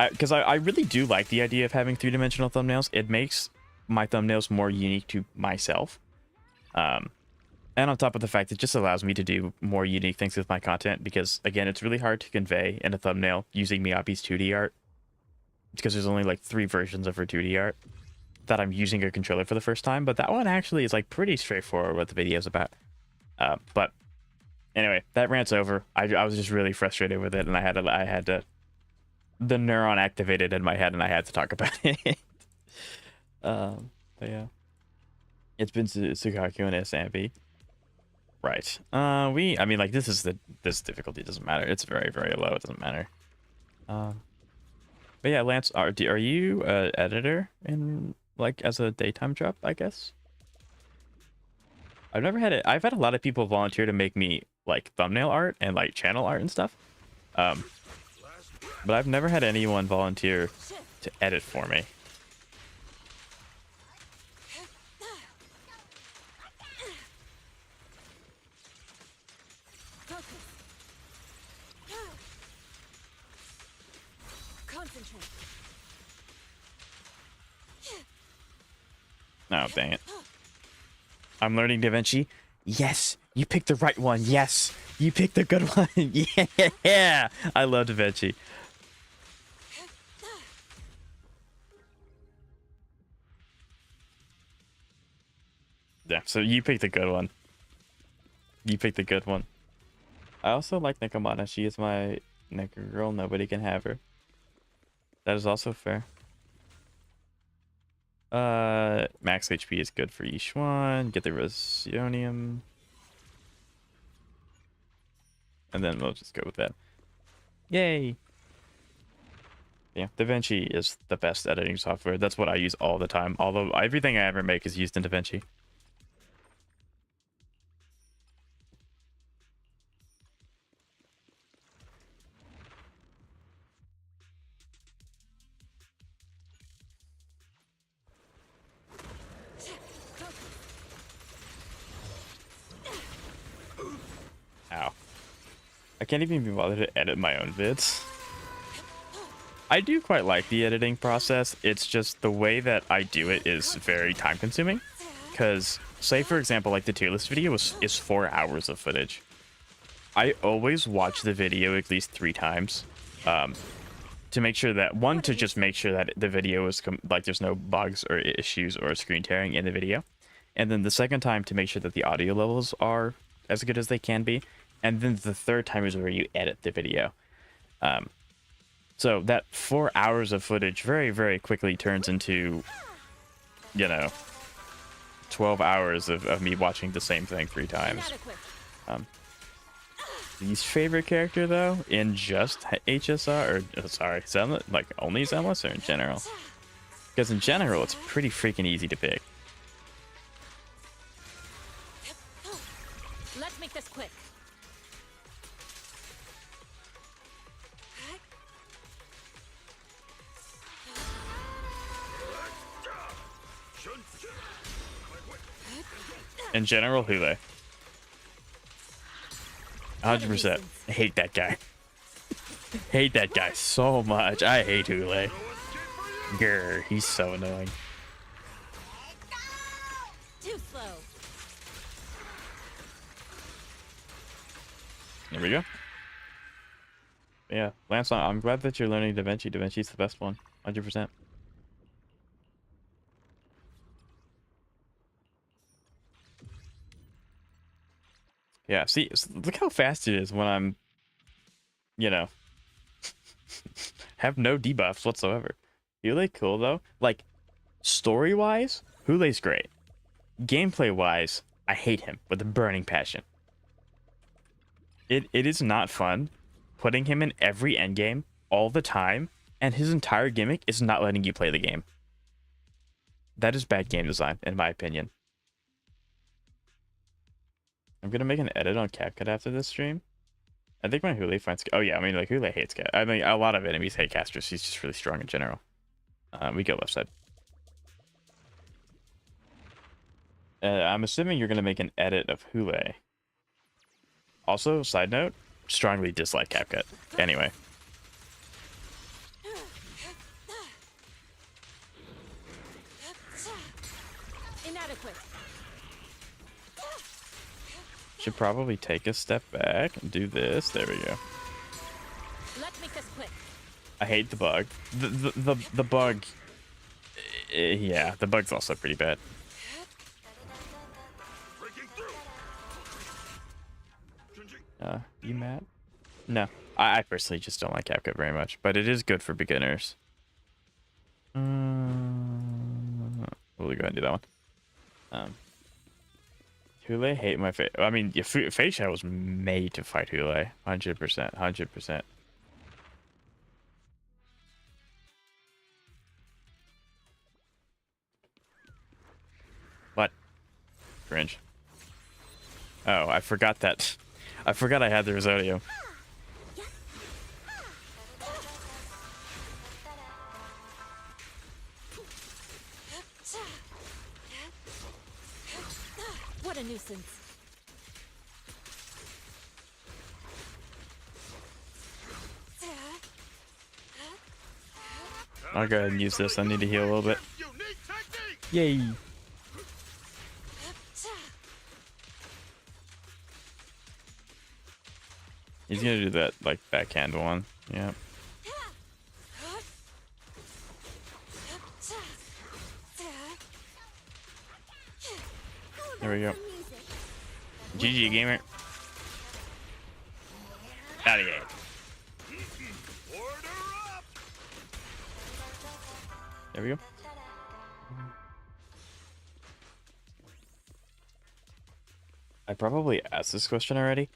because I really do like the idea of having 3-dimensional thumbnails. It makes my thumbnails more unique to myself. And on top of the fact, it just allows me to do more unique things with my content, because again, it's really hard to convey in a thumbnail using Miyabi's 2D art, because there's only like 3 versions of her 2D art. that I'm using a controller for the first time, but that one actually is like pretty straightforward what the video is about. But anyway, that rant's over. I was just really frustrated with it, and I had to the neuron activated in my head, and I had to talk about it. But yeah, it's been Sukaku and SMB. Right. I mean, like, this difficulty doesn't matter. It's very, very low. It doesn't matter. But yeah, Lance, are you a editor in, like, as a daytime job, I guess? I've never had it. I've had a lot of people volunteer to make me, like, thumbnail art and, like, channel art and stuff. But I've never had anyone volunteer to edit for me. Concentrate. Oh, dang it. I'm learning DaVinci. Yes, you picked the right one. Yes, you picked the good one. Yeah, I love DaVinci. Yeah, so you picked the good one. You picked the good one. I also like Nekomata. She is my Neko girl. Nobody can have her. That is also fair. Max HP is good for each one. Get the Resionium. And then we'll just go with that. Yay! Yeah, DaVinci is the best editing software. That's what I use all the time. Although everything I ever make is used in DaVinci. Ow. I can't even be bothered to edit my own vids. I do quite like the editing process. It's just the way that I do it is very time consuming. Because, say for example, like the tier list video is 4 hours of footage. I always watch the video at least 3 times. To make sure that, one, to just make sure that the video is, like, there's no bugs or issues or screen tearing in the video. And then the second time to make sure that the audio levels are as good as they can be. And then the third time is where you edit the video. So that 4 hours of footage very, very quickly turns into, you know, 12 hours of me watching the same thing 3 times. Least favorite character, though, in just HSR, or, sorry, Zenless, like, only Zenless, or in general? Because in general, it's pretty freaking easy to pick. Let's make this quick. In general, Hule. 100%. I hate that guy. Hate that guy so much. I hate Hule. Grr, he's so annoying. Too slow. There we go. Yeah, Lance, I'm glad that you're learning DaVinci. DaVinci's the best one. 100%. Yeah, see, look how fast it is when I'm, you know, have no debuffs whatsoever. Hule cool, though. Like, story-wise, Hule's great. Gameplay-wise, I hate him with a burning passion. It is not fun putting him in every endgame all the time, and his entire gimmick is not letting you play the game. That is bad game design, in my opinion. I'm gonna make an edit on CapCut after this stream. I think my Hule finds... Oh yeah, I mean, like, Hule hates Cat. I mean, a lot of enemies hate Castro. He's just really strong in general. We go left side. I'm assuming you're gonna make an edit of Hule. Also, side note, strongly dislike CapCut. Anyway. Inadequate. Should probably take a step back and do this. There we go. Let's make this quick. I hate the bug. The bug Yeah, the bug's also pretty bad. Breaking through. Changing. You mad? No. I personally just don't like CapCut very much, but it is good for beginners. We'll go ahead and do that one. Hule, hate my face. I mean, yeah, Face Shadow was made to fight Hule. 100%. 100%. What? Cringe. Oh, I forgot that. I forgot I had the Rosario. What a nuisance. I'll go ahead and use this. I need to heal a little bit. Unique technique. Yay! He's gonna do that, like, backhand one. Yeah. There we go. GG, gamer. Out of here. Order up. There we go. I probably asked this question already.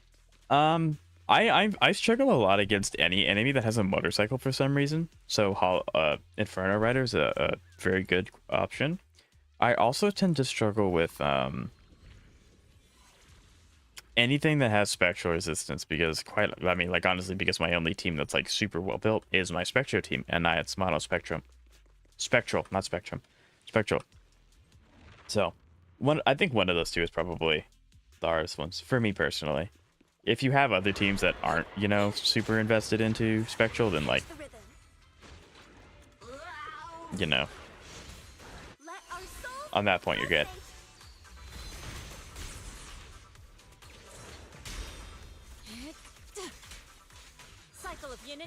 I struggle a lot against any enemy that has a motorcycle for some reason. So Inferno Rider is a very good option. I also tend to struggle with anything that has spectral resistance because honestly, because my only team that's like super well built is my Spectro team, and it's mono spectrum. Spectral, not spectrum. Spectral. So I think one of those two is probably the hardest ones for me personally. If you have other teams that aren't, super invested into spectral, then like, on that point you're good.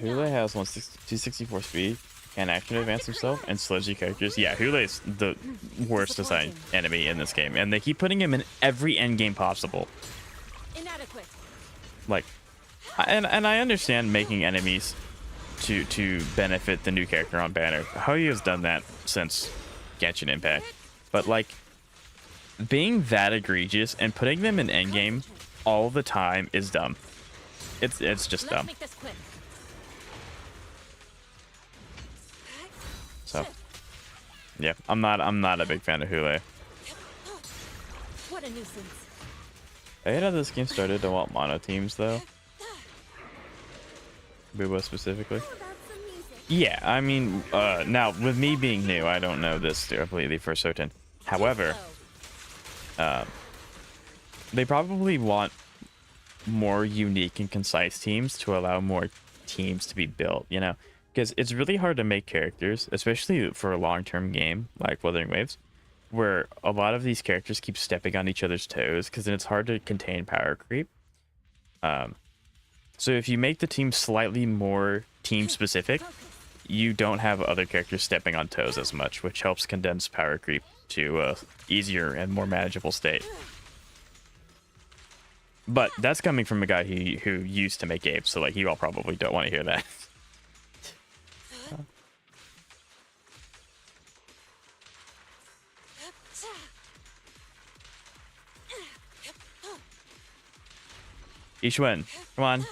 Hule has 264 speed, can action advance himself, and sludgy characters. Yeah, Hule's the worst designed enemy in this game, and they keep putting him in every endgame possible. Inadequate. Like, and I understand making enemies to benefit the new character on banner. Hoyo has done that since Genshin Impact, but like being that egregious and putting them in endgame all the time is dumb. It's just dumb. Make this quick. So yeah, I'm not a big fan of Hule. What a nuisance. I hate how this game started to want mono teams though. Booba specifically. Yeah, I mean, now with me being new, I don't know this completely for certain. However, they probably want more unique and concise teams to allow more teams to be built, because it's really hard to make characters, especially for a long-term game like Wuthering Waves, where a lot of these characters keep stepping on each other's toes, because then it's hard to contain power creep. So if you make the team slightly more team-specific, you don't have other characters stepping on toes as much, which helps condense power creep to a easier and more manageable state. But that's coming from a guy who used to make apes, so like you all probably don't want to hear that. Ishwen, come on.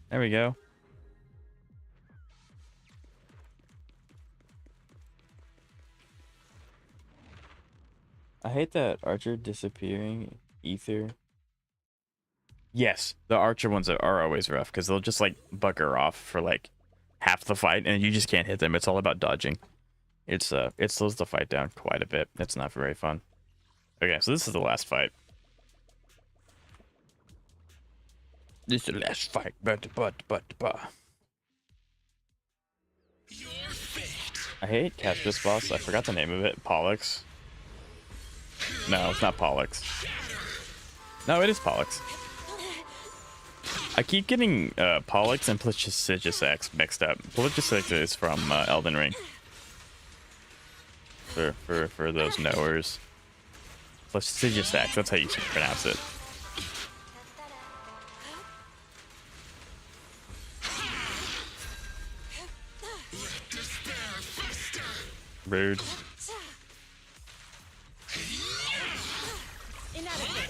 There we go. I hate that Archer disappearing ether. Yes, the Archer ones are always rough because they'll just like bugger off for like half the fight and you just can't hit them. It's all about dodging. It slows the fight down quite a bit. It's not very fun. Okay, so this is the last fight. This is the last fight. I hate catch this boss. I forgot the name of it. Pollux. No, it's not Pollux. No, it is Pollux. I keep getting Pollux and Plagiarissax mixed up. Plagiarissax is from Elden Ring. for those knowers. Prestigious Axe, that's how you pronounce it. Rude. Inadequate.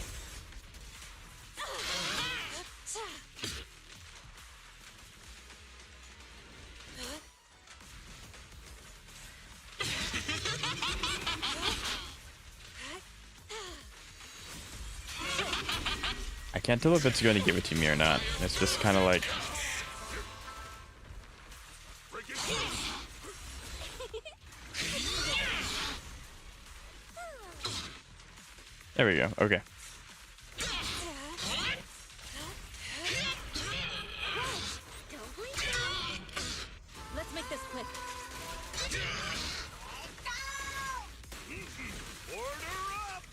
I can't tell if it's going to give it to me or not. It's just kind of like... Breaking through. There we go. Okay. Let's make this quick. Order up.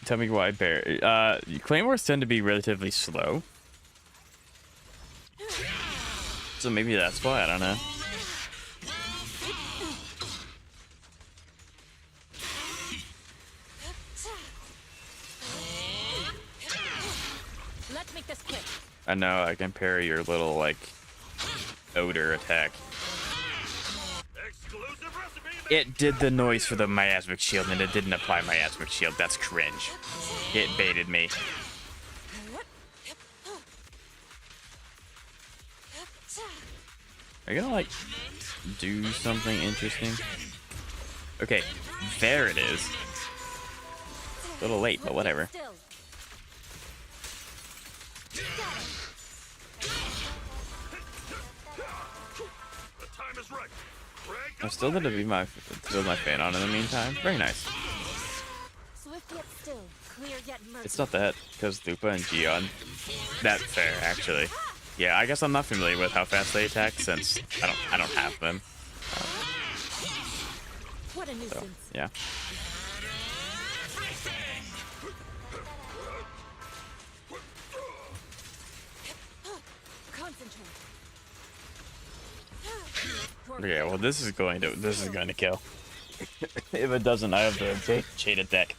Tell me why bear. Claymores tend to be relatively slow. So maybe that's why, I don't know. Let's make this quick. I know I can parry your little, like, odor attack. Exclusive recipe. It did the noise for the miasmic shield and it didn't apply miasmic shield. That's cringe. It baited me. Are you gonna, like, do something interesting? Okay, there it is. A little late, but whatever. Still. The time is right. Crank I'm up still the gonna be build my fan on in the meantime. Very nice. Swift yet still. Clear yet merciful. It's not that, because Lupa and Gion. That's fair, actually. Yeah, I guess I'm not familiar with how fast they attack since I don't have them. What a So nuisance. yeah. Concentrate. Okay, well this is going to kill. If it doesn't, I have the chain attack.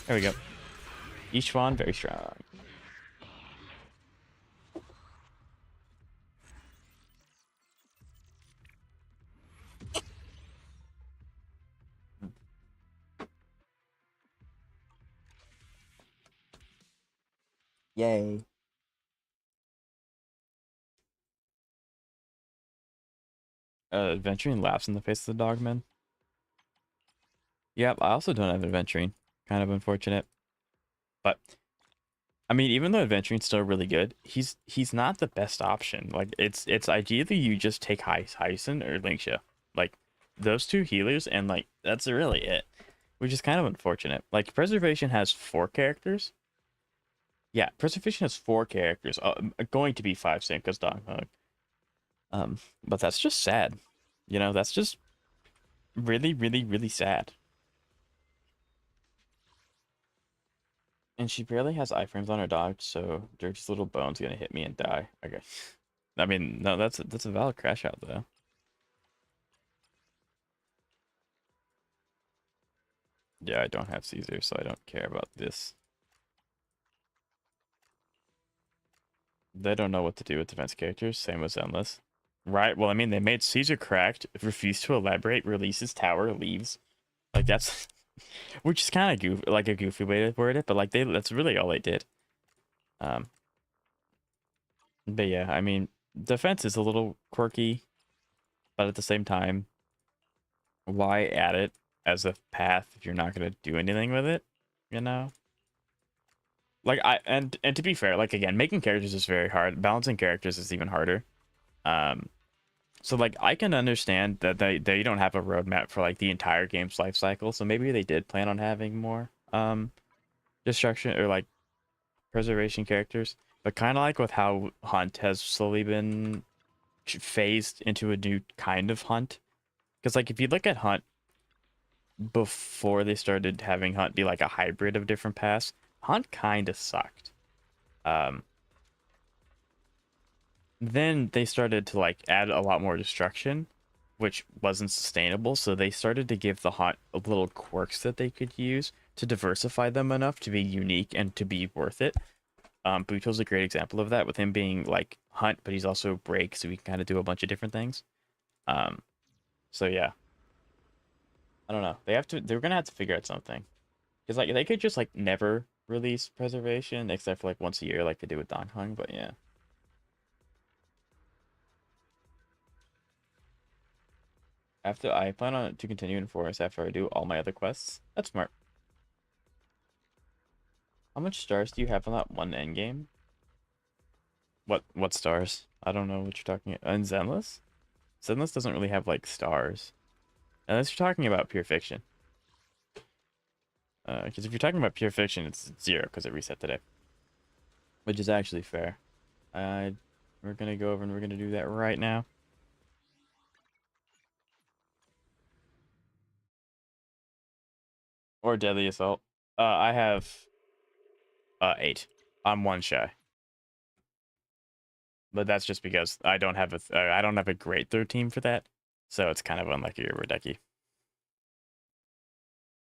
There we go. Each one very strong. Yay. Adventuring laughs in the face of the dogman. Yep, I also don't have adventuring. Kind of unfortunate. But I mean, even though adventuring's still really good, he's not the best option. Like it's ideally you just take Hyacin or Linksha. Like those two healers and like that's really it. Which is kind of unfortunate. Like Preservation has 4 characters. Yeah, Preservation has 4 characters. Going to be 5 same because Dog Hug. But that's just sad. You know, that's just really, really, really sad. And she barely has iframes on her dog, so Dirty's little bone's gonna hit me and die. Okay. I mean, no, that's a valid crash out though. Yeah, I don't have Caesar, so I don't care about this. They don't know what to do with defense characters, same with Zenless. Right, well, I mean, they made Caesar cracked, refused to elaborate, releases tower, leaves. Like, that's... which is kind of goofy, like a goofy way to word it, but like, that's really all they did. But yeah, I mean, defense is a little quirky, but at the same time, why add it as a path if you're not going to do anything with it, you know? Like, and to be fair, like, again, making characters is very hard. Balancing characters is even harder. So like I can understand that they don't have a roadmap for like the entire game's life cycle. So maybe they did plan on having more destruction or like preservation characters. But kind of like with how Hunt has slowly been phased into a new kind of Hunt. Because like if you look at Hunt before they started having Hunt be like a hybrid of different paths, Hunt kind of sucked. then they started to like add a lot more destruction, which wasn't sustainable. So they started to give the Hunt little quirks that they could use to diversify them enough to be unique and to be worth it. Buto's a great example of that, with him being like Hunt, but he's also break, so he can kind of do a bunch of different things. Um, so yeah, I don't know. They're gonna have to figure out something, because like they could just like never release preservation except for like once a year, like they do with Don Kong. But yeah. After I plan on to continue in Forest after I do all my other quests. That's smart. How much stars do you have on that one endgame? What stars? I don't know what you're talking about. And Zenless? Zenless doesn't really have like stars. Unless you're talking about pure fiction. Because if you're talking about pure fiction, it's 0 because it reset today. Which is actually fair. We're gonna go over and we're gonna do that right now. Or Deadly Assault. I have 8. I'm 1 shy. But that's just because I don't have I don't have a great third team for that, so it's kind of unlucky or Radecki.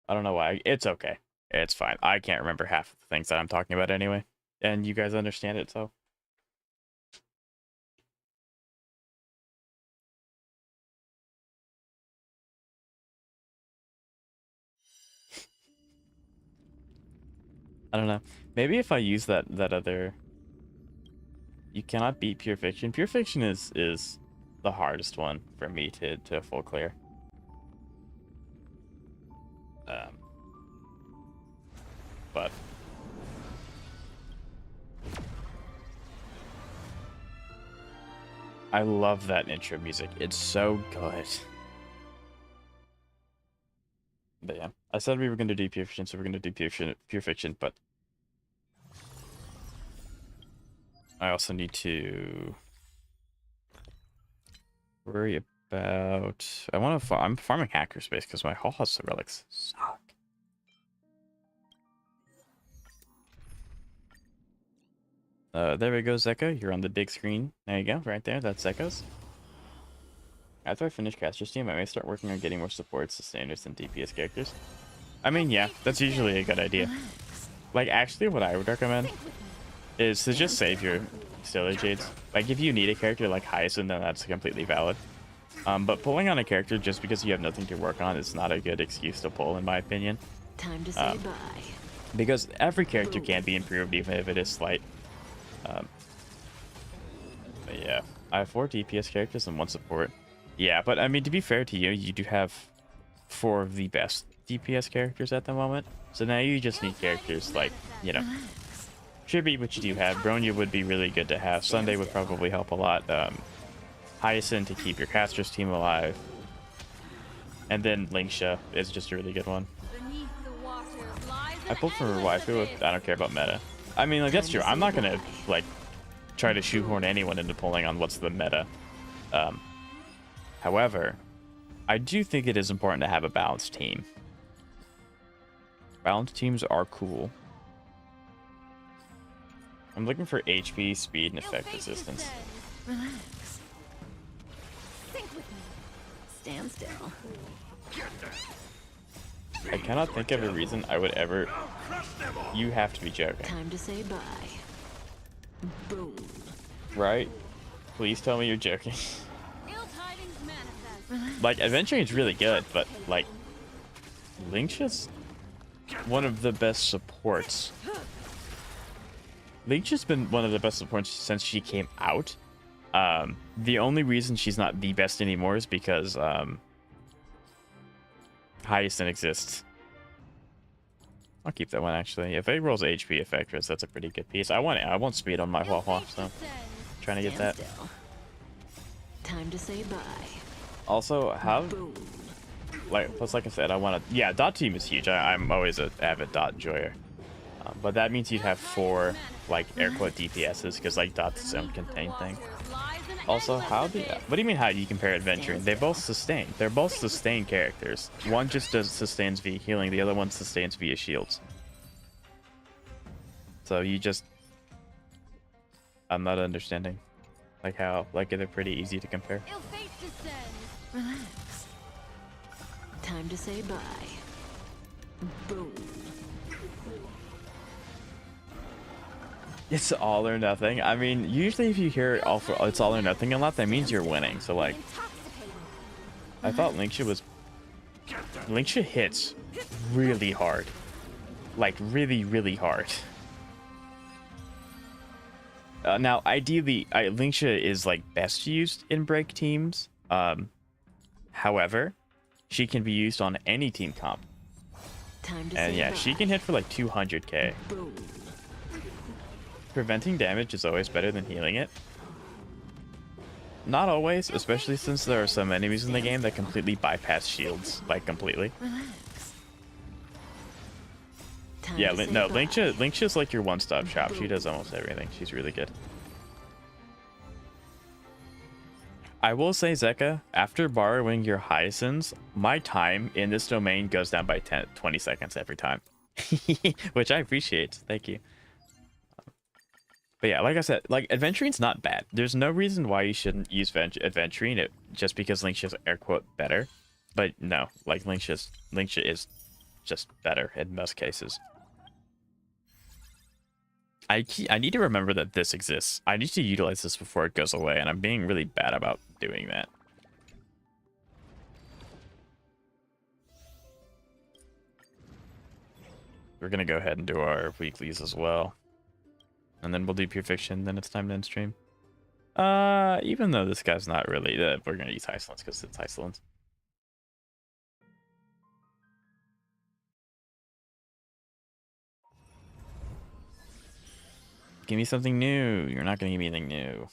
I don't know why. It's okay. It's fine. I can't remember half of the things that I'm talking about anyway, and you guys understand it, so. I don't know. Maybe if I use that other. You cannot beat pure fiction. Pure fiction is the hardest one for me to full clear. Um, but I love that intro music. It's so good. But yeah, I said we were going to do pure fiction, so we're going to do pure fiction, but I also need to worry about. I want to. I'm farming hackerspace because my Hull House relics suck. There we go, Zeka. You're on the big screen. There you go, right there. That's Zeka's. After I finish Caster's team, I may start working on getting more support, sustainers, and DPS characters. I mean, yeah, that's usually a good idea. Like, actually, what I would recommend is to just save your Stellar Jades. Like, if you need a character like Hyacinth, then that's completely valid. But pulling on a character just because you have nothing to work on is not a good excuse to pull, in my opinion. Time to say bye. Because every character can be improved, even if it is slight. But yeah, I have 4 DPS characters and 1 support. Yeah, but I mean, to be fair to you, you do have 4 of the best DPS characters at the moment. So now you just need characters like, you know, Tribute, which you do have. Bronya would be really good to have. Sunday would probably help a lot. Hyacinth to keep your caster's team alive. And then Linksha is just a really good one. I pulled for waifu. I don't care about meta. I mean, like, that's true. I'm not gonna like try to shoehorn anyone into pulling on what's the meta. However, I do think it is important to have a balanced team. Balanced teams are cool. I'm looking for HP, speed, and effect resistance. Relax. Think with me. Stand still. I cannot think of a reason I would ever. You have to be joking. Time to say bye. Boom. Right? Please tell me you're joking. Ill tidings manifest. Like, adventuring is really good, but like, Linksha's one of the best supports. Linksha's been one of the best supports since she came out. The only reason she's not the best anymore is because Hyacinth exists. I'll keep that one actually. If it rolls HP effectors, that's a pretty good piece. I want speed on my Huahua, so trying to get that. Still. Time to say bye. Also, how Boom. like I said, I want to. Yeah, dot team is huge. I'm always an avid dot enjoyer, but that means you'd have 4 like air quote DPSs because like dot's its own contained thing. Also, what do you mean how do you compare adventuring? They both sustain. They're both sustained characters. One just sustains via healing, the other one sustains via shields. So you just... I'm not understanding. Like how they're pretty easy to compare. Ill fate descends. Relax. Time to say bye. Boom. It's all or nothing. I mean, usually if you hear it's all or nothing a lot, that means you're winning. So like, Intoxicating. I thought Linksha hits really hard, like really hard. Now, ideally, Linksha is like best used in break teams. However, she can be used on any team comp, Time to and say yeah, bye. she can hit for like 200k. Boom. Preventing damage is always better than healing it. Not always, especially since there are some enemies in the game that completely bypass shields, like completely. Relax. Time Yeah, to say no, bye. Linksha's like your one-stop shop. She does almost everything. She's really good. I will say, Zeka, after borrowing your Hyacinths, my time in this domain goes down by 20 seconds every time. Which I appreciate. Thank you. But yeah, like I said, like Adventurine's not bad. There's no reason why you shouldn't use Adventurine just because Linksha's air quote better. But no, like Linksha is just better in most cases. I need to remember that this exists. I need to utilize this before it goes away, and I'm being really bad about doing that. We're gonna go ahead and do our weeklies as well. And then we'll do Pure Fiction, then it's time to end stream. Even though this guy's not really, we're gonna use Icelands because it's Iceland. Give me something new. You're not gonna give me anything new.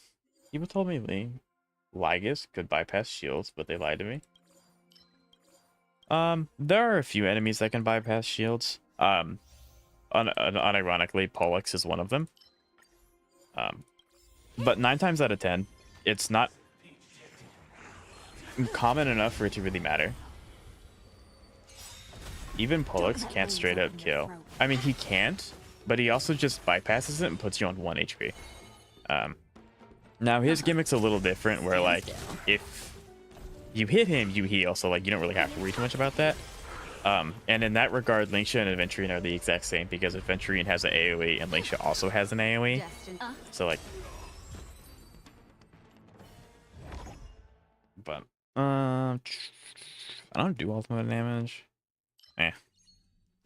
People told me Lygus could bypass shields, but they lied to me. There are a few enemies that can bypass shields. Unironically, Pollux is one of them. But 9 times out of 10, it's not common enough for it to really matter. Even Pollux can't straight up kill. I mean, he can't, but he also just bypasses it and puts you on 1 HP. Now, his gimmick's a little different, where, like, if you hit him, you heal, so, like, you don't really have to worry too much about that. And in that regard, Linksha and Adventurine are the exact same, because Adventurine has an AoE, and Linksha also has an AoE. So, like... But, I don't do ultimate damage.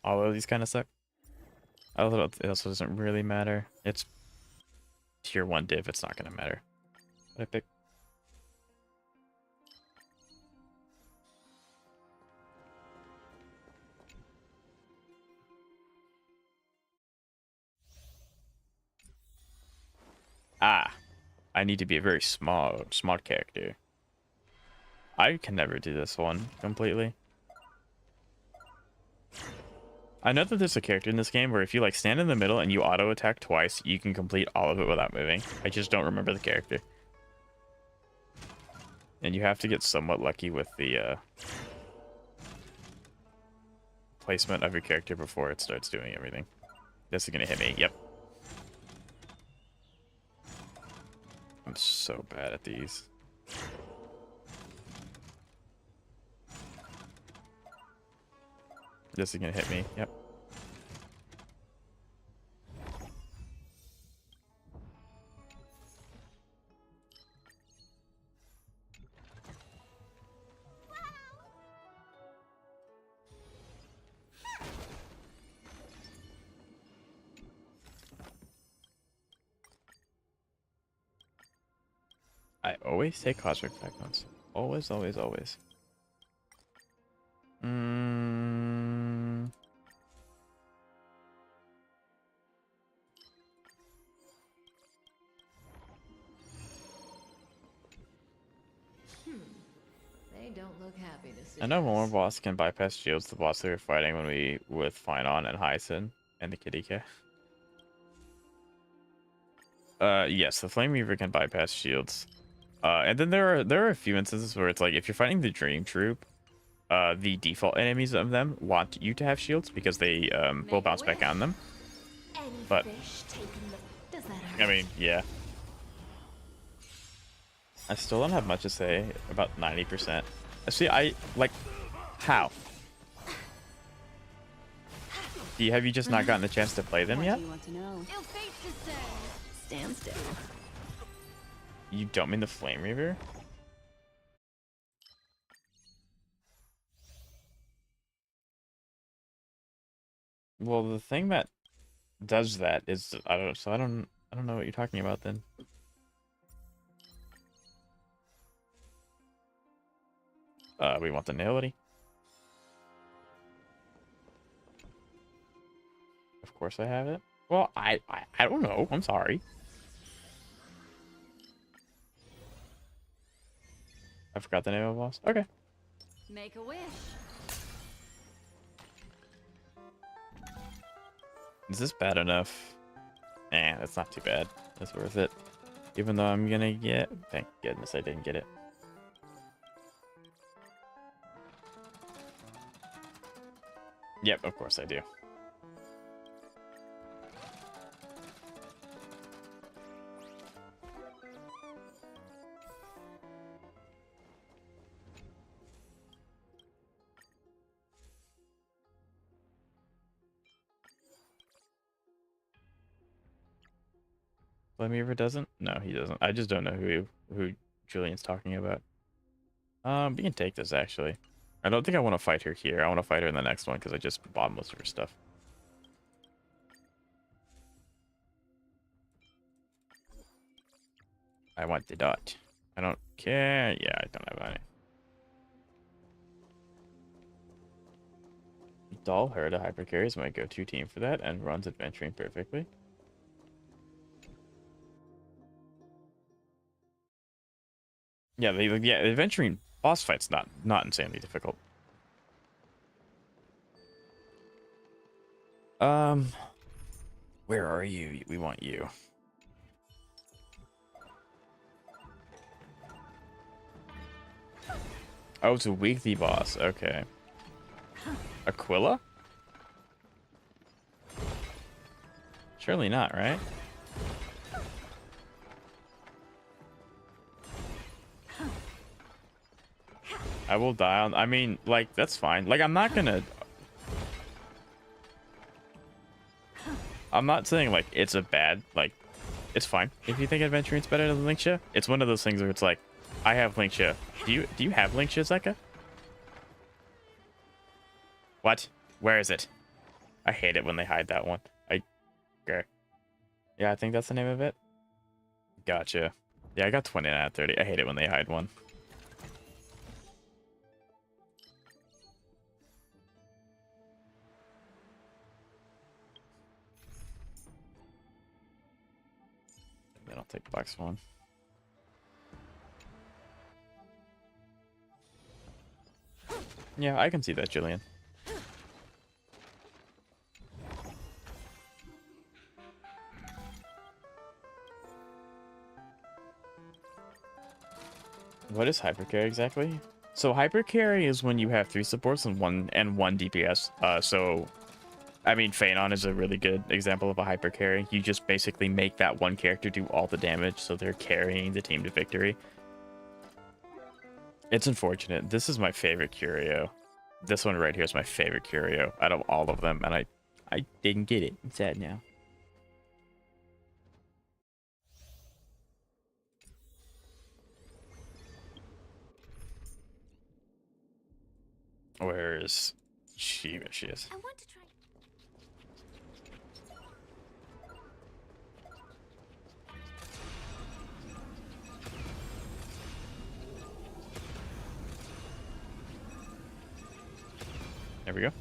All of these kind of suck. Although it also doesn't really matter. It's tier 1 div, it's not gonna matter. What I pick? I need to be a very smart character. I can never do this one completely. I know that there's a character in this game where if you like stand in the middle and you auto attack twice, you can complete all of it without moving. I just don't remember the character. And you have to get somewhat lucky with the placement of your character before it starts doing everything. This is gonna hit me. Yep. I'm so bad at these. This is gonna hit me. Yep. I always take cosmic fragments. Always, always, always. They don't look happy to see I know one more us. boss can bypass shields. The boss they were fighting with Finon and Hyson and the Kitty Cat. Yes, the Flame Reaver can bypass shields. And then there are a few instances where it's like if you're fighting the Dream Troop, the default enemies of them want you to have shields because they will bounce back on them. Any But fish taken the... Does that I hurt? mean, yeah. I still don't have much to say about 90%. See, I like how? Have you just not gotten a chance to play them What yet? do you want to know? Ill fate descends. Stand still. You don't mean the Flame Reaver? Well, the thing that does that is I don't know what you're talking about then. We want the naility. Of course I have it. Well, I don't know. I'm sorry. I forgot the name of the boss. Okay. Make a wish. Is this bad enough? That's not too bad. That's worth it. Even though I'm gonna get... Thank goodness I didn't get it. Yep, of course I do. Flame Reaver doesn't? No, he doesn't. I just don't know who Julian's talking about. We can take this actually. I don't think I want to fight her here. I want to fight her in the next one because I just bought most of her stuff. I want the dot. I don't care. Yeah, I don't have any. Doll Herda Hypercarry is my go-to team for that and runs adventuring perfectly. Yeah, the adventuring boss fight's not insanely difficult. Where are you? We want you. Oh, it's a weekly boss. Okay. Aquila? Surely not, right? I will die on... I mean, like, that's fine. Like, I'm not gonna... I'm not saying, like, it's a bad... Like, it's fine. If you think Adventuring's better than Linkshia, it's one of those things where it's like, I have Linkshia. Do you have Linkshia, Zeka? What? Where is it? I hate it when they hide that one. Okay. Yeah, I think that's the name of it. Gotcha. Yeah, I got 29 out of 30. I hate it when they hide one. Then I'll take Black Swan. Yeah, I can see that, Jillian. What is hypercarry exactly? So hypercarry is when you have 3 supports and one DPS. So I mean, Phanon is a really good example of a hypercarry. You just basically make that one character do all the damage, so they're carrying the team to victory. It's unfortunate. This is my favorite curio. This one right here is my favorite curio out of all of them, and I didn't get it. I'm sad now. Where is she? There she is. I want to try. There we go.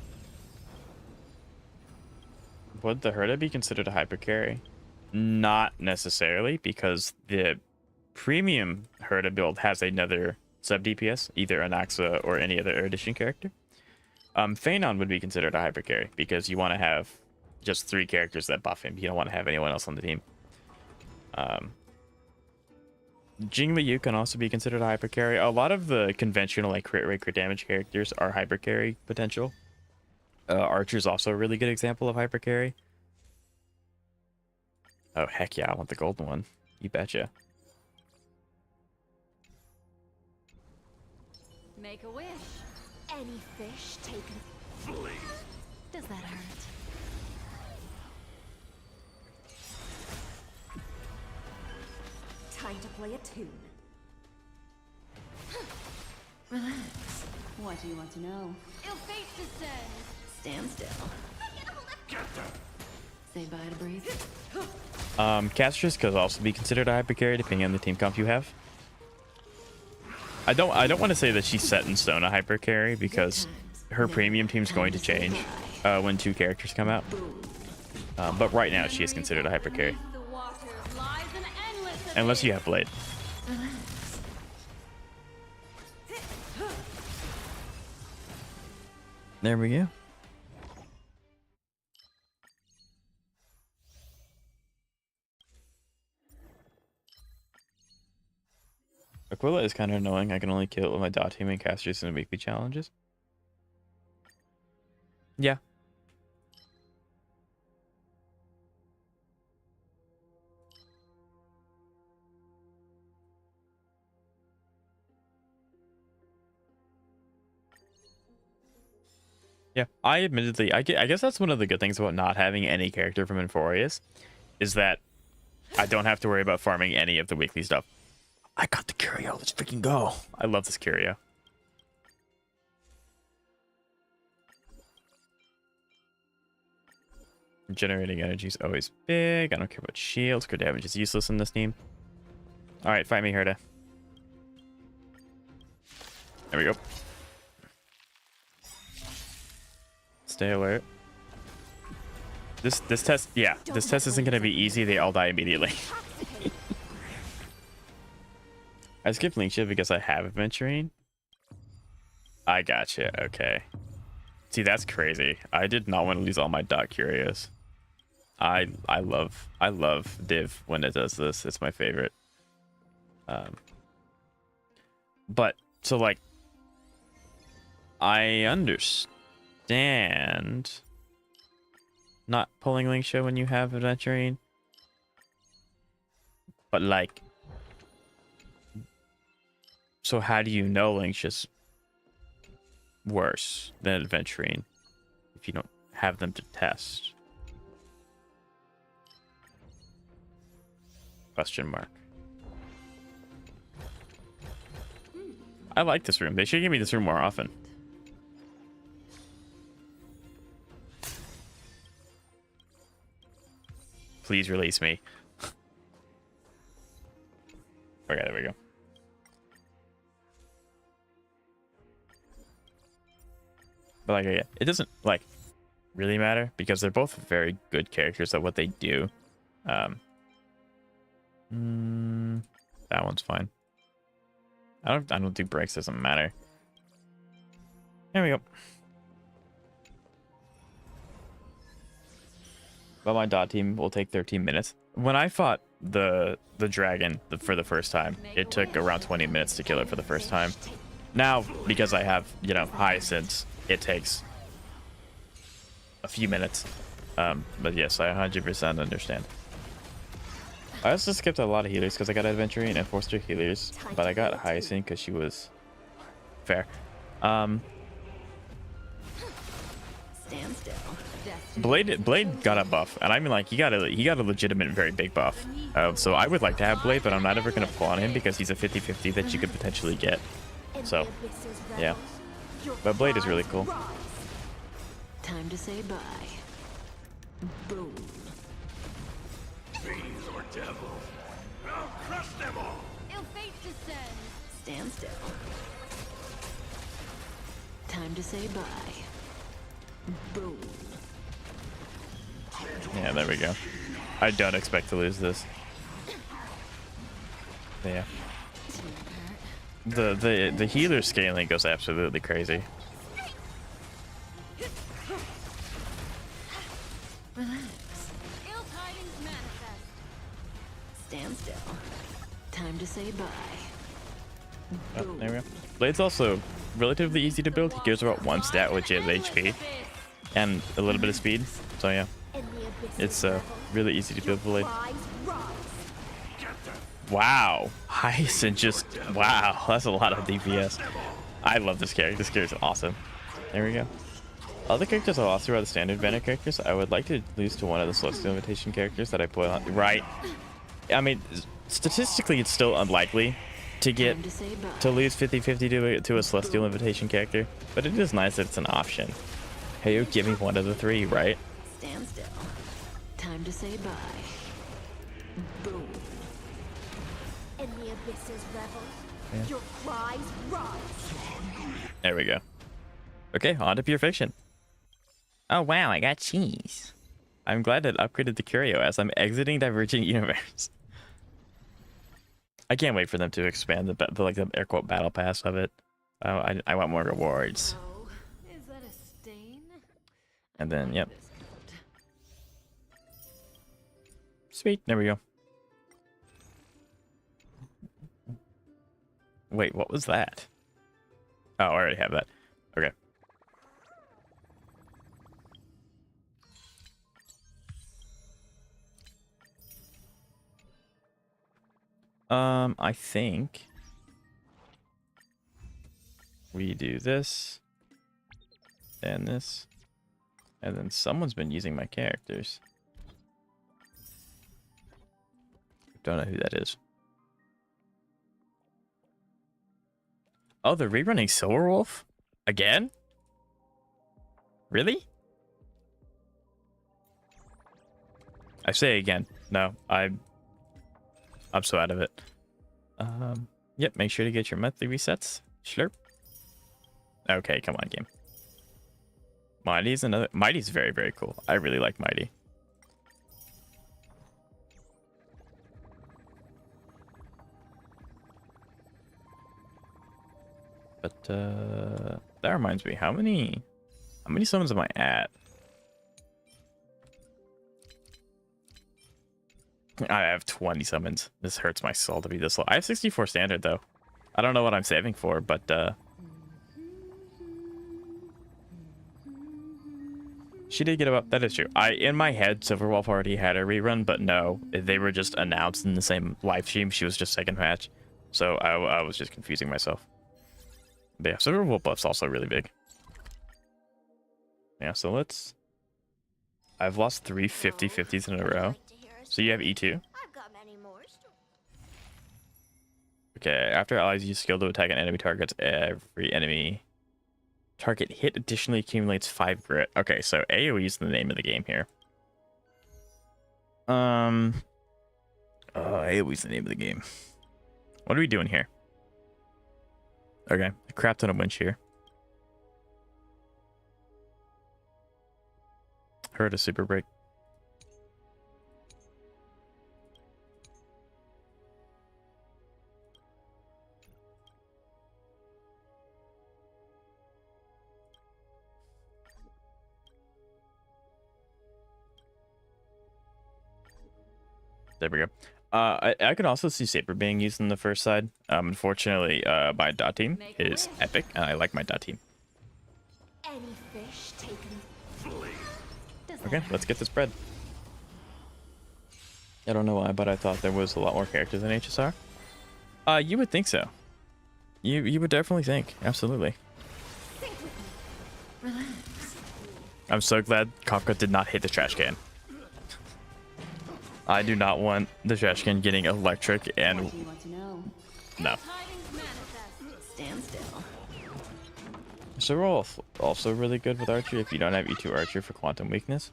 Would the Herda be considered a hypercarry? Not necessarily, because the premium Herda build has another sub DPS, either Anaxa or any other Erudition character. Phanon would be considered a hypercarry because you want to have just 3 characters that buff him. You don't want to have anyone else on the team. Jing Liu can also be considered a hypercarry. A lot of the conventional like crit rate, crit damage characters are hypercarry potential. Archer's also a really good example of hypercarry. Oh heck yeah, I want the golden one. You betcha. Make a wish. Any fish taken. Please. Does that hurt? Time to play a tune. Relax. What do you want to know? Ill fate descends. Stand still. Get them. Say bye to breathe. Castress could also be considered a hyper carry depending on the team comp you have. I don't want to say that she's set in stone a hyper carry because her premium team's going to change when 2 characters come out. But right now she is considered a hyper carry. The water lies an endless Unless you have Blade. Relax. There we go. Aquila is kind of annoying. I can only kill it with my dot team and casters in weekly challenges. Yeah. Yeah, I admittedly, I guess that's one of the good things about not having any character from Inforius, is that I don't have to worry about farming any of the weekly stuff. I got the curio. Let's freaking go. I love this curio. Generating energy is always big. I don't care about shields. Crit damage is useless in this team. All right, fight me, Herda. There we go. Stay alert. This test, yeah, this test isn't gonna be easy. They all die immediately. I skipped Linkship because I have Adventuring. I gotcha. Okay. See, that's crazy. I did not want to lose all my dot curios. I love Div when it does this. It's my favorite. But so like, I understand not pulling Linkship when you have Adventuring, but like, so how do you know Link's just worse than Adventuring if you don't have them to test? Question mark. I like this room. They should give me this room more often. Please release me. Okay, there we go. But like, yeah, it doesn't like really matter because they're both very good characters at what they do. That one's fine. I don't think breaks doesn't matter. There we go. But my dot team will take 13 minutes. When I fought the dragon for the first time, it took around 20 minutes to kill it for the first time. Now, because I have, you know, Hyacinths, it takes a few minutes. But yes, I 100% understand. I also skipped a lot of healers because I got Adventuring and forced her healers, but I got Hyacinth because she was fair. Stand still. Blade got a buff, and I mean like he got a legitimate very big buff. So I would like to have Blade, but I'm not ever gonna pull on him because he's a 50-50 that you could potentially get. So yeah, but Blade is really cool. Time to say bye. Boom. Fiends or devils. I'll crush them all. Ill fate descends. Stand still. Time to say bye. Boom. Yeah, there we go. I don't expect to lose this. Yeah. The healer scaling goes absolutely crazy. Relax. Ill tidings manifest. Stand still. Time to say bye. Oh, there we go. Blade's also relatively easy to build. He gives about 1 stat, which is HP, and a little bit of speed. So yeah, it's really easy to build Blade. Wow, Hyacinth just wow, that's a lot of DPS. I love this character. This character is awesome. There we go. Other characters I'll also are the standard banner characters. I would like to lose to one of the Celestial Invitation characters that I put on. Right. I mean, statistically, it's still unlikely to get to lose 50-50 to a Celestial Invitation character, but it is nice that it's an option. Hey, you give me one of the three, right? Stand still. Time to say bye. Boom. In the abyss's revel, your cries rise. There we go. Okay, on to Pure Fiction. Oh wow, I got cheese. I'm glad it upgraded to Curio as I'm exiting Divergent Universe. I can't wait for them to expand the air quote battle pass of it. I want more rewards. Oh, is that a stain? And then, yep. Sweet, there we go. Wait, what was that? Oh, I already have that. Okay. I think we do this and this, and then someone's been using my characters. Don't know who that is. Oh, they're rerunning Silverwolf again? Really? I say again. No, I'm so out of it. Yep, make sure to get your monthly resets. Slurp. Okay, come on, game. Mighty's another. Mighty's very, very cool. I really like Mighty. But that reminds me, how many summons am I at? I have 20 summons. This hurts my soul to be this low. I have 64 standard though. I don't know what I'm saving for, but she did get about. That is true. In my head, Silverwolf already had a rerun, but no, they were just announced in the same live stream. She was just second match, so I was just confusing myself. But yeah, Silverwolf buff's also really big. Yeah, so let's. I've lost 3 50-50s in a row. So you have E2. I've got many more. Okay, after allies use skill to attack an enemy targets, every enemy target hit additionally accumulates 5 grit. Okay, so AoE is the name of the game here. AoE is the name of the game. What are we doing here? Okay, a crap ton of winch here. Heard a super break. There we go. I can also see Saber being used in the first side. Unfortunately, my dot team is epic, and I like my dot team. Any fish taken. Okay, let's get this bread. I don't know why, but I thought there was a lot more characters in HSR. You would think so. You would definitely think. Absolutely. Relax. I'm so glad Kafka did not hit the trash can. I do not want the trash can getting electric and What do you want to know? no. Stand still. Silverwolf also really good with archery if you don't have E2 archer for quantum weakness.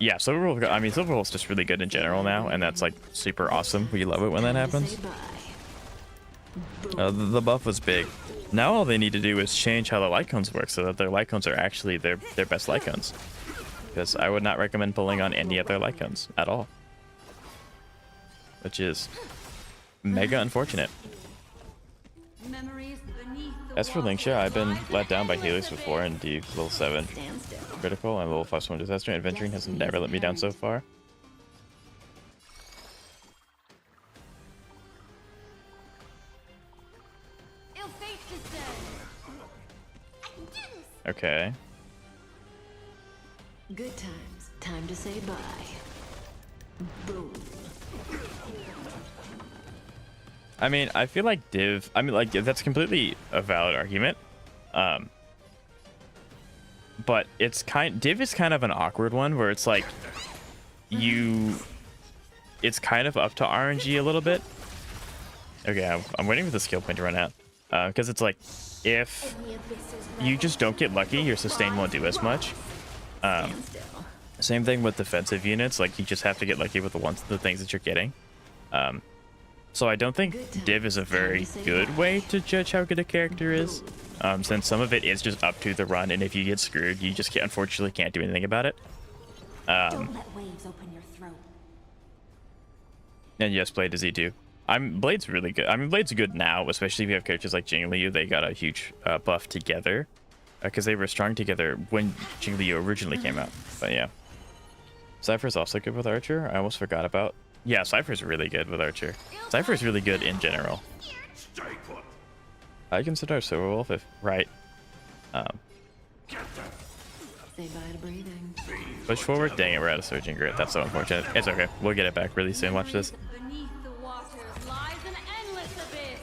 Yeah, Silverwolf. I mean, Silverwolf's just really good in general now, and that's like super awesome. We love it when that happens. Say bye. The buff was big. Now all they need to do is change how the light cones work so that their light cones are actually their best light cones. Because I would not recommend pulling on any of their light cones at all. Which is mega unfortunate. Memories beneath the As for Linksha, I've been let down by Helix before and the level 7 Stand still. critical and level 5 storm disaster. Adventuring has never let me down so far. Ill fate descends. I can do this. Okay. Good times. Time to say bye. Boom. I mean, I feel like Div... I mean, like, that's completely a valid argument. But Div is kind of an awkward one where it's like it's kind of up to RNG a little bit. Okay, I'm waiting for the skill point to run out. Because it's like, if you just don't get lucky, your sustain won't do as much. Same thing with defensive units, like you just have to get lucky with the things that you're getting. So I don't think Div is a very good way to judge how good a character is, since some of it is just up to the run, and if you get screwed, you just unfortunately can't do anything about it. Don't let waves open your throat. And yes, Blade is E2. Blade's really good. I mean, Blade's good now, especially if you have characters like Jingliu. They got a huge buff together, because they were strong together when Jingliu originally came out. But yeah. Cypher's also good with Archer. I almost forgot about. Yeah, Cypher's really good with Archer. Cypher's really good in general. Stay put. I consider Silverwolf if right. Get them. Say bye to breathing. Push forward. Dang it, we're out of Surging Grit. That's so unfortunate. It's okay. We'll get it back really soon. Watch this. Beneath the waters lies an endless abyss.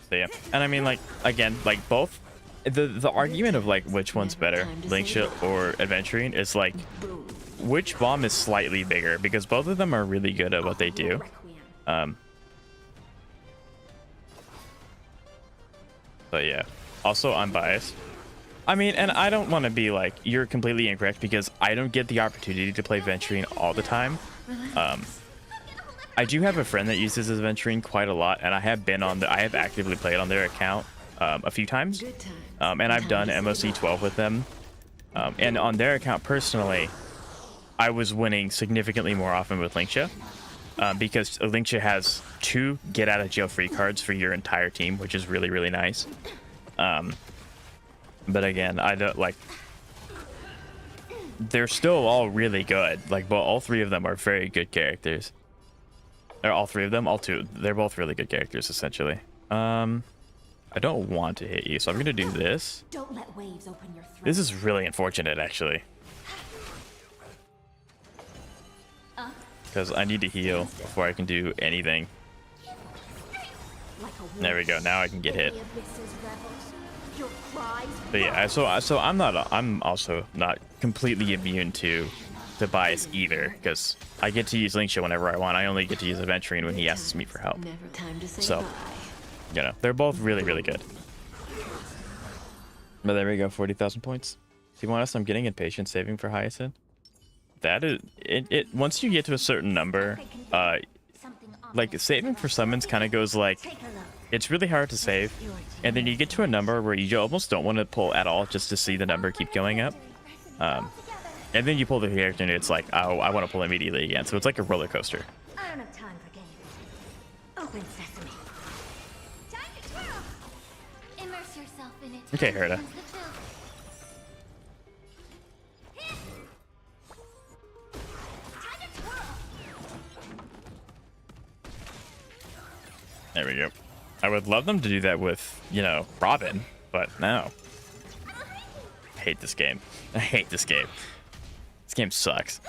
So yeah, and I mean, like, again, like both. The argument of like which one's better, Linkship or Adventuring, is like which bomb is slightly bigger, because both of them are really good at what they do. But yeah, also I'm biased. I mean, and I don't want to be like you're completely incorrect, because I don't get the opportunity to play Venturing all the time. I do have a friend that uses Venturing quite a lot, and I have actively played on their account a few times, and I've done MOC 12 with them, and on their account personally, I was winning significantly more often with Linkship, because Linkship has 2 get out of jail free cards for your entire team, which is really, really nice. But again, I don't like. They're still all really good. Like, but all 3 of them are very good characters. Or all 3 of them, all 2. They're both really good characters, essentially. I don't want to hit you, so I'm gonna do this. Don't let waves open your throat. This is really unfortunate, actually. Because I need to heal before I can do anything. There we go. Now I can get hit. But yeah, so I'm also not completely immune to the bias either, because I get to use Linkship whenever I want. I only get to use Adventuring when he asks me for help. So, you know, they're both really, really good. But there we go, 40,000 points. Do you want us? I'm getting impatient saving for Hyacinth. That is it. Once you get to a certain number, like saving for summons kind of goes like, it's really hard to save, and then you get to a number where you almost don't want to pull at all, just to see the number keep going up. And then you pull the character and it's like, oh, I want to pull immediately again. So it's like a roller coaster. I don't have time for games. Open sesame. Time to twirl. Immerse yourself in it. Okay, Herda. There we go. I would love them to do that with, you know, Robin, but no. I hate this game. I hate this game. This game sucks.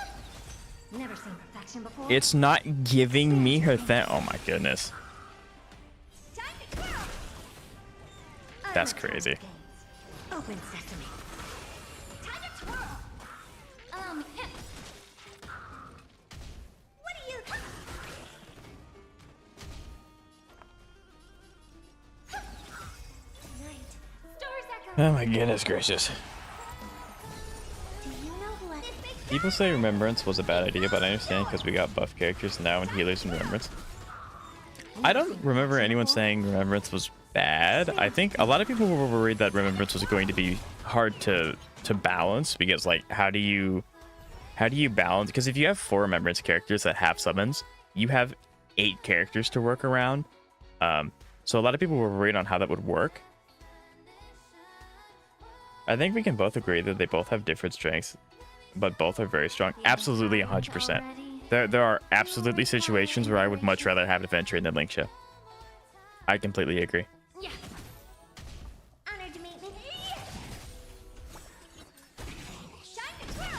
Never seen perfection before. It's not giving me her thing. Oh my goodness. Time to twirl. That's crazy. Open sesame. Time to twirl. What do you? Night. Stars echo. Oh my goodness gracious. Do you know who I... People say Remembrance was a bad idea, but I understand because we got buff characters now and healers in Remembrance. I don't remember anyone saying Remembrance was bad. I think a lot of people were worried that Remembrance was going to be hard to balance, because like how do you balance? Because if you have 4 Remembrance characters that have summons, you have 8 characters to work around. So a lot of people were worried on how that would work. I think we can both agree that they both have different strengths, but both are very strong. Absolutely 100%. There are absolutely situations where I would much rather have Adventuring than Linkship. I completely agree. Yeah. Honored to meet me. Time to twirl.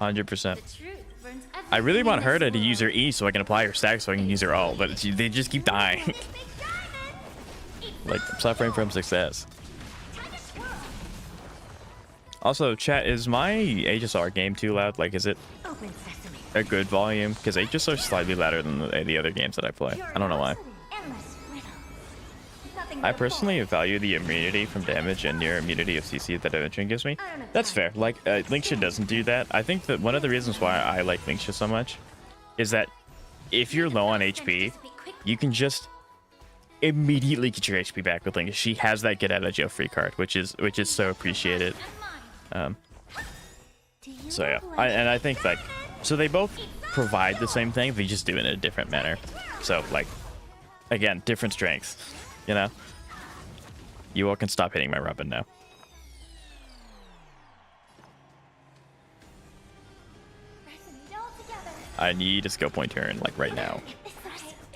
100%. The truth burns I really everything want in this Herda to world. use her E so I can apply her stack so I can use her ult, but they just keep dying. Big diamond. It's Like, I'm suffering from success. Also, chat, is my HSR game too loud? Like, is it Open sesame. a good volume? Because HSR is slightly louder than the other games that I play. I don't know why. Endless riddle. Nothing I but personally value the immunity from damage and near immunity of CC that Dimension gives me. That's fair. Like, Linksha doesn't do that. I think that one of the reasons why I like Linksha so much is that if you're low on HP, you can just immediately get your HP back with Linksha. She has that get out of jail free card, which is so appreciated. So yeah, I think like, so they both provide the same thing, they just do it in a different manner. So like, again, different strengths, you know? You all can stop hitting my Robin now. I need a skill point turn like right now.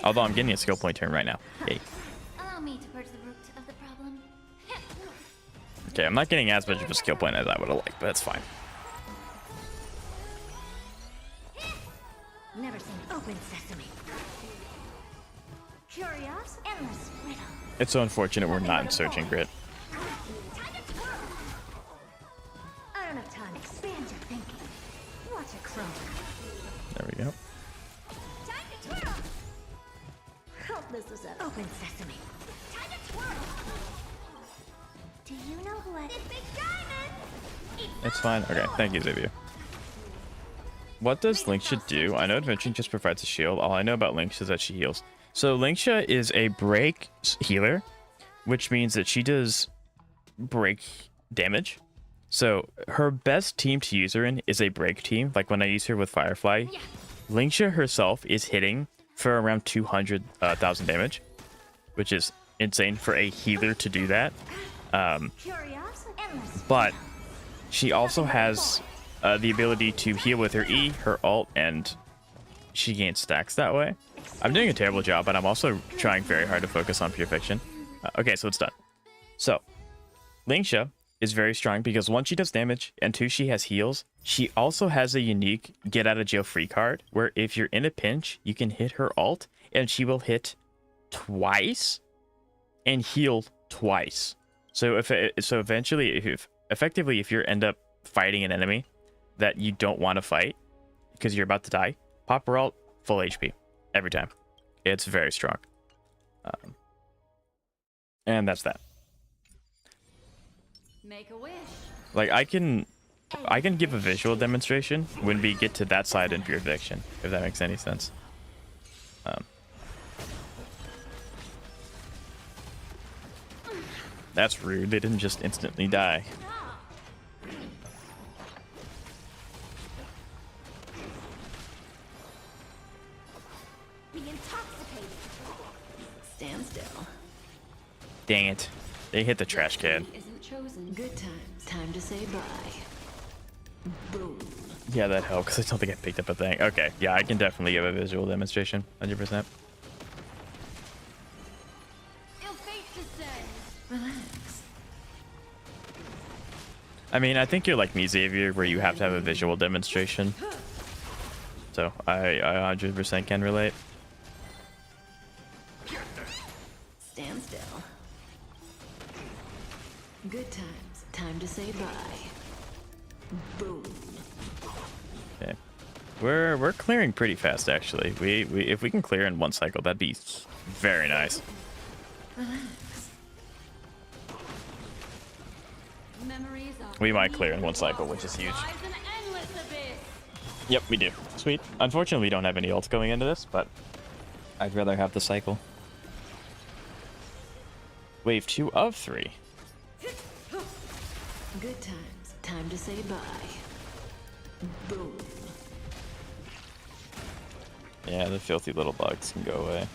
Although I'm getting a skill point turn right now. Yay. Allow me to purge the root of the problem. Okay, I'm not getting as much of a skill point as I would have liked, but that's fine. Never seen open sesame. Curious, endless riddle. It's so unfortunate we're not in searching grid. I don't have time. Expand your thinking. Watch it grow. There we go. Time to twirl. Hope this is it. Open sesame. Time to twirl. Do you know who I... This big diamond! It's fine. Okay, thank you, Xavier. What does Linksha do? I know Adventuring just provides a shield. All I know about Linksha is that she heals. So Linksha is a break healer, which means that she does break damage. So her best team to use her in is a break team. Like when I use her with Firefly, Linksha herself is hitting for around 200,000 damage, which is insane for a healer to do that. But she also has the ability to heal with her E, her ult, and she gains stacks that way. I'm doing a terrible job, but I'm also trying very hard to focus on Pure Fiction. Okay, so it's done. So, Linksha is very strong because one, she does damage, and two, she has heals. She also has a unique get out of jail free card, where if you're in a pinch, you can hit her ult, and she will hit twice and heal twice. So eventually, effectively, if you end up fighting an enemy that you don't want to fight because you're about to die, pop her ult, full HP every time. It's very strong. And that's that. Make a wish. Like I can give a visual demonstration when we get to that side in Pure Fiction, if that makes any sense. That's rude. They didn't just instantly die. Be intoxicated. Stand still. Dang it. They hit the trash can. Isn't chosen. Good times. Time to say bye. Boom. Yeah, that helped because I don't think I picked up a thing. Okay, yeah, I can definitely give a visual demonstration. 100%. Ill fate descends. Relax. I mean, I think you're like me, Xavier, where you have to have a visual demonstration. So I 100% can relate. Stand still. Good times. Time to say bye. Boom. Okay, we're clearing pretty fast actually. We if we can clear in one cycle, that'd be very nice. Relax. Memories are We might clear in one cycle, which is huge. lies an endless abyss. Yep, we do. Sweet. Unfortunately, we don't have any ults going into this, but I'd rather have the cycle. Wave 2 of 3. Good times. Time to say bye. Boom. Yeah, the filthy little bugs can go away.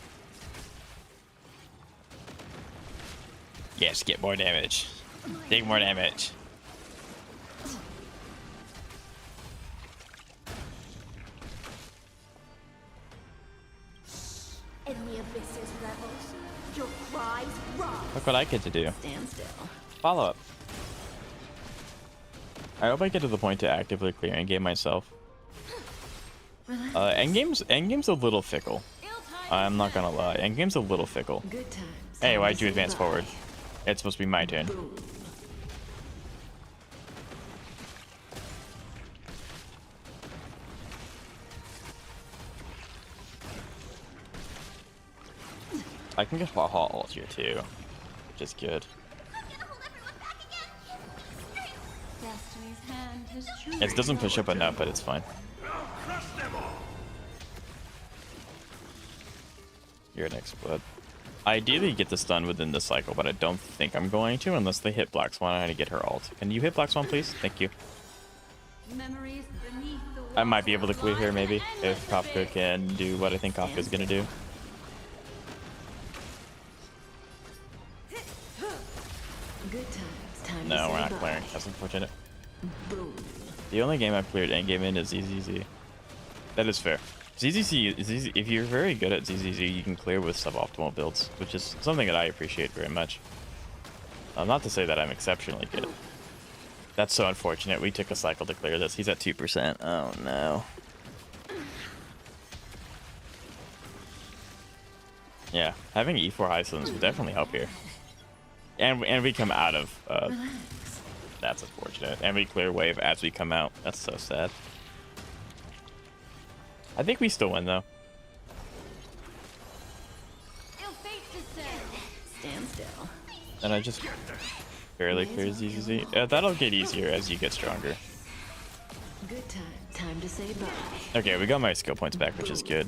Yes, get more damage. Take more damage. In the abyss's revels, your cries rise. Look what I get to do. Stand still. Follow up. I hope I get to the point to actively clear endgame myself. Endgame's a little fickle. I'm not gonna lie. Endgame's a little fickle. Good times. Hey, why'd you advance forward? It's supposed to be my turn. I can get hot ult here too, which is good. Destiny's hand has It doesn't push up enough, but it's fine. You're an explode. Ideally get this done within the cycle, but I don't think I'm going to unless they hit Black Swan and I get her ult. Can you hit Black Swan, please? Thank you. Memories beneath the I might be able to clear here, maybe, if Kafka can do what I think Kafka's gonna do. good times. Time No, to we're say not bye. clearing. That's unfortunate. Boom. The only game I've cleared endgame in is ZZZ. That is fair. ZZZ, if you're very good at ZZZ, you can clear with suboptimal builds, which is something that I appreciate very much. Not to say that I'm exceptionally good. That's so unfortunate. We took a cycle to clear this. He's at 2%. Oh no. Yeah, having E4 high slims would definitely help here. And we come out of... that's unfortunate. And we clear wave as we come out. That's so sad. I think we still win, though. Stand still. And I just barely clear ZZZ. Yeah, that'll get easier as you get stronger. Good time. Time to say bye. Okay, we got my skill points back, which is good.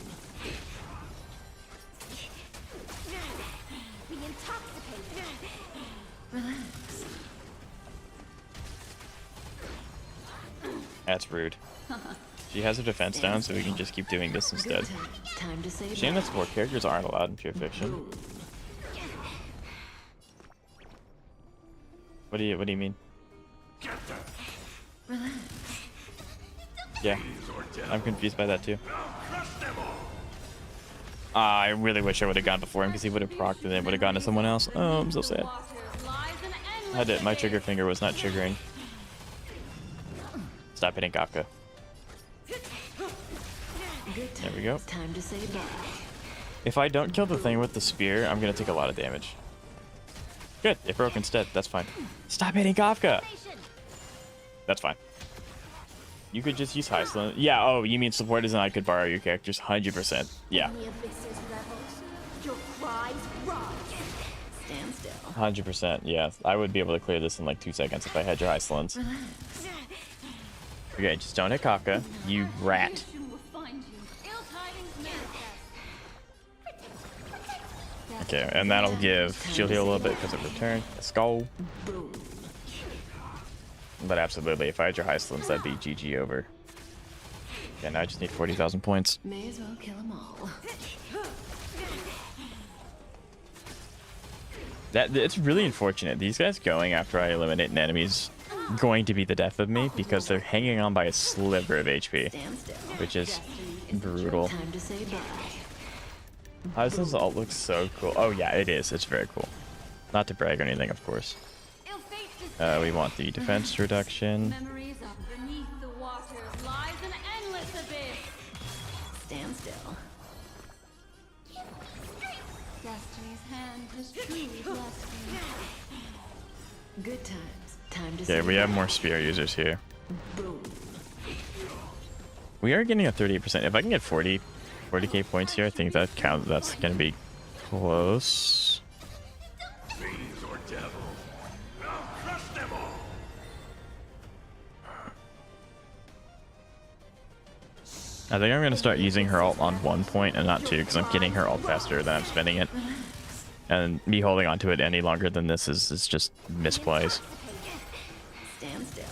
Be intoxicated. Relax. That's rude. She has her defense down, so we can just keep doing this instead. Good times. Time to say Shame bye. that support characters aren't allowed in pure fiction. What do you mean? Relax. Yeah, I'm confused by that too. I really wish I would have gone before him because he would have procced and then would have gone to someone else. Oh, I'm so sad. My trigger finger was not triggering. Stop hitting Kafka. Good There we go. times. Time to say bye. If I don't kill the thing with the spear, I'm gonna take a lot of damage. Good, it broke instead. That's fine. Stop hitting Kafka! That's fine. You could just use high slim. Yeah, oh, you mean supporters and I could borrow your characters? 100%. Yeah, The abyss is rebels. Your cries rise. Stand still. 100%. Yeah, I would be able to clear this in like 2 seconds if I had your high slims. Relax. Okay, just don't hit Kafka, you rat. Will find you. Ill tidings manifest. Okay, and that'll give shield heal a little bit because of return. Let's go. Boom. But absolutely, if I had your high slims, that'd be GG over. Okay, now I just need 40,000 points. May as well kill them all. It's really unfortunate. These guys going after I eliminate an enemy is going to be the death of me because they're hanging on by a sliver of HP, Stand still. which is brutal. Time to say bye. Hyslin's ult looks so cool. Oh yeah, it is. It's very cool. Not to brag or anything, of course. We want the defense reduction. Memories up beneath the waters lies an endless abyss. Stand still. Destiny's hand has truly blessed me. Good times. Time to Okay, say we have bye. more spear users here. Boom. We are getting a 38%. If I can get 40k points here, I think that counts. That's gonna be close. Fiends or devil. I'll crush them all. I think I'm gonna start using her ult on 1 point and not 2 because I'm getting her ult faster than I'm spending it. And me holding onto it any longer than this is just misplays. Stand still.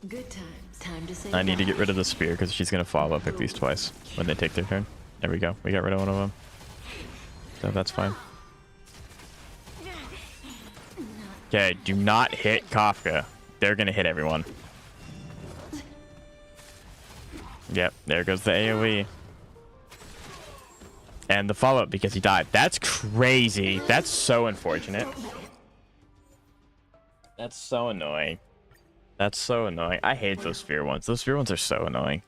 Good times. Time to say I need to bye. get rid of the spear because she's gonna follow up at least twice when they take their turn. There we go. We got rid of one of them. So that's fine. Okay, do not hit Kafka. They're gonna hit everyone. Yep, there goes the AoE. And the follow-up because he died. That's crazy. That's so unfortunate. That's so annoying. That's so annoying. I hate those sphere ones. Those sphere ones are so annoying.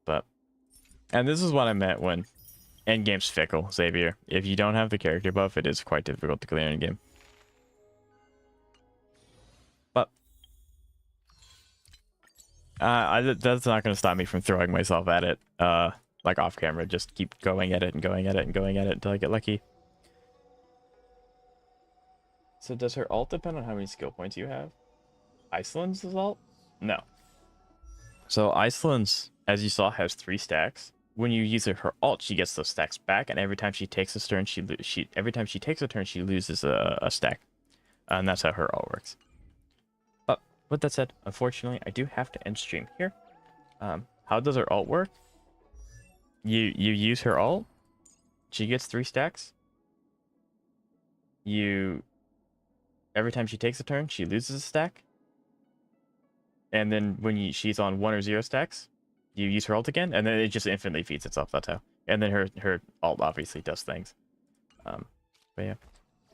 But, and this is what I meant when Endgame's fickle, Xavier. If you don't have the character buff, it is quite difficult to clear endgame. But that's not going to stop me from throwing myself at it, like off camera. Just keep going at it and going at it and going at it until I get lucky. So does her ult depend on how many skill points you have? Iceland's ult? No. So Iceland's, as you saw, has 3 stacks. When you use her ult, she gets those stacks back, and every time she takes a turn, she loses a stack, and that's how her ult works. But with that said, unfortunately, I do have to end stream here. How does her ult work? You use her ult, she gets 3 stacks. Every time she takes a turn, she loses a stack. And then when she's on 1 or 0 stacks, you use her ult again, and then it just infinitely feeds itself. That's how. And then her ult obviously does things. But yeah.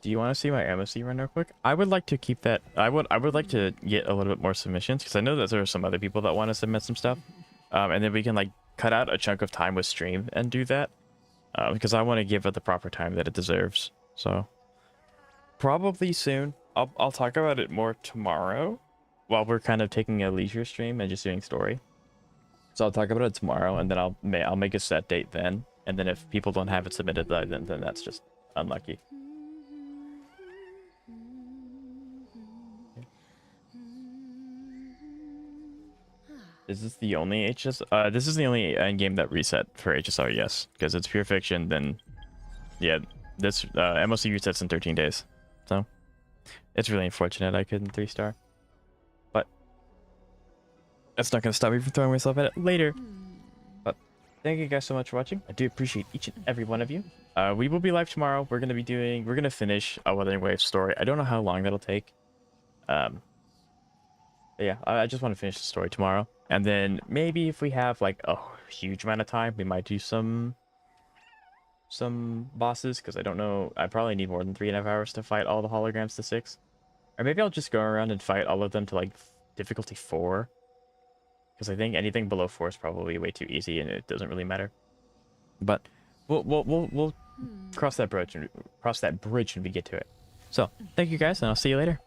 Do you want to see my MSC run real quick? I would like to keep that. I would like to get a little bit more submissions, because I know that there are some other people that want to submit some stuff. And then we can like cut out a chunk of time with stream and do that. Because I want to give it the proper time that it deserves. So probably soon. I'll talk about it more tomorrow, while we're kind of taking a leisure stream and just doing story. So I'll talk about it tomorrow, and then I'll make a set date then. And then if people don't have it submitted, then that's just unlucky. Is this the only HS? This is the only endgame that reset for HSR, yes. Because it's pure fiction, then yeah, this MOC resets in 13 days. So it's really unfortunate I couldn't 3-star. But that's not going to stop me from throwing myself at it later. But thank you guys so much for watching. I do appreciate each and every one of you. We will be live tomorrow. We're going to finish a Wuthering Waves story. I don't know how long that'll take. But yeah, I just want to finish the story tomorrow. And then maybe if we have like a huge amount of time, we might do some bosses, because I don't know. I probably need more than 3.5 hours to fight all the holograms to 6. Or maybe I'll just go around and fight all of them to like difficulty 4. Because I think anything below 4 is probably way too easy and it doesn't really matter. But we'll cross that bridge when we get to it. So thank you guys, and I'll see you later.